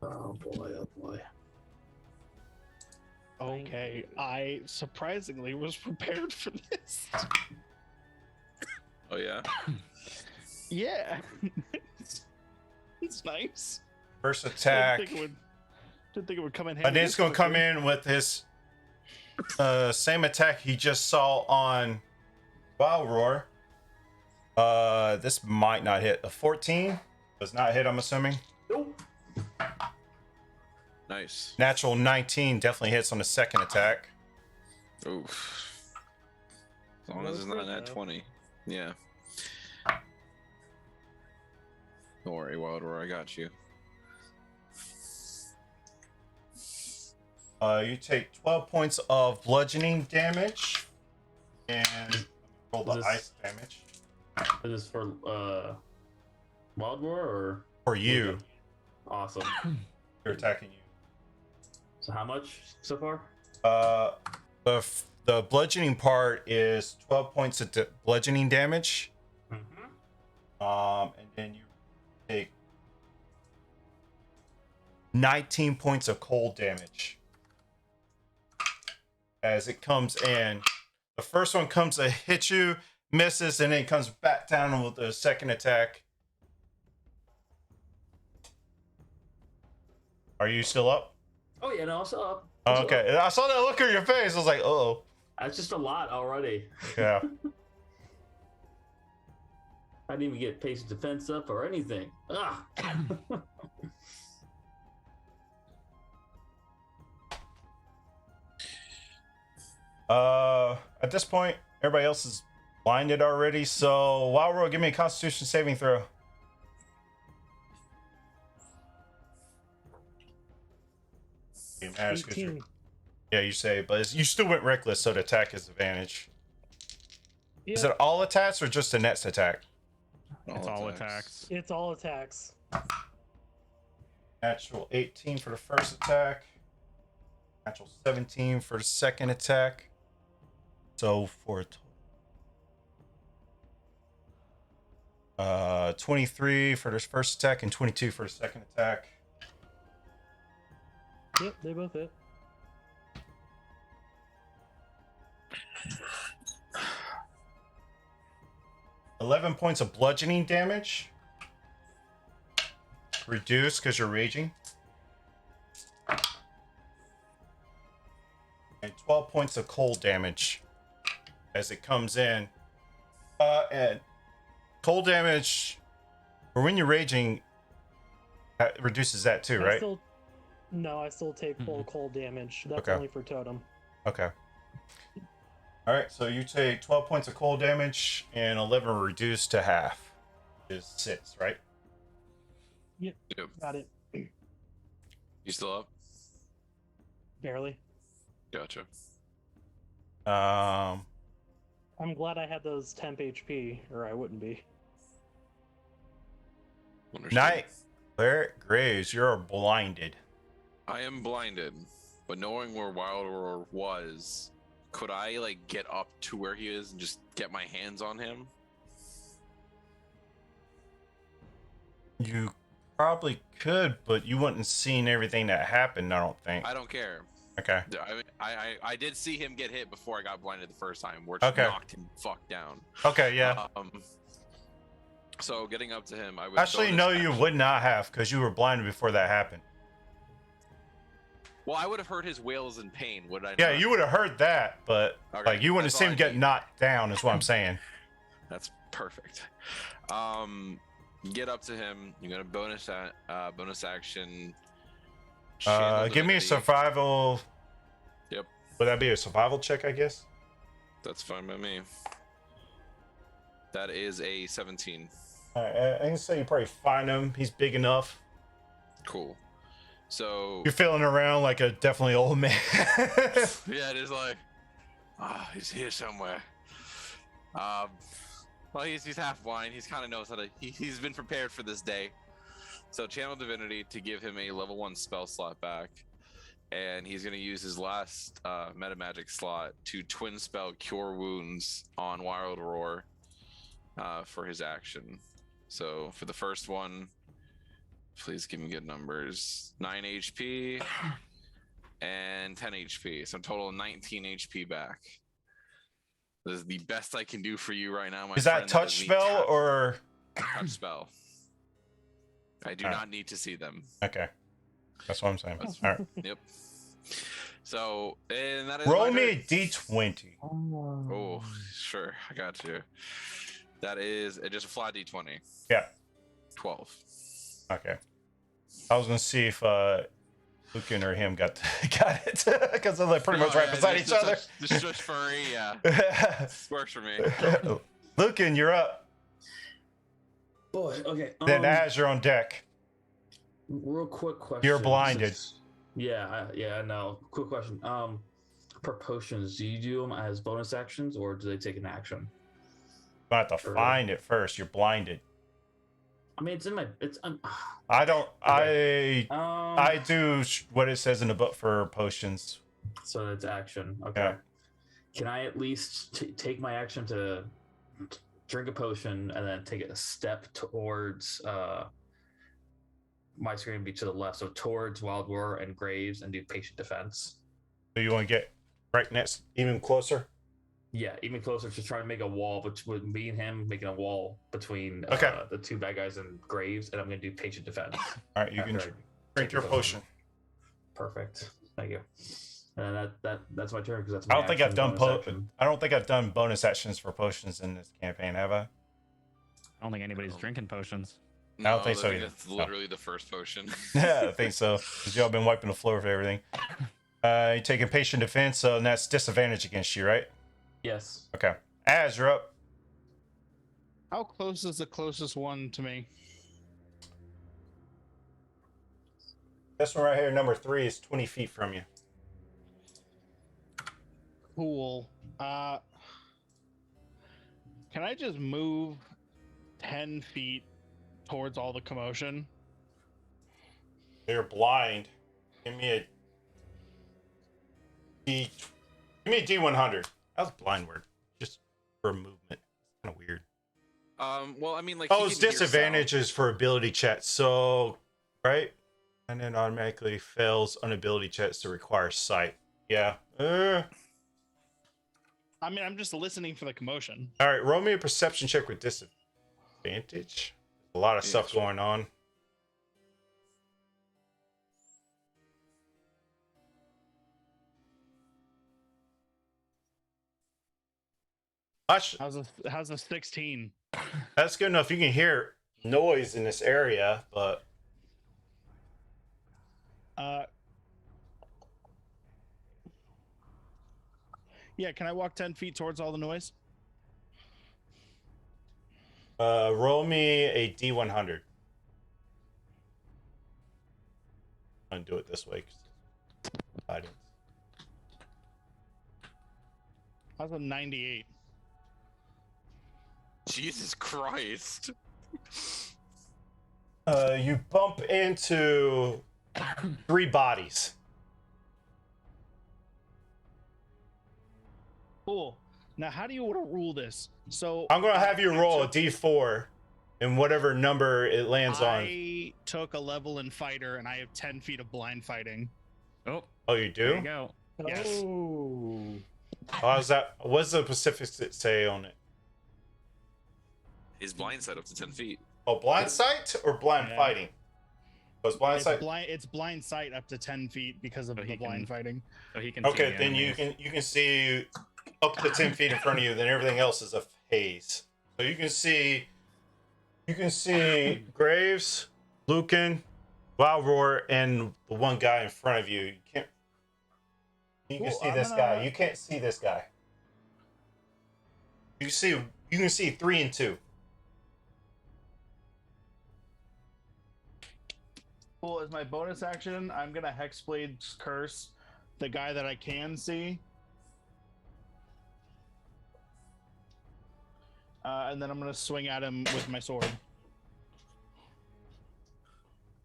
Oh boy, oh boy. Okay, I surprisingly was prepared for this. Oh yeah. Yeah. It's nice. First attack. Didn't think it would come in handy. And it's this going to come quickly. in with his same attack he just saw on Wild Roar. This might not hit. A 14 does not hit, I'm assuming. Nope. Nice. Natural 19 definitely hits on the second attack. Oof. As long as it's No not crit, at though. 20. Yeah. Don't worry, Wild Roar, I got you. You take 12 points of bludgeoning damage. And roll the Is this- ice damage. Is this for Wild Roar or For you. Awesome. You're attacking you. So how much so far? The bludgeoning part is 12 points of bludgeoning damage. Mm-hmm. And then you take 19 points of cold damage as it comes in. The first one comes to hit you, misses, and then comes back down with the second attack. Are you still up? Oh yeah, no, I'm still up. Okay, I saw that look on your face. I was like, uh-oh. That's just a lot already. Yeah. I didn't even get patient defense up or anything. Ah. At this point, everybody else is blinded already. So, Wild Roar, give me a Constitution saving throw. You managed to get 18. Yeah, you say, but you still went reckless, so the attack is advantage. Yep. Is it all attacks or just the next attack? It's all attacks. It's all attacks. Natural 18 for the first attack. Natural 17 for the second attack. So for 23 for the first attack and 22 for the second attack. Yep, they both hit. $11 points of bludgeoning damage. Reduced because you're raging. And 12 points of cold damage as it comes in. And cold damage, or when you're raging, reduces that too, right? I still take full cold damage. That's Okay. only for totem. Okay. All right, so you take 12 points of cold damage and 11 reduced to half. Is 6, right? Yep. Got it. You still up? Barely. Gotcha. I'm glad I had those temp HP, or I wouldn't be. Understood. Night. Cleric Graves, you're blinded. I am blinded, but knowing where Wild Roar was, could I like get up to where he is and just get my hands on him? You probably could, but you wouldn't have seen everything that happened, I don't think. I don't care. Okay. I did see him get hit before I got blinded the first time, which knocked him fuck down. Okay, yeah. So getting up to him, I would Actually, no, you would not have, because you were blinded before that happened. Well, I would have heard his wails in pain, would I? Yeah, not? you would have heard that, but Okay, like you wouldn't have that's seen all him I get need. knocked down, is what I'm saying. That's perfect. Get up to him. You're gonna bonus action. Channel Give me a Divinity. survival. Yep. Would that be a survival check, I guess? That's fine by me. That is a 17. All right, I can say you probably find him. He's big enough. Cool. So You're feeling around like a definitely old man. yeah, it is like, he's here somewhere. Well, he's half blind. He's kind of knows how to. He's been prepared for this day. So channel divinity to give him a level 1 spell slot back, and he's gonna use his last meta magic slot to twin spell cure wounds on Wild Roar for his action. So for the first one, please give me good numbers. 9 HP and 10 HP. So total of 19 HP back. This is the best I can do for you right now, my Is friend. that touch spell or touch spell? I do not need to see them. okay? That's what I'm saying. All right. Yep. So, and that is Roll my me a turn. d20. Oh, sure. I got you. That is just a flat d20. Yeah. 12. Okay. I was gonna see if Lucan or him got it because they're like pretty much right beside each other. Just furry, yeah. Works for me. Lucan, you're up. Boy, okay. Then as you're on deck. Real quick question. You're blinded. Yeah, I know. Quick question. For potions, do you do them as bonus actions or do they take an action? You have to find it first. You're blinded. I mean, it's in my. I don't. Okay. I do what it says in the book for potions. So it's action. Okay. Yeah. Can I at least take my action to drink a potion and then take a step towards my screen be to the left, so towards Wild Roar and Graves, and do patient defense? So you want to get right next, even closer? Yeah, even closer, just trying to make a wall between me and him, making a wall between the two bad guys and Graves, and I'm going to do patient defense. All right, you can after I drink take your the potion. Perfect. Thank you. And that's my turn because that's I my don't think I've action, done bonus action. I don't think I've done bonus actions for potions in this campaign, have I? I don't think anybody's drinking potions. I don't think so either. It's literally the first potion. Yeah, I think so. Because y'all been wiping the floor with everything. You're taking patient defense, so that's disadvantage against you, right? Yes. Okay. Az, you're up. How close is the closest one to me? This one right here, number 3, is 20 feet from you. Cool. Can I just move 10 feet towards all the commotion? You're blind. Give me a D. Give me a D100. That was blind word. Just for movement. It's kind of weird. Well, I mean, like. Oh, he it's can hear sound. disadvantages for ability checks. So, right? And then automatically fails on ability checks to require sight. Yeah. I mean, I'm just listening for the commotion. All right, roll me a perception check with disadvantage. A lot of stuff going on. How's a 16? That's good enough. You can hear noise in this area, but yeah, can I walk 10 feet towards all the noise? roll me a D100. I'm gonna do it this way. How's a 98? Jesus Christ. You bump into 3 bodies. Cool. Now, how do you want to rule this? So I'm gonna have you roll a D4, and whatever number it lands on. I took a level in fighter, and I have 10 feet of blind fighting. Oh, Oh, you do? there you go. Yes. Oh. How's that? What's the specifics that say on it? His blind side up to 10 feet. Oh, blind sight or blind Yeah. fighting? Was blind It's sight? it's blind sight up to 10 feet because of So the he blind can- fighting. So he can. see Okay, the then enemies. you can see up to 10 feet in front of you. Then everything else is a haze. So you can see Graves, Lucan, Wildroar, and the one guy in front of you. You can Cool, see I'm this gonna- guy. You can't see this guy. You can see 3 and 2. Cool. As my bonus action, I'm gonna Hexblade's Curse the guy that I can see. And then I'm gonna swing at him with my sword.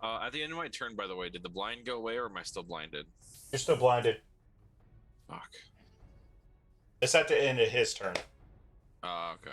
At the end of my turn, by the way, did the blind go away or am I still blinded? You're still blinded. Fuck. It's at the end of his turn. Okay.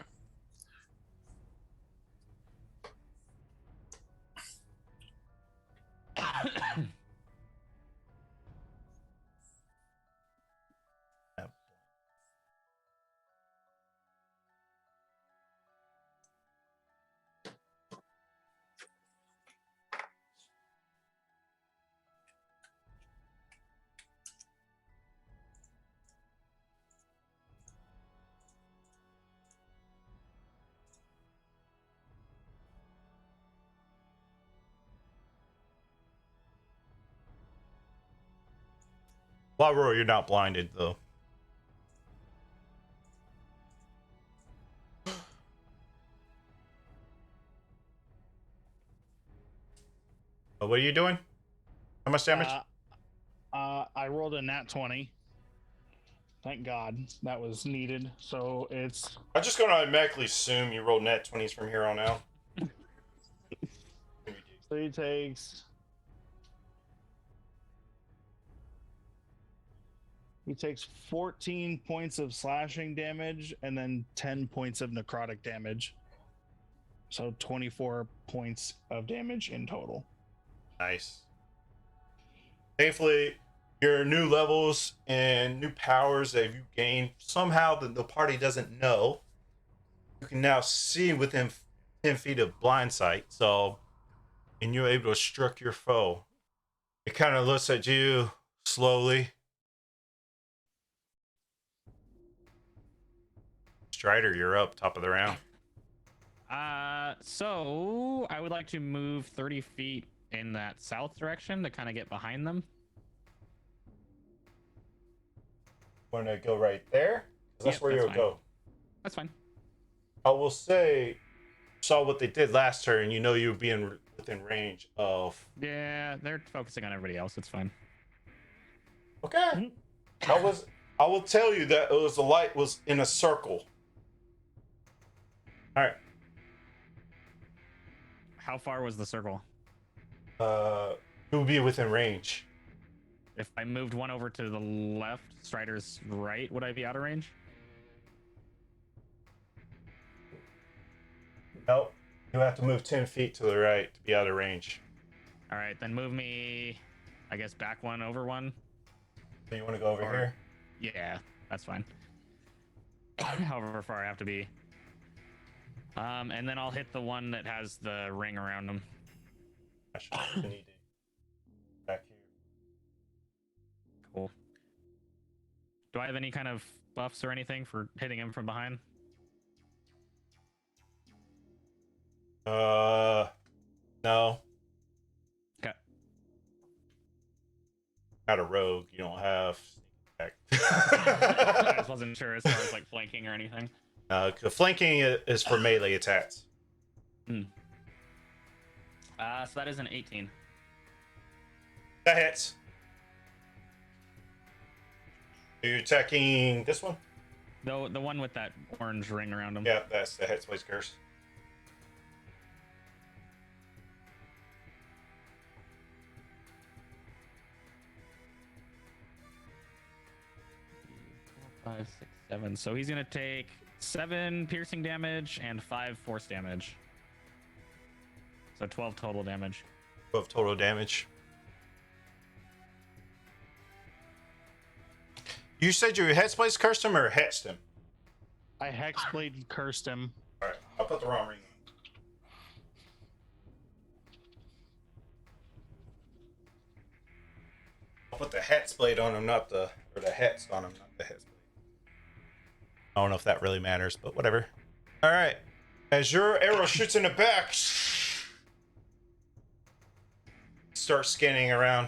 Wildroar, you're not blinded though. What are you doing? How much damage? I rolled a nat 20. Thank God that was needed. So it's I'm just gonna automatically assume you roll net 20s from here on out. so he takes 14 points of slashing damage and then 10 points of necrotic damage. So 24 points of damage in total. Nice. Thankfully, your new levels and new powers that you gained, somehow the party doesn't know. You can now see within 10 feet of blind sight, so, and you're able to struck your foe. It kind of looks at you slowly. Strider, you're up, top of the round. So I would like to move 30 feet in that south direction to kind of get behind them. Want to go right there? That's Yep, where that's you'll fine. go. That's fine. I will say, saw what they did last turn. You know you'll be within range of. Yeah, they're focusing on everybody else. It's fine. Okay. How was I will tell you that the light was in a circle. All right. How far was the circle? It will be within range. If I moved one over to the left, Strider's right, would I be out of range? Nope. You have to move 10 feet to the right to be out of range. All right, then move me, I guess, back one, over one. So you want to go over Or- here? Yeah, that's fine. However far I have to be. And then I'll hit the one that has the ring around him. Actually, you need to back here. Cool. Do I have any kind of buffs or anything for hitting him from behind? No. Okay. Not a rogue. You don't have sneak I attack. just wasn't sure as far as like flanking or anything. Flanking is for melee attacks. So that is an 18. That hits. Are you attacking this one? The one with that orange ring around him. Yeah, that's the Headspace Curse. Five, 6, 7. So he's gonna take 7 piercing damage and 5 force damage. So 12 total damage. 12 total damage. You said you Headspace cursed him or hexed him? I Hexblade cursed him. Alright, I'll put the wrong ring on. I'll put the Hexblade on him, not the... Or the Hex on him, not the Hexblade. I don't know if that really matters, but whatever. Alright. As your arrow shoots in the back... Start scanning around.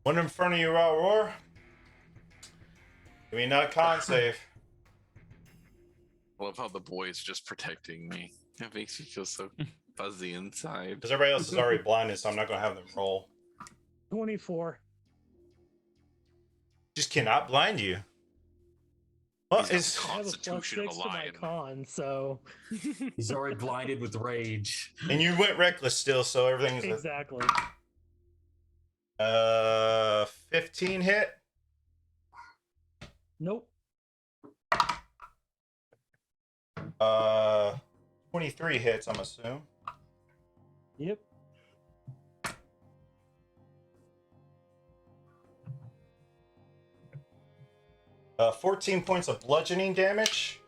One in front of you, Roar. Give me not con save. I love how the boy is just protecting me. That makes me feel so fuzzy inside. Because everybody else is already blinded, so I'm not going to have them roll. 24. Just cannot blind you. Well, He's got it's... the I have a plus constitution 6 of a to my lion. con, so He's already blinded with rage. And you went reckless still, so everything's... exactly. 15 hit. Nope. 23 hits, I'm assuming. Yep. 14 points of bludgeoning damage.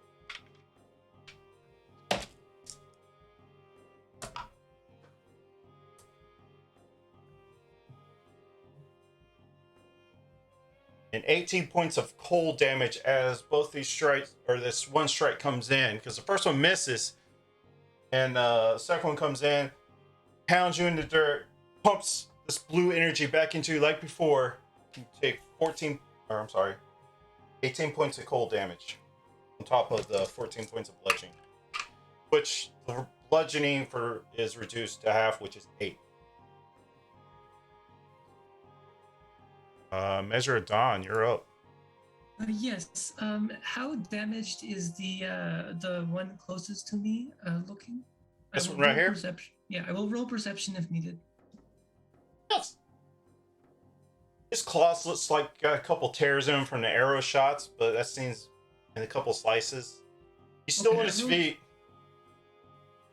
And 18 points of cold damage as both these strikes, or this one strike comes in, because the first one misses, and the second one comes in, pounds you in the dirt, pumps this blue energy back into you like before. You take 18 points of cold damage on top of the 14 points of bludgeoning, which the bludgeoning is reduced to half, which is 8. Measure of Dawn, you're up. Yes. How damaged is the one closest to me looking? This I will one right roll here? Perception. Yeah, I will roll perception if needed. Yes. His claws looks like got a couple tears in him from the arrow shots, but that seems in a couple slices. He's still Okay, on his I rolled- feet.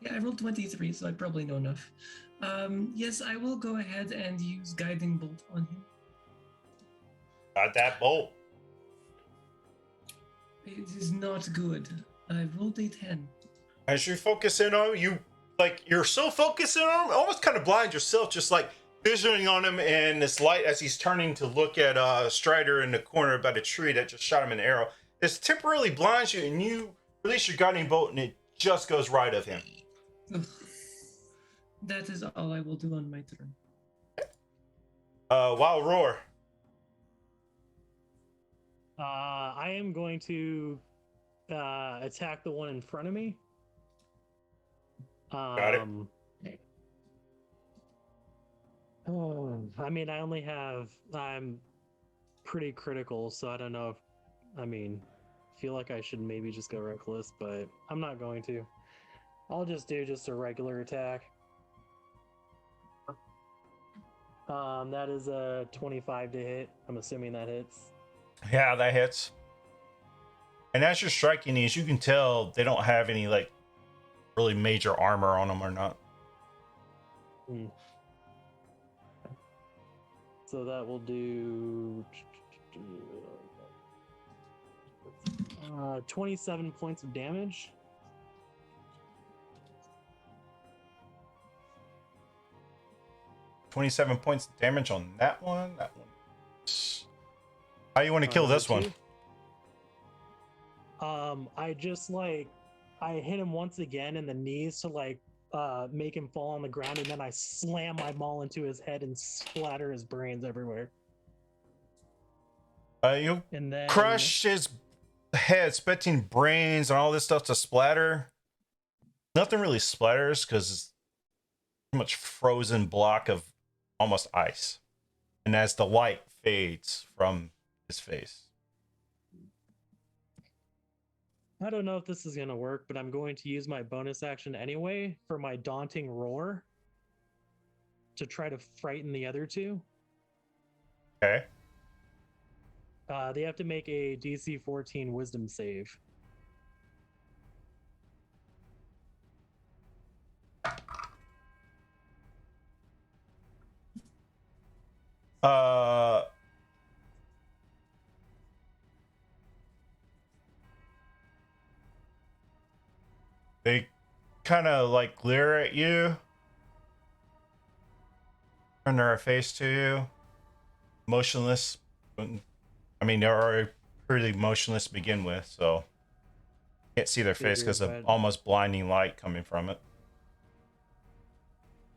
Yeah, I rolled 23, so I probably know enough. Yes, I will go ahead and use Guiding Bolt on him. Got that bolt. It is not good. I rolled a 10. As you focus in on him, you're so focused in on him, almost kind of blind yourself, just like visioning on him in this light as he's turning to look at Strider in the corner by the tree that just shot him an arrow. This temporarily blinds you, and you release your guiding bolt, and it just goes right of him. Ugh. That is all I will do on my turn. Wild Roar. I am going to attack the one in front of me. Got it. I mean, I'm pretty critical, so I don't know if, feel like I should maybe just go reckless, but I'm not going to. I'll just do just a regular attack. That is a 25 to hit. I'm assuming that hits. Yeah, that hits. And as you're striking these, you can tell they don't have any like really major armor on them or not. So that will do 27 points of damage. $27 points of damage on that one. That one. How you want to kill this one? I hit him once again in the knees to make him fall on the ground, and then I slam my maul into his head and splatter his brains everywhere. You and then crush his head, expecting brains and all this stuff to splatter. Nothing really splatters because it's too much frozen block of almost ice. And as the light fades from his face. I don't know if this is going to work, but I'm going to use my bonus action anyway for my daunting roar to try to frighten the other two. Okay. They have to make a DC 14 wisdom save. They kind of like glare at you, turn their face to you, motionless. I mean, they're already pretty motionless to begin with, so you can't see their face because of almost blinding light coming from it.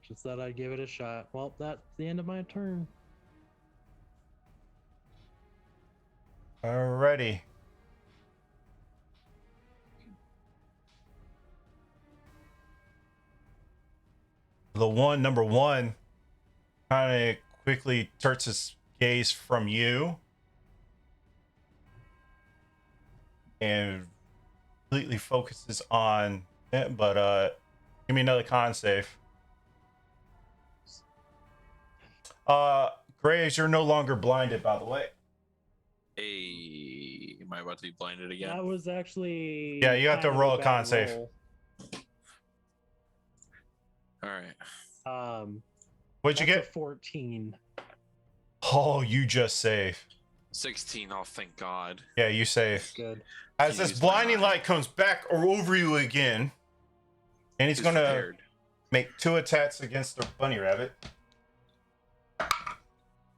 Just thought I'd give it a shot. Well, that's the end of my turn. Alrighty. Number one, kind of quickly turns his gaze from you and completely focuses on it, but give me another con save. Graves, you're no longer blinded, by the way. Hey, am I about to be blinded again? That was actually... Yeah, you have to roll a con bad save. roll. All right. What'd you That's get? a 14. Oh, you just save. 16. Oh, thank God. Yeah, you save. Good. As this Jeez, blinding my light comes back over you again, and he's gonna prepared. make 2 attacks against the bunny rabbit.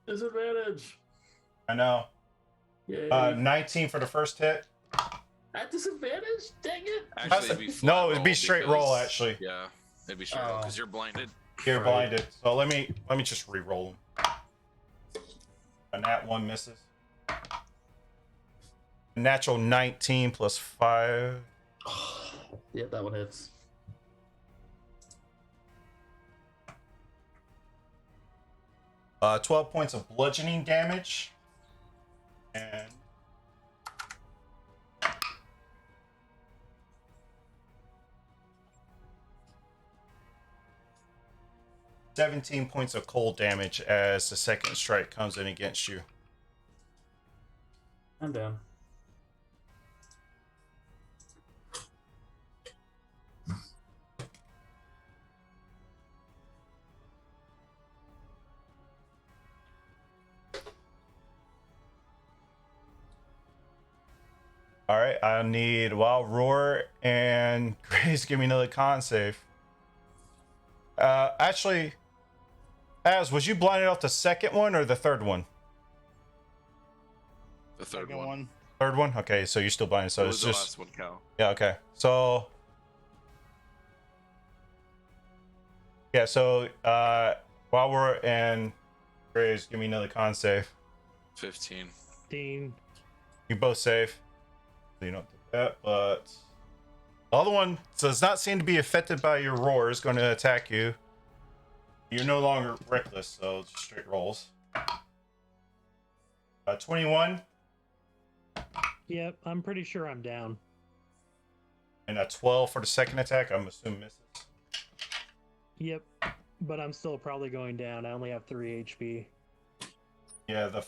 Disadvantage. I know. Yay. 19 for the first hit. At disadvantage? Dang it. Actually, it'd be No, flat it'd be roll straight because- roll, actually. Yeah, it'd be straight roll because you're blinded. You're Right. blinded. So let me just re-roll them. A nat 1 misses. A natural 19 plus 5. Yep, that one hits. Uh, 12 points of bludgeoning damage. And 17 points of cold damage as the second strike comes in against you. I'm down. All right, I need Wild Roar and Grace. Give me another con save. Actually, Az, was you blinded off the second one or the third one? The third Second one. one. Third one? Okay, so you're still blinded. So What it's was the just last one, Cal? yeah. Okay, so yeah, so Wild Roar and Grace, give me another con save. 15. 15. You both save. So you don't do that, but the other one does not seem to be affected by your roar. Is going to attack you. You're no longer reckless, so just straight rolls. 21. Yep, I'm pretty sure I'm down. And a 12 for the second attack, I'm assuming misses. Yep, but I'm still probably going down. I only have 3 HP. Yeah, the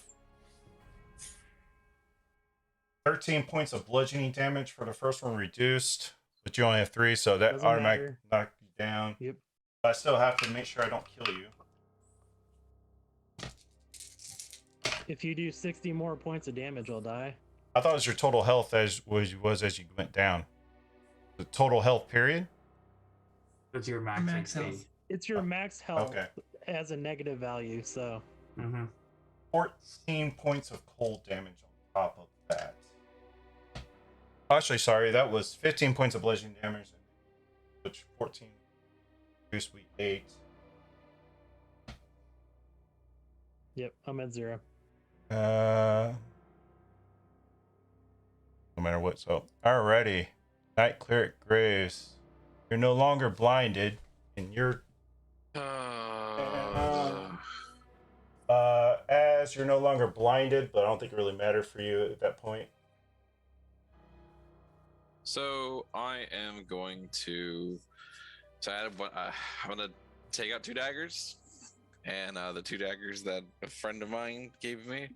13 points of bludgeoning damage for the first one reduced, but you only have 3, so that Doesn't automatically matter. knocked you down. Yep. I still have to make sure I don't kill you. If you do 60 more points of damage, I'll die. I thought it was your total health as as you went down. The total health period? It's your max, Max HP. health. It's your max health Okay. as a negative value, so 14 points of cold damage on top of that. Actually, sorry, that was 15 points of bludgeoning damage, which 14 reduced we 8. yep, I'm at 0. No matter what. So, alrighty. Night Cleric Graves. You're no longer blinded, and you're as you're no longer blinded, but I don't think it really mattered for you at that point. So I am going to. So I'm gonna take out 2 daggers, and the 2 daggers that a friend of mine gave me,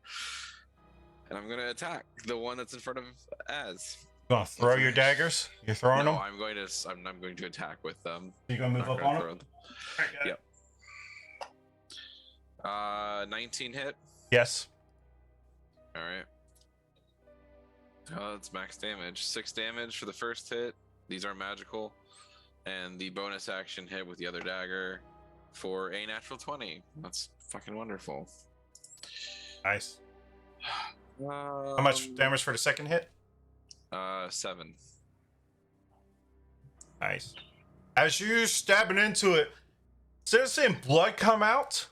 and I'm gonna attack the one that's in front of Az. You gonna throw your daggers? You're throwing No, them? I'm going to attack with them. You gonna move Not up gonna on throw them? them. Alright, got it. Yep. 19 hit. Yes. All right. Oh, that's max damage. 6 damage for the first hit. These are magical, and the bonus action hit with the other dagger for a natural 20. That's fucking wonderful. Nice. How much damage for the second hit? 7. Nice. As you're stabbing into it, instead of seeing blood come out,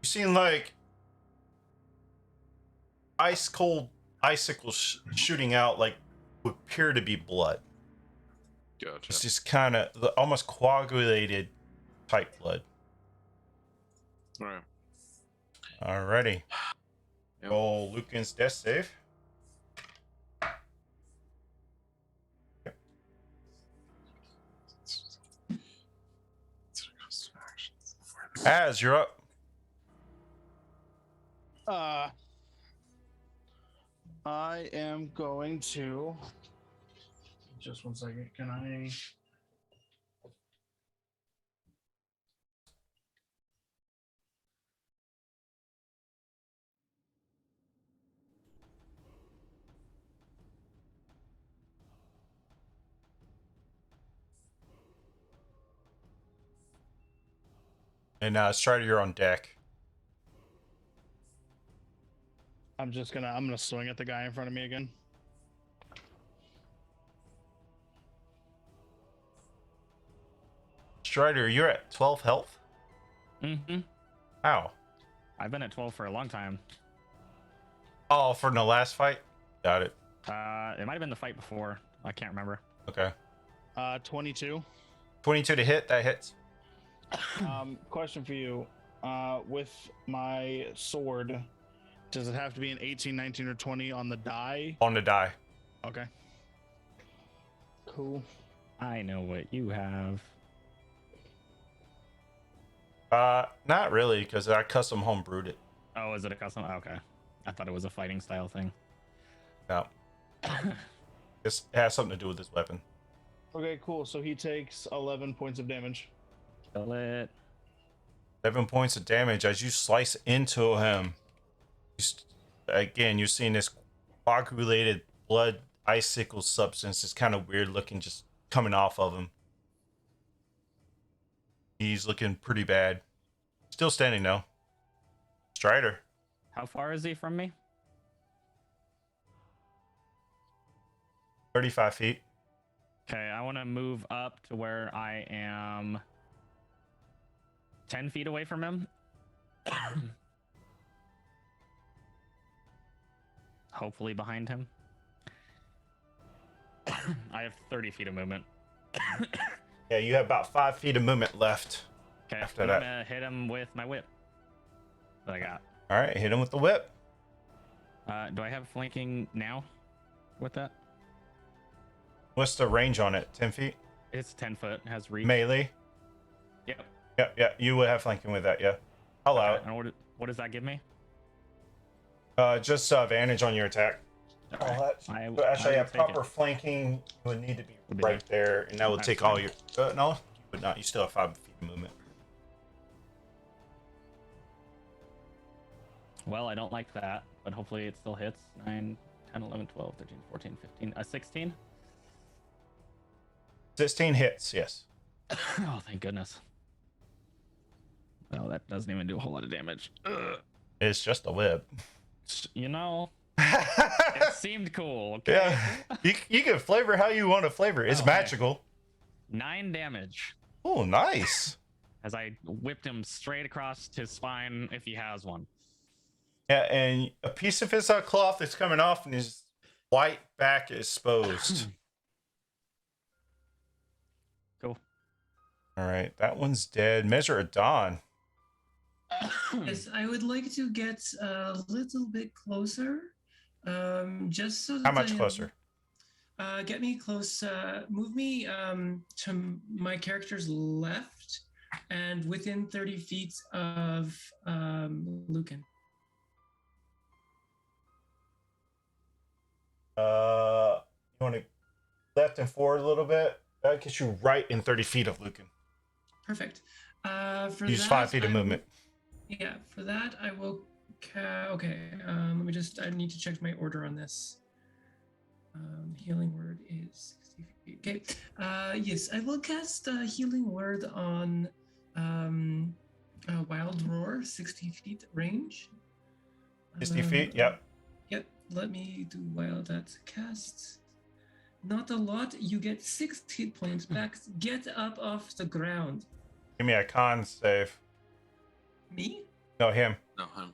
you're seeing like ice cold icicles shooting out, like would appear to be blood. Gotcha. It's just kind of almost coagulated type blood. All right. Alrighty. Yep. Roll Lucan's death save. Az, you're up. I am going to. Just one second. Can I? And Strider, you're on deck. I'm gonna swing at the guy in front of me again. Strider, you're at 12 health? Mm-hmm. How? I've been at 12 for a long time. Oh, from the last fight? Got it. It might have been the fight before. I can't remember. Okay. 22. 22 to hit, that hits. Question for you. With my sword, does it have to be an 18, 19, or 20 on the die? On the die. Okay. Cool. I know what you have. Not really, because I custom home brewed it. Oh, is it a custom? Okay. I thought it was a fighting style thing. No. It has something to do with this weapon. Okay, cool. So he takes 11 points of damage. Kill it. 7 points of damage as you slice into him. Again, you're seeing this coagulated blood icicle substance. It's kind of weird looking, just coming off of him. He's looking pretty bad. Still standing though. Strider. How far is he from me? 35 feet. Okay, I want to move up to where I am 10 feet away from him. Hopefully behind him. I have 30 feet of movement. Yeah, you have about 5 feet of movement left. Okay. After I'm that. gonna hit him with my whip that I got. All right, hit him with the whip. Do I have flanking now with that? What's the range on it? 10 feet? It's 10 foot. Has reach. Melee? Yep. Yeah. You would have flanking with that, yeah. I'll allow Okay. And what does that give me? it. Just advantage on your attack. Okay. But actually, I yeah, will take it. proper flanking would need to be Would be right there, and that will That's take fine. all your. No, you would not. You still have 5 feet of movement. Well, I don't like that, but hopefully it still hits. 9, 10, 11, 12, 13, 14, 15. 16? 16 hits, yes. Oh, thank goodness. Oh, that doesn't even do a whole lot of damage. Ugh. It's just a whip. You know, it seemed cool. Okay. Yeah, you can flavor how you want to flavor. It's Oh, okay. magical. 9 damage Oh, nice. as I whipped him straight across his spine if he has one. Yeah, and a piece of his cloth is coming off, and his white back is exposed. Cool. All right, that one's dead. Measure of Dawn. Yes, I would like to get a little bit closer. Just so that How much I am- closer? Get me close. Move me to my character's left and within 30 feet of Lucan. You want to left and forward a little bit? That gets you right in 30 feet of Lucan. Perfect. For Use that, 5 feet of I- movement. Yeah, for that I will. Okay. Let me just. I need to check my order on this. Healing word is 60 feet. Okay. Yes, I will cast healing word on Wild Roar, 60 feet range. 60 feet? Yep. Yep. Let me do wild at cast. Not a lot. You get 6 hit points back. Get up off the ground. Give me a con save. Me? No, him. No, him.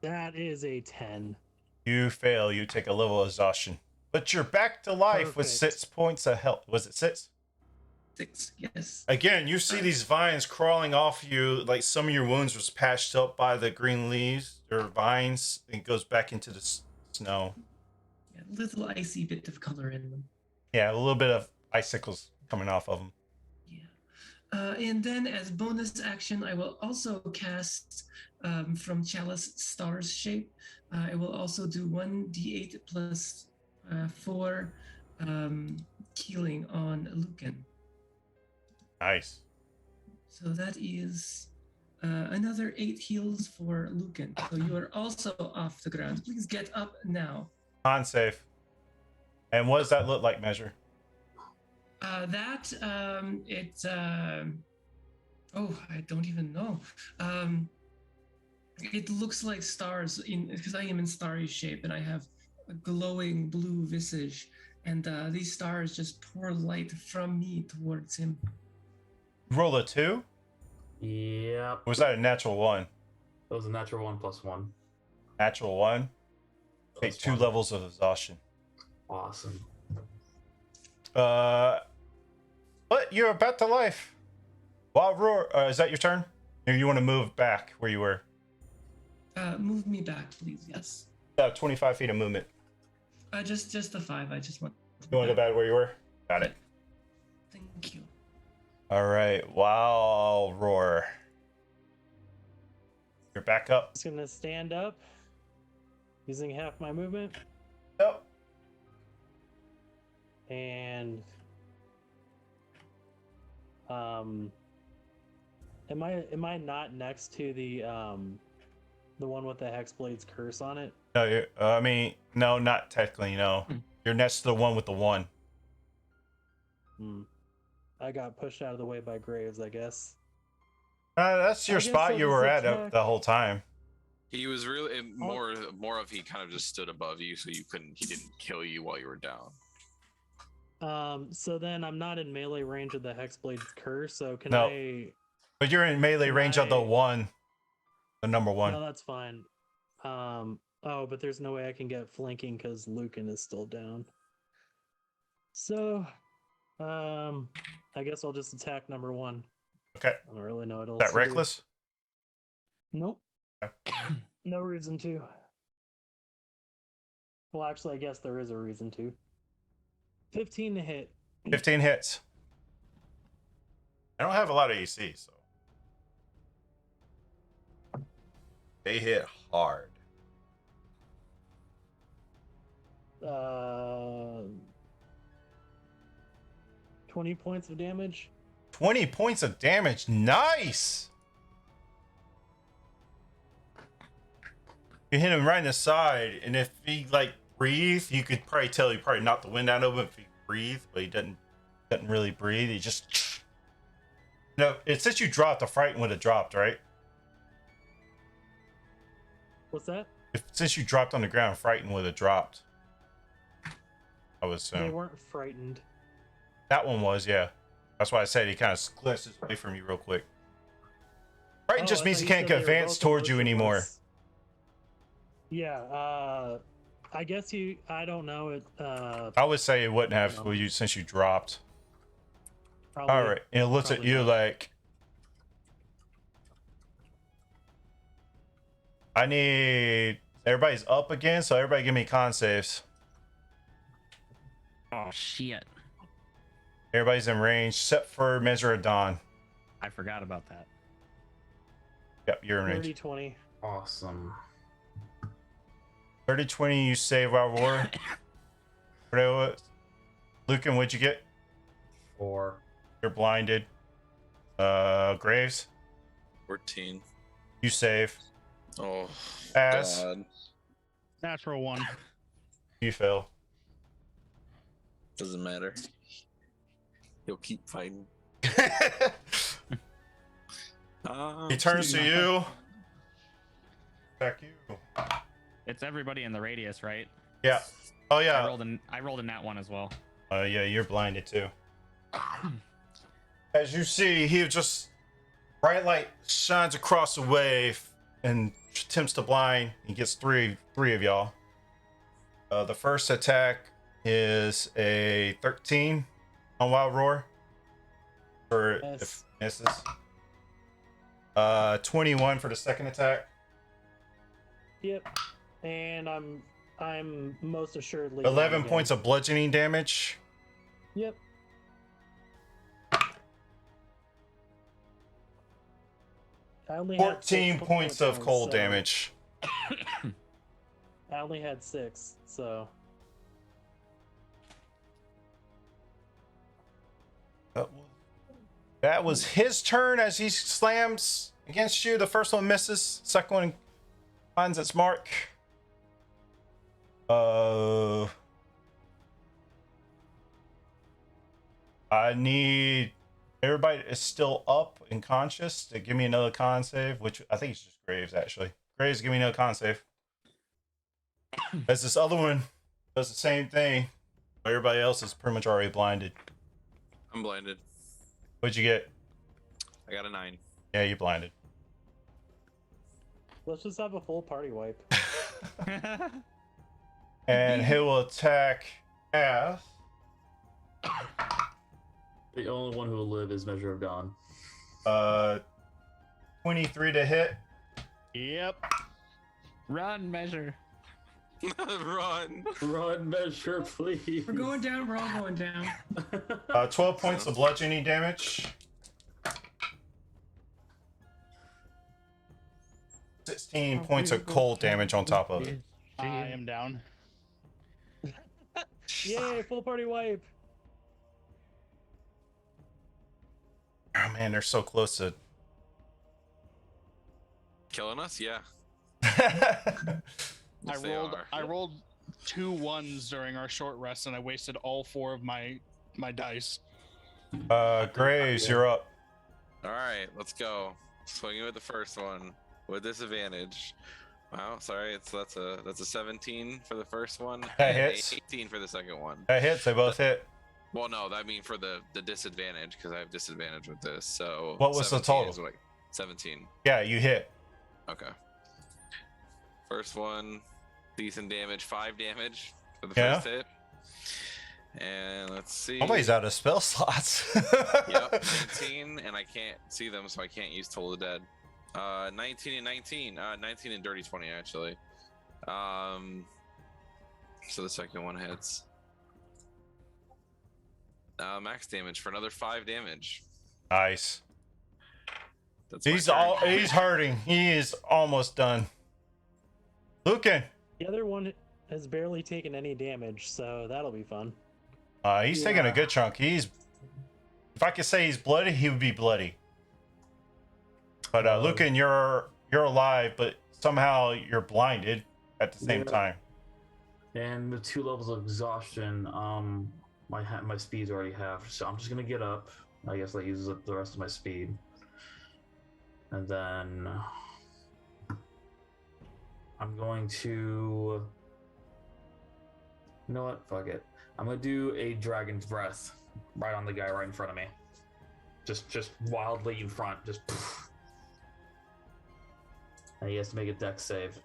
That is a 10. You fail. You take a level of exhaustion. But you're back to life with Perfect. 6 points of health. Was it 6? 6. Yes. Again, you see these vines crawling off you. Like some of your wounds was patched up by the green leaves or vines. And it goes back into the snow. Yeah, little icy bit of color in them. Yeah, a little bit of icicles coming off of them. Yeah. And then as bonus action, I will also cast from Chalice Star's shape. I will also do 1d8 plus 4 healing on Lucan. Nice. So that is another 8 heals for Lucan. So you are also off the ground. Please get up now. Con save. And what does that look like, Measure? I don't even know. It looks like stars because I am in starry shape and I have a glowing blue visage, and these stars just pour light from me towards him. Roll a 2? Yep. Or was that a natural 1? That was a natural 1 plus 1. Natural 1. Take Plus 2 1. levels of exhaustion. Awesome. But you're about to life. Wild Roar. Is that your turn? Or you want to move back where you were? Move me back, please. Yes. 25 feet of movement. Just the 5. I just want. You want to go back where you were? Got it. Thank you. All right. Wild Roar. You're back up. Just gonna stand up, using half my movement, Yep. and am I not next to the one with the Hexblade's curse on it? No, no, not technically. No, you're next to the one with the 1. I got pushed out of the way by Graves, I guess. That's your I guess spot I'll you just were at attack. The whole time. He was really more of he kind of just stood above you, so he didn't kill you while you were down. So then I'm not in melee range of the Hexblade's curse, so can No. But you're in melee Can range of the I- 1, the number 1. No, that's fine. Oh, but there's no way I can get flanking because Lucan is still down. So, I guess I'll just attack number 1. Okay. I don't really know what else. Is that to do. reckless? Nope. Okay. No reason to. Well, actually, I guess there is a reason to. 15 to hit. 15 hits. I don't have a lot of AC, so they hit hard. 20 points of damage. 20 points of damage. Nice. You hit him right in the side, and if he like breathe, you could probably tell he probably knocked the wind out of him if he breathed, but he doesn't really breathe. He just since you dropped, the frighten would have dropped, right? What's that? Since you dropped on the ground, frighten would have dropped. I would assume. They weren't frightened. That one was, yeah. That's why I said he kind of glances away from you real quick. Frighten just means he can't advance towards you anymore. Yeah, I guess I don't know it. I would say it wouldn't have for you since you dropped. Probably, all right, and it looks at you not. like, I need everybody's up again, so everybody give me con saves. Oh shit! Everybody's in range except for Measure of Dawn. I forgot about that. Yep, you're in range. 30-20. Awesome. 30-20, you save while roar. Lucan, what'd you get? 4. You're blinded. Graves, 14. you save. Oh, As God. Natural 1. you fail. Doesn't matter. He'll keep fighting. He turns to you. Back you. It's everybody in the radius, right? Yeah. Oh I yeah. rolled a nat 1 as well. Yeah, you're blinded too. As you see, he just bright light shines across the wave and attempts to blind. He gets three of y'all. The first attack is a 13 on Wild Roar. For if misses. 21 for the second attack. Yep. And I'm most assuredly 11 points of bludgeoning damage. Yep. I only 14 had 6 points of points, cold so damage. I only had 6, so That was his turn as he slams against you. The first one misses. Second one finds its mark. I need everybody is still up and conscious to give me another con save, which I think it's just Graves actually. Graves, give me another con save. As this other one does the same thing, everybody else is pretty much already blinded. I'm blinded. What'd you get? I got a 9. Yeah, you blinded. let's just have a full party wipe. And he will attack Ass. The only one who will live is Measure of Dawn. 23 to hit. Yep. Run, Measure. Run. Run, Measure, please. We're going down. We're all going down. 12 points of bludgeoning damage. 16 points of cold damage on top of it. I am down. Yay, full party wipe. Oh man, they're so close to Killing us? Yeah. I Yes, they rolled. are. I rolled 2 1s during our short rest, and I wasted all 4 of my dice. Graves, you're up. All right, let's go. Swinging with the first one with disadvantage. Wow, sorry, that's a 17 for the first one. That and hits. 18 for the second one. That hits, they both hit. Well, no, I mean for the disadvantage because I have disadvantage with this. So What was the 17 total? is what 17. Yeah, you hit. Okay. First one, decent damage, 5 damage for the Yeah. first hit. And let's see. Somebody's out of spell slots. Yep, 19, and I can't see them, so I can't use Toll the Dead. 19 and 19. 19 and Dirty 20, actually. So the second one hits. Max damage for another 5 damage. Nice. That's my He's turn. he's hurting. He is almost done. Lucan. The other one has barely taken any damage, so that'll be fun. He's taking a good chunk. If I could say he's bloody, he would be bloody. But Lucan, you're alive, but somehow you're blinded at the same time. And with 2 levels of exhaustion, my speed's already halved, so I'm just gonna get up. I guess that uses up the rest of my speed, and then I'm going to. You know what? Fuck it. I'm gonna do a Dragon's Breath right on the guy right in front of me. Just wildly in front. Just. And he has to make a dex save.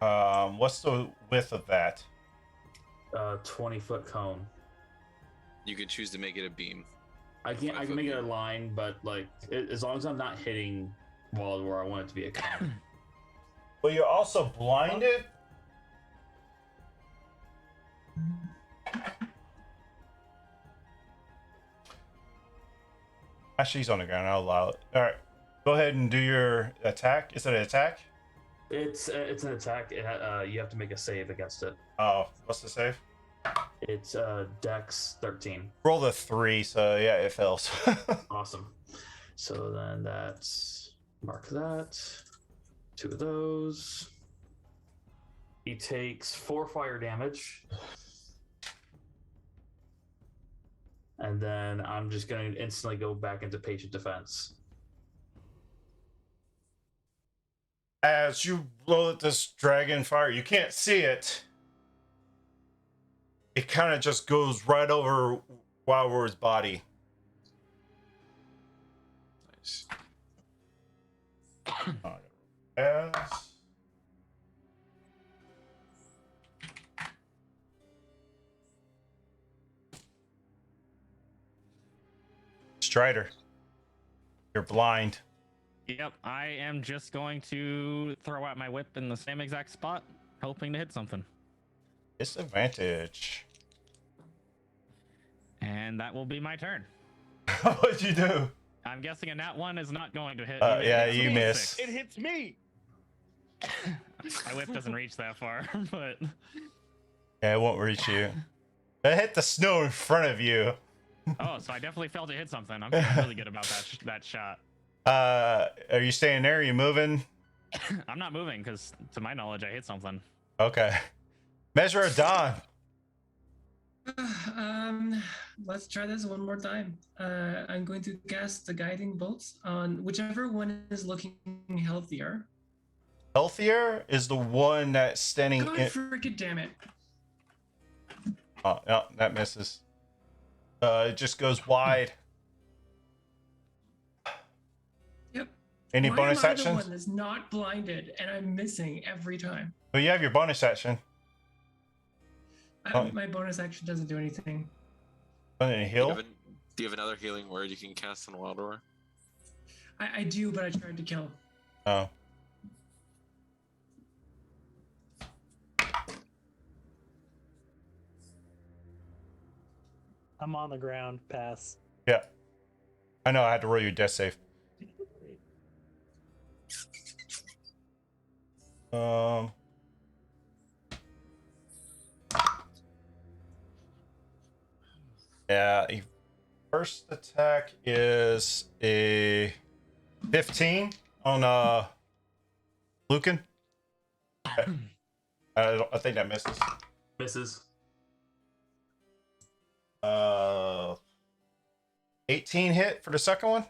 What's the width of that? 20-foot cone. You can choose to make it a beam. I can make it a line, but like as long as I'm not hitting walls where I want it to be a cone. Well, you're also blinded. Actually, he's on the ground. I'll allow it. All right, go ahead and do your attack. Is it an attack? It's an attack. You have to make a save against it. Oh, what's the save? It's Dex 13. Roll the 3, so yeah, it fails. Awesome. So then that's mark that. 2 of those. He takes 4 fire damage. And then I'm just going to instantly go back into patient defense. As you blow at this dragon fire, you can't see it. It kind of just goes right over Wildwood's body. Nice. As Strider, you're blind. Yep, I am just going to throw out my whip in the same exact spot, hoping to hit something. Disadvantage. And that will be my turn. What'd you do? I'm guessing a nat 1 is not going to hit. Yeah, It's you a miss. 6. It hits me. My whip doesn't reach that far, but Yeah, it won't reach you. It hit the snow in front of you. oh, so I definitely felt it hit something. I'm feeling really good about that shot. Are you staying there? Are you moving? I'm not moving because, to my knowledge, I hit something. Okay. Measure of Dawn. Let's try this one more time. I'm going to cast the guiding bolts on whichever one is looking healthier. Healthier is the one that's standing God in. freaking damn it. Oh, no, that misses. It just goes wide. Yep. Any Why bonus am I actions? the one that's not blinded and I'm missing every time? Well, you have your bonus action. Oh. My bonus action doesn't do anything. Want to Do you, heal? have do you have another healing word you can cast on Wildor? I do, but I tried to kill. Oh. I'm on the ground. Pass. Yeah. I know. I had to roll your death save. Yeah. First attack is a 15 on Lucan. I think that misses. Misses. 18 hit for the second one.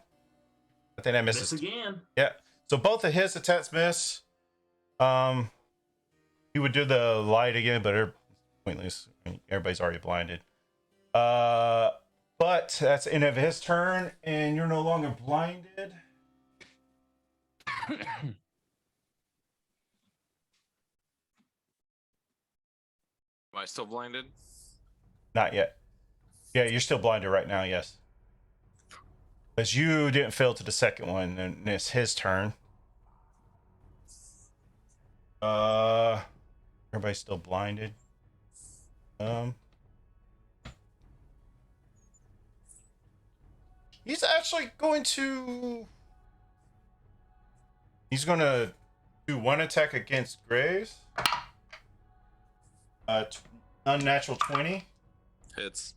I think that misses. Miss again. Yeah. So both of his attacks miss. He would do the light again, but they're pointless. I mean, everybody's already blinded. But that's the end of his turn, and you're no longer blinded. Am I still blinded? Not yet. Yeah, you're still blinded right now, yes. Because you didn't fail to the second one, and it's his turn. Everybody's still blinded. He's actually going to... He's going to do one attack against Graves. Unnatural 20. Hits.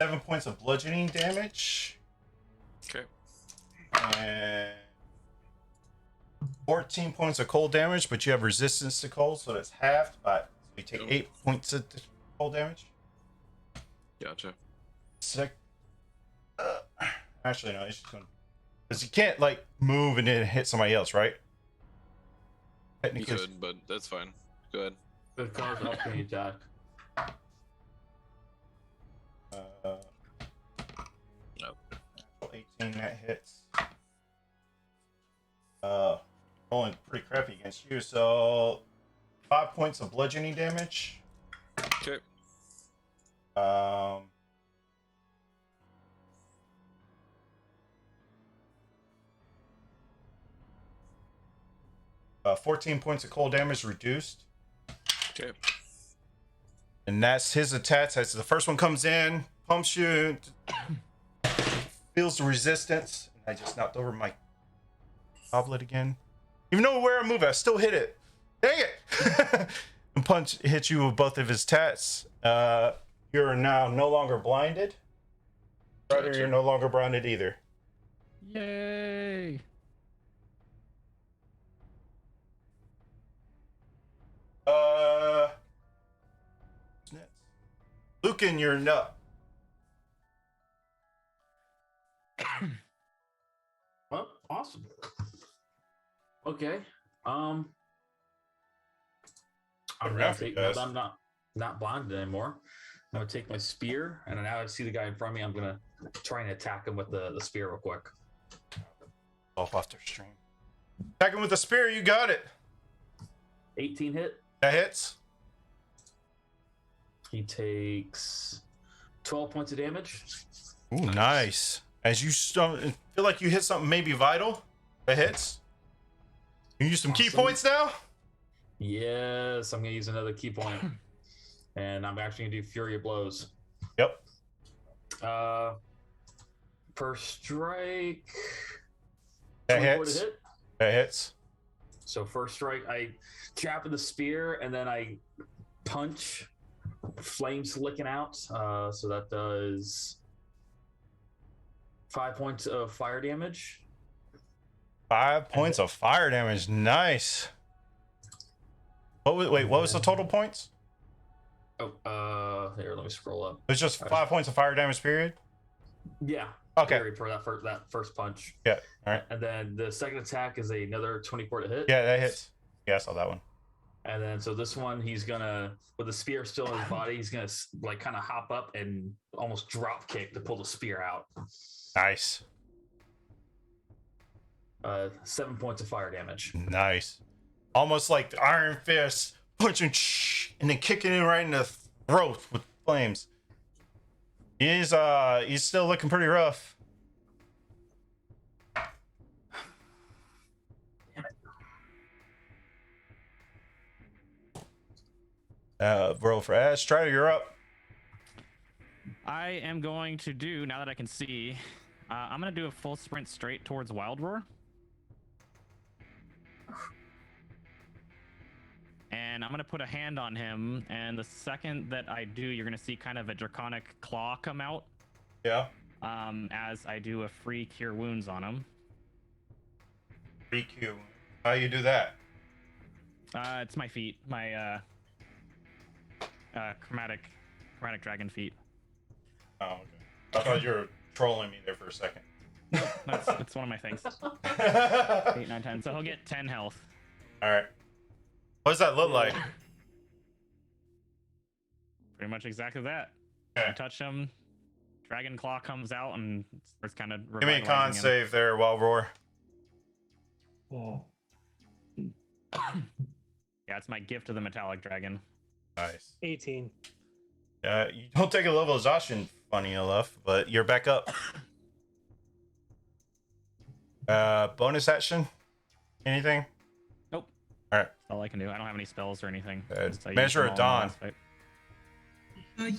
7 points of bludgeoning damage. Okay. And 14 points of cold damage, but you have resistance to cold, so that's halved. But you take 8 points of cold damage. Gotcha. Actually, no, he's just going to... Because you can't, like, move and then hit somebody else, right? You Technically. could, but that's fine. Go ahead. Good cause opportunity attack. No. 18, that hits. Rolling pretty crappy against you, so 5 points of bludgeoning damage. Okay. 14 points of cold damage reduced. Okay. And that's his attacks. As the first one comes in, pumps you, feels the resistance. And I just knocked over my goblet again. Even though where I move, I still hit it. Dang it! And punch hits you with both of his tats. You're now no longer blinded. Ryder, Gotcha. you're no longer blinded either. Yay! Lucan, you're up. Well, awesome. Okay. I'm gonna take, now that I'm not blinded anymore. I'm gonna take my spear, and now I see the guy in front of me. I'm gonna try and attack him with the spear real quick. Off their stream. Attack him with the spear, you got it. 18 hit. That hits. He takes 12 points of damage. Ooh, nice. As you feel like you hit something maybe vital, that hits. You use some key Awesome. points now? Yes, I'm gonna use another key point, and I'm actually gonna do Fury of Blows. Yep. Per strike. That 24 hits. to hit. That hits. So first strike, I trap in the spear, and then I punch. Flames licking out. So that does 5 points of fire damage. 5 points of fire damage. Nice. What was the total points? Oh, here, let me scroll up. It was just 5 points of fire damage, period? Yeah. Okay. Period for that first punch. Yeah. All right. And then the second attack is another 24 to hit. Yeah, that hits. Yeah, I saw that one. And then so this one, he's gonna, with the spear still in his body, he's gonna like kind of hop up and almost drop kick to pull the spear out. Nice. 7 points of fire damage. Nice. Almost like the Iron Fist, punching and then kicking it right in the throat with flames. He's still looking pretty rough. Roll for Ash. Strider, you're up. I am going to do, now that I can see, I'm going to do a full sprint straight towards Wild Roar. And I'm going to put a hand on him, and the second that I do, you're going to see kind of a draconic claw come out. Yeah. As I do a free cure wounds on him. Free Q. How you do that? It's my feet, my chromatic dragon feet. Oh, okay. I thought you were trolling me there for a second. That's one of my things. 8, 9, 10. So he'll get 10 health. All right. What does that look like? Pretty much exactly that. Okay. I touch him, dragon claw comes out, and starts kind of Give me a con save there, Wild Roar. Oh. Yeah, it's my gift to the metallic dragon. Nice. 18. You don't take a level of exhaustion, funny enough, but you're back up. Bonus action? Anything? Nope. All right. That's all I can do. I don't have any spells or anything. So I used Measure them of all in the Dawn. last fight.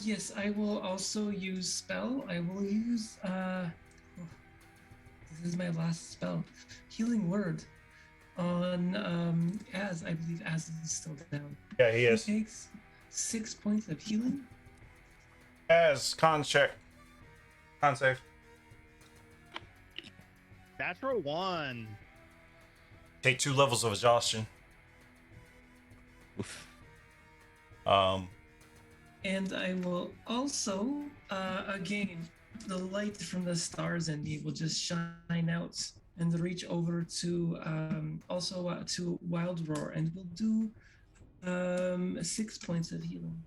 Yes, I will also use spell. I will use this is my last spell. Healing word on Az. I believe Az is still down. Yeah, he is. He takes 6 points of healing. As con check. Con save. Natural 1. Take 2 levels of exhaustion. Oof. And I will also again the light from the stars and me will just shine out and reach over to to Wild Roar and we'll do 6 points of healing.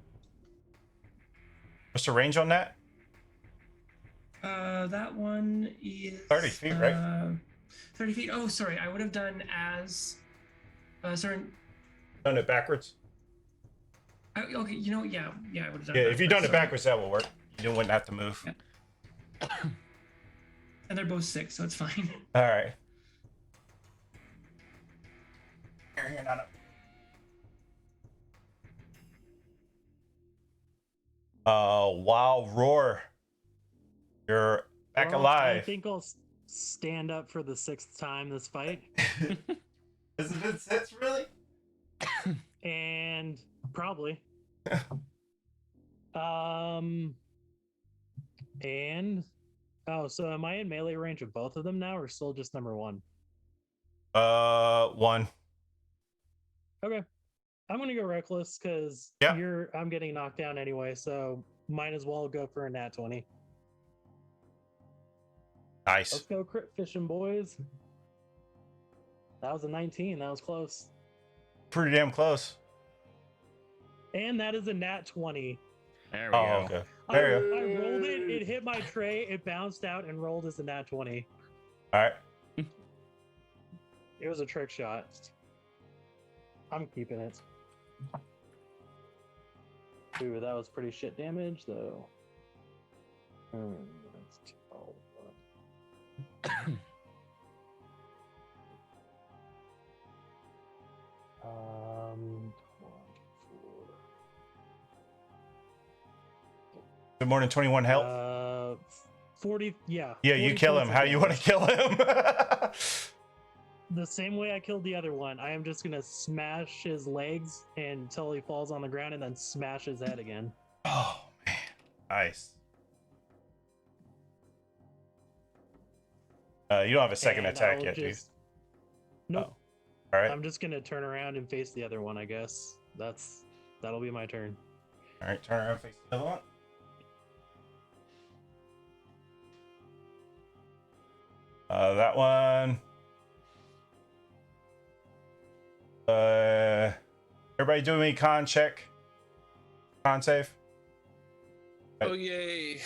What's the range on that? That one is 30 feet, right? 30 feet. Oh, sorry. I would have done as. Sorry. Done it backwards? Okay, you know, yeah, I would have done. Yeah, if you've done it sorry. backwards, that will work. You wouldn't have to move. Yeah. And they're both 6, so it's fine. All right. You're not up. Wild Roar. You're back Well, alive. I think I'll stand up for the 6th time this fight. Has it been since, really? And probably. And so am I in melee range of both of them now, or still just number 1? 1. Okay, I'm gonna go reckless because Yeah. I'm getting knocked down anyway, so might as well go for a nat 20. Nice. Let's go crit fishing, boys. That was a 19. That was close. Pretty damn close. And that is a nat 20. There we Oh, go. okay. I There you go. rolled it, it hit my tray, it bounced out and rolled as a nat 20. All right. It was a trick shot. I'm keeping it. Ooh, that was pretty shit damage, though. That's 12. Um, Good morning, 21 health. 40, yeah. Yeah, you 40 kill him. points of How you want to damage. kill him? The same way I killed the other one. I am just gonna smash his legs until he falls on the ground and then smash his head again. Oh, man. Nice. You don't have a second And attack I'll yet, do you? just... Nope. All right. I'm just gonna turn around and face the other one, I guess. That'll be my turn. All right, turn around, face the other one. That one. Everybody do me con check. Con save. Oh yay!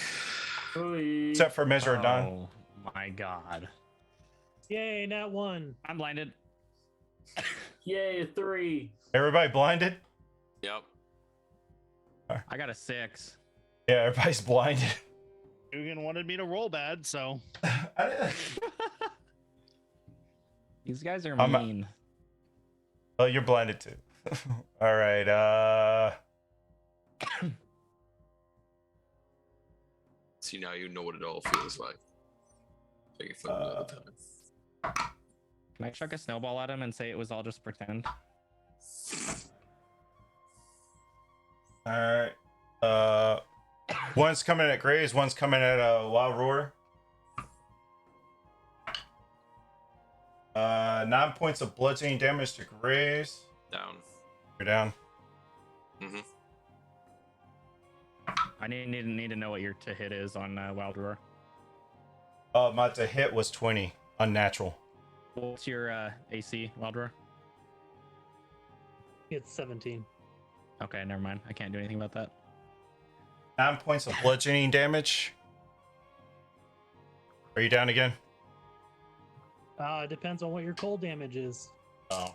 Except for Measure of Dawn. Oh my god. Yay, nat 1. I'm blinded. Yay, 3. Everybody blinded? Yep. I got a 6. Yeah, everybody's blinded. Dugan wanted me to roll bad, so These guys are I'm a- mean. Oh, you're blinded too. All right. See, now you know what it all feels like. Take it from another time. Can I chuck a snowball at him and say it was all just pretend? All right. One's coming at Graves, one's coming at Wild Roar. 9 points of bludgeoning damage to Graves. Down. You're down. Mm-hmm. I need to know what your to hit is on Wild Roar. My to hit was 20, unnatural. What's your AC, Wild Roar? It's 17. Okay, never mind. I can't do anything about that. 9 points of bludgeoning damage. Are you down again? It depends on what your cold damage is. Oh.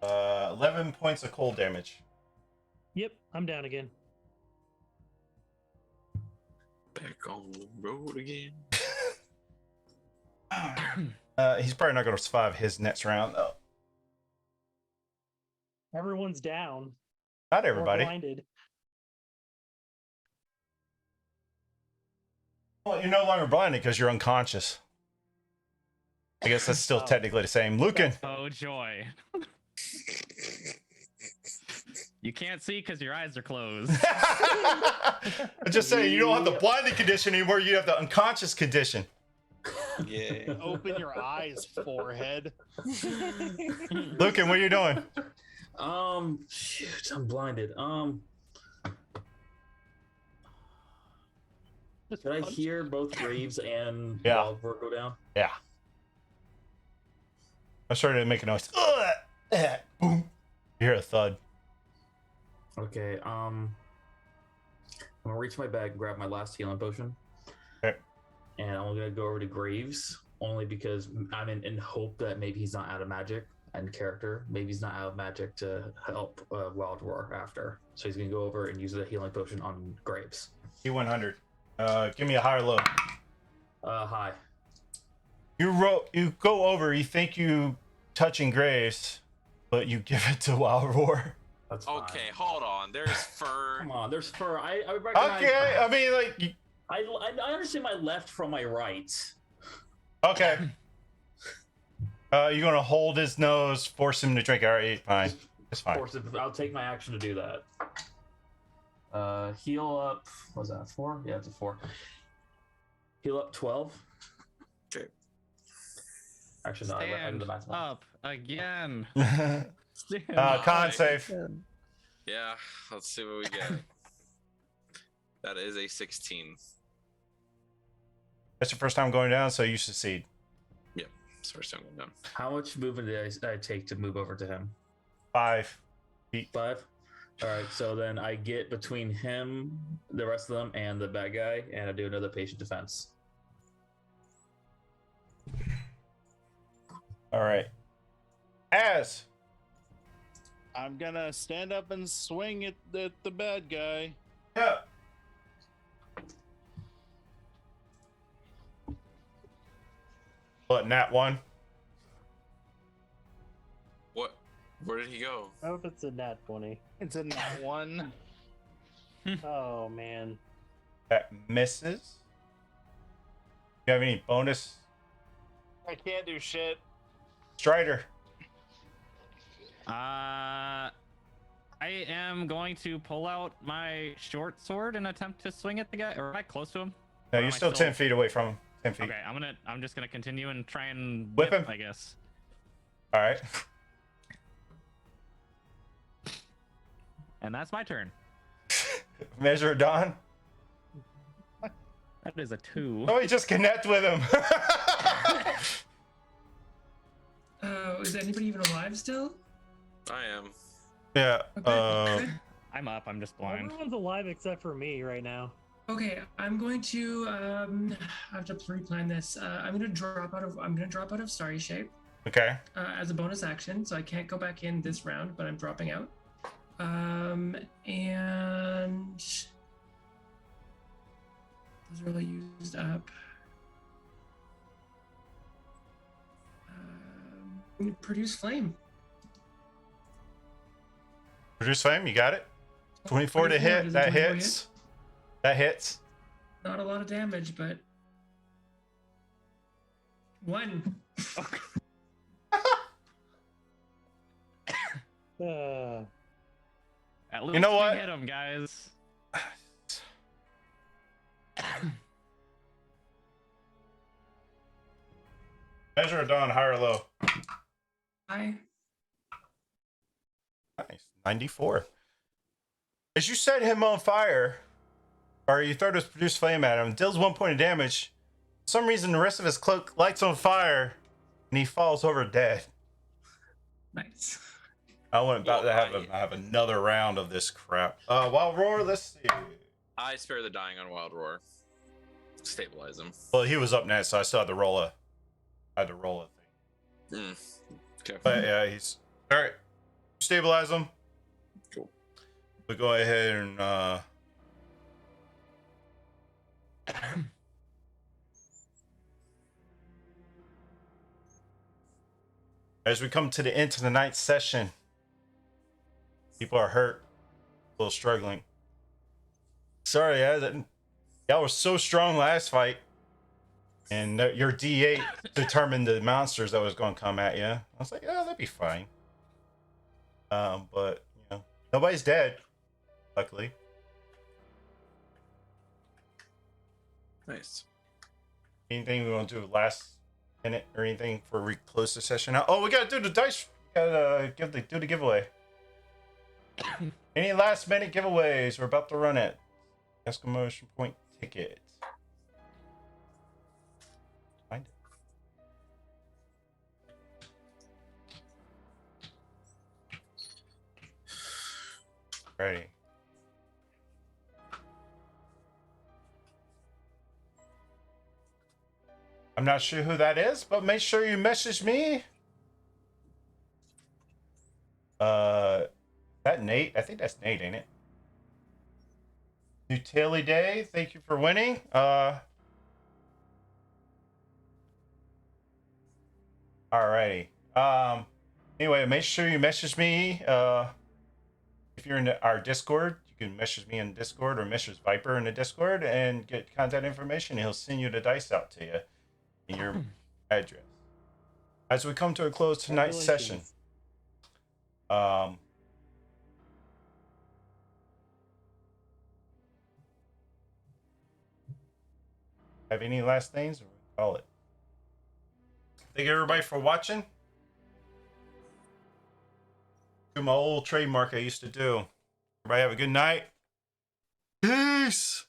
11 points of cold damage. Yep, I'm down again. Back on the road again. He's probably not going to survive his next round, though. Everyone's down. Not Or everybody. blinded. Well, you're no longer blinded because you're unconscious. I guess that's still Oh. technically the same. Lucan. Oh joy. You can't see because your eyes are closed. I'm just saying, you don't have the blinded condition anymore. You have the unconscious condition. Yeah. Open your eyes, forehead. Lucan, what are you doing? Shoot, I'm blinded. Did I hear both Graves and Yeah. Wildroar go down? Yeah. I started to make a noise. Boom. You hear a thud. Okay, I'm gonna reach my bag and grab my last healing potion. Okay. And I'm gonna go over to Graves only because I'm in hope that maybe he's not out of magic and character. Maybe he's not out of magic to help Wildroar after. So he's gonna go over and use the healing potion on Graves. E100. Give me a high or low. Hi. You go over, you think you touching Graves, but you give it to Wild Roar. That's fine. Okay, hold on. There's fur. Come on, there's fur. I recognize. Okay, I mean, like, I understand my left from my right. okay. You're gonna hold his nose, force him to drink. All right, fine. It's fine. I'll take my action to do that. Heal up. What was that 4? Yeah, it's a 4. Heal up 12. Okay. Actually, no, I did Stand the math. up again. Stand Con up. save. Yeah, let's see what we get. That is a 16. That's your first time going down, so you succeed. Yep, it's the first time going down. How much movement did I take to move over to him? 5. 5. All right, so then I get between him, the rest of them, and the bad guy, and I do another patient defense. All right. As I'm gonna stand up and swing at the bad guy. yeah. What, nat 1? What? Where did he go? I hope it's a nat 20. It's a nat 1. Oh, man. That misses. You have any bonus? I can't do shit. Strider. I am going to pull out my short sword and attempt to swing at the guy. Or am I close to him? No, Or you're am I still 10 feet away from him. 10 feet. Okay, I'm just gonna continue and try and Whip him. I guess. All right. And that's my turn. Measure of dawn. That is a 2. Oh, we just connect with him. Is anybody even alive still? I am. Yeah. Okay, good. I'm up. I'm just blind. Everyone's alive except for me right now. Okay, I'm going to I have to pre-plan this. I'm gonna drop out of Starry Shape Okay. as a bonus action, so I can't go back in this round, but I'm dropping out. And those are all used up. Produce flame. Produce flame. You got it. 24 to 24, hit. does That 24 hits. That hits. Not a lot of damage, but 1. At least You know we what? hit him, guys. Measure of dawn, high or low. Hi. Nice. 94. As you set him on fire, or you throw this produce flame at him, deals 1 point of damage. For some reason, the rest of his cloak lights on fire, and he falls over dead. Nice. I went about to Well, have another round of this crap. Wild Roar, let's see. I spare the dying on Wild Roar. Stabilize him. Well, he was up next, so I still had to roll a thing. Okay. But yeah, he's all right. Stabilize them. Cool. We go ahead and as we come to the end of the ninth session, people are hurt, a little struggling. Sorry, y'all were so strong last fight, and your D8 determined the monsters that was going to come at you. I was like, oh, that'd be fine. But you know, nobody's dead, luckily. Nice. Anything we want to do last minute or anything for we close the session out? Oh, we gotta do the dice. We gotta do the giveaway. Any last minute giveaways? We're about to run it. Exclamation point ticket. Find it. Ready. I'm not sure who that is, but make sure you message me. That Nate? I think that's Nate, ain't it? Utility Day, thank you for winning. Alrighty. Anyway, make sure you message me. If you're in our Discord, you can message me in Discord or message Viper in the Discord and get contact information. He'll send you the dice out to you in your address. As we come to a close tonight's session, have any last things, or call it? Thank you everybody for watching. Do my old trademark I used to do. Everybody have a good night. Peace.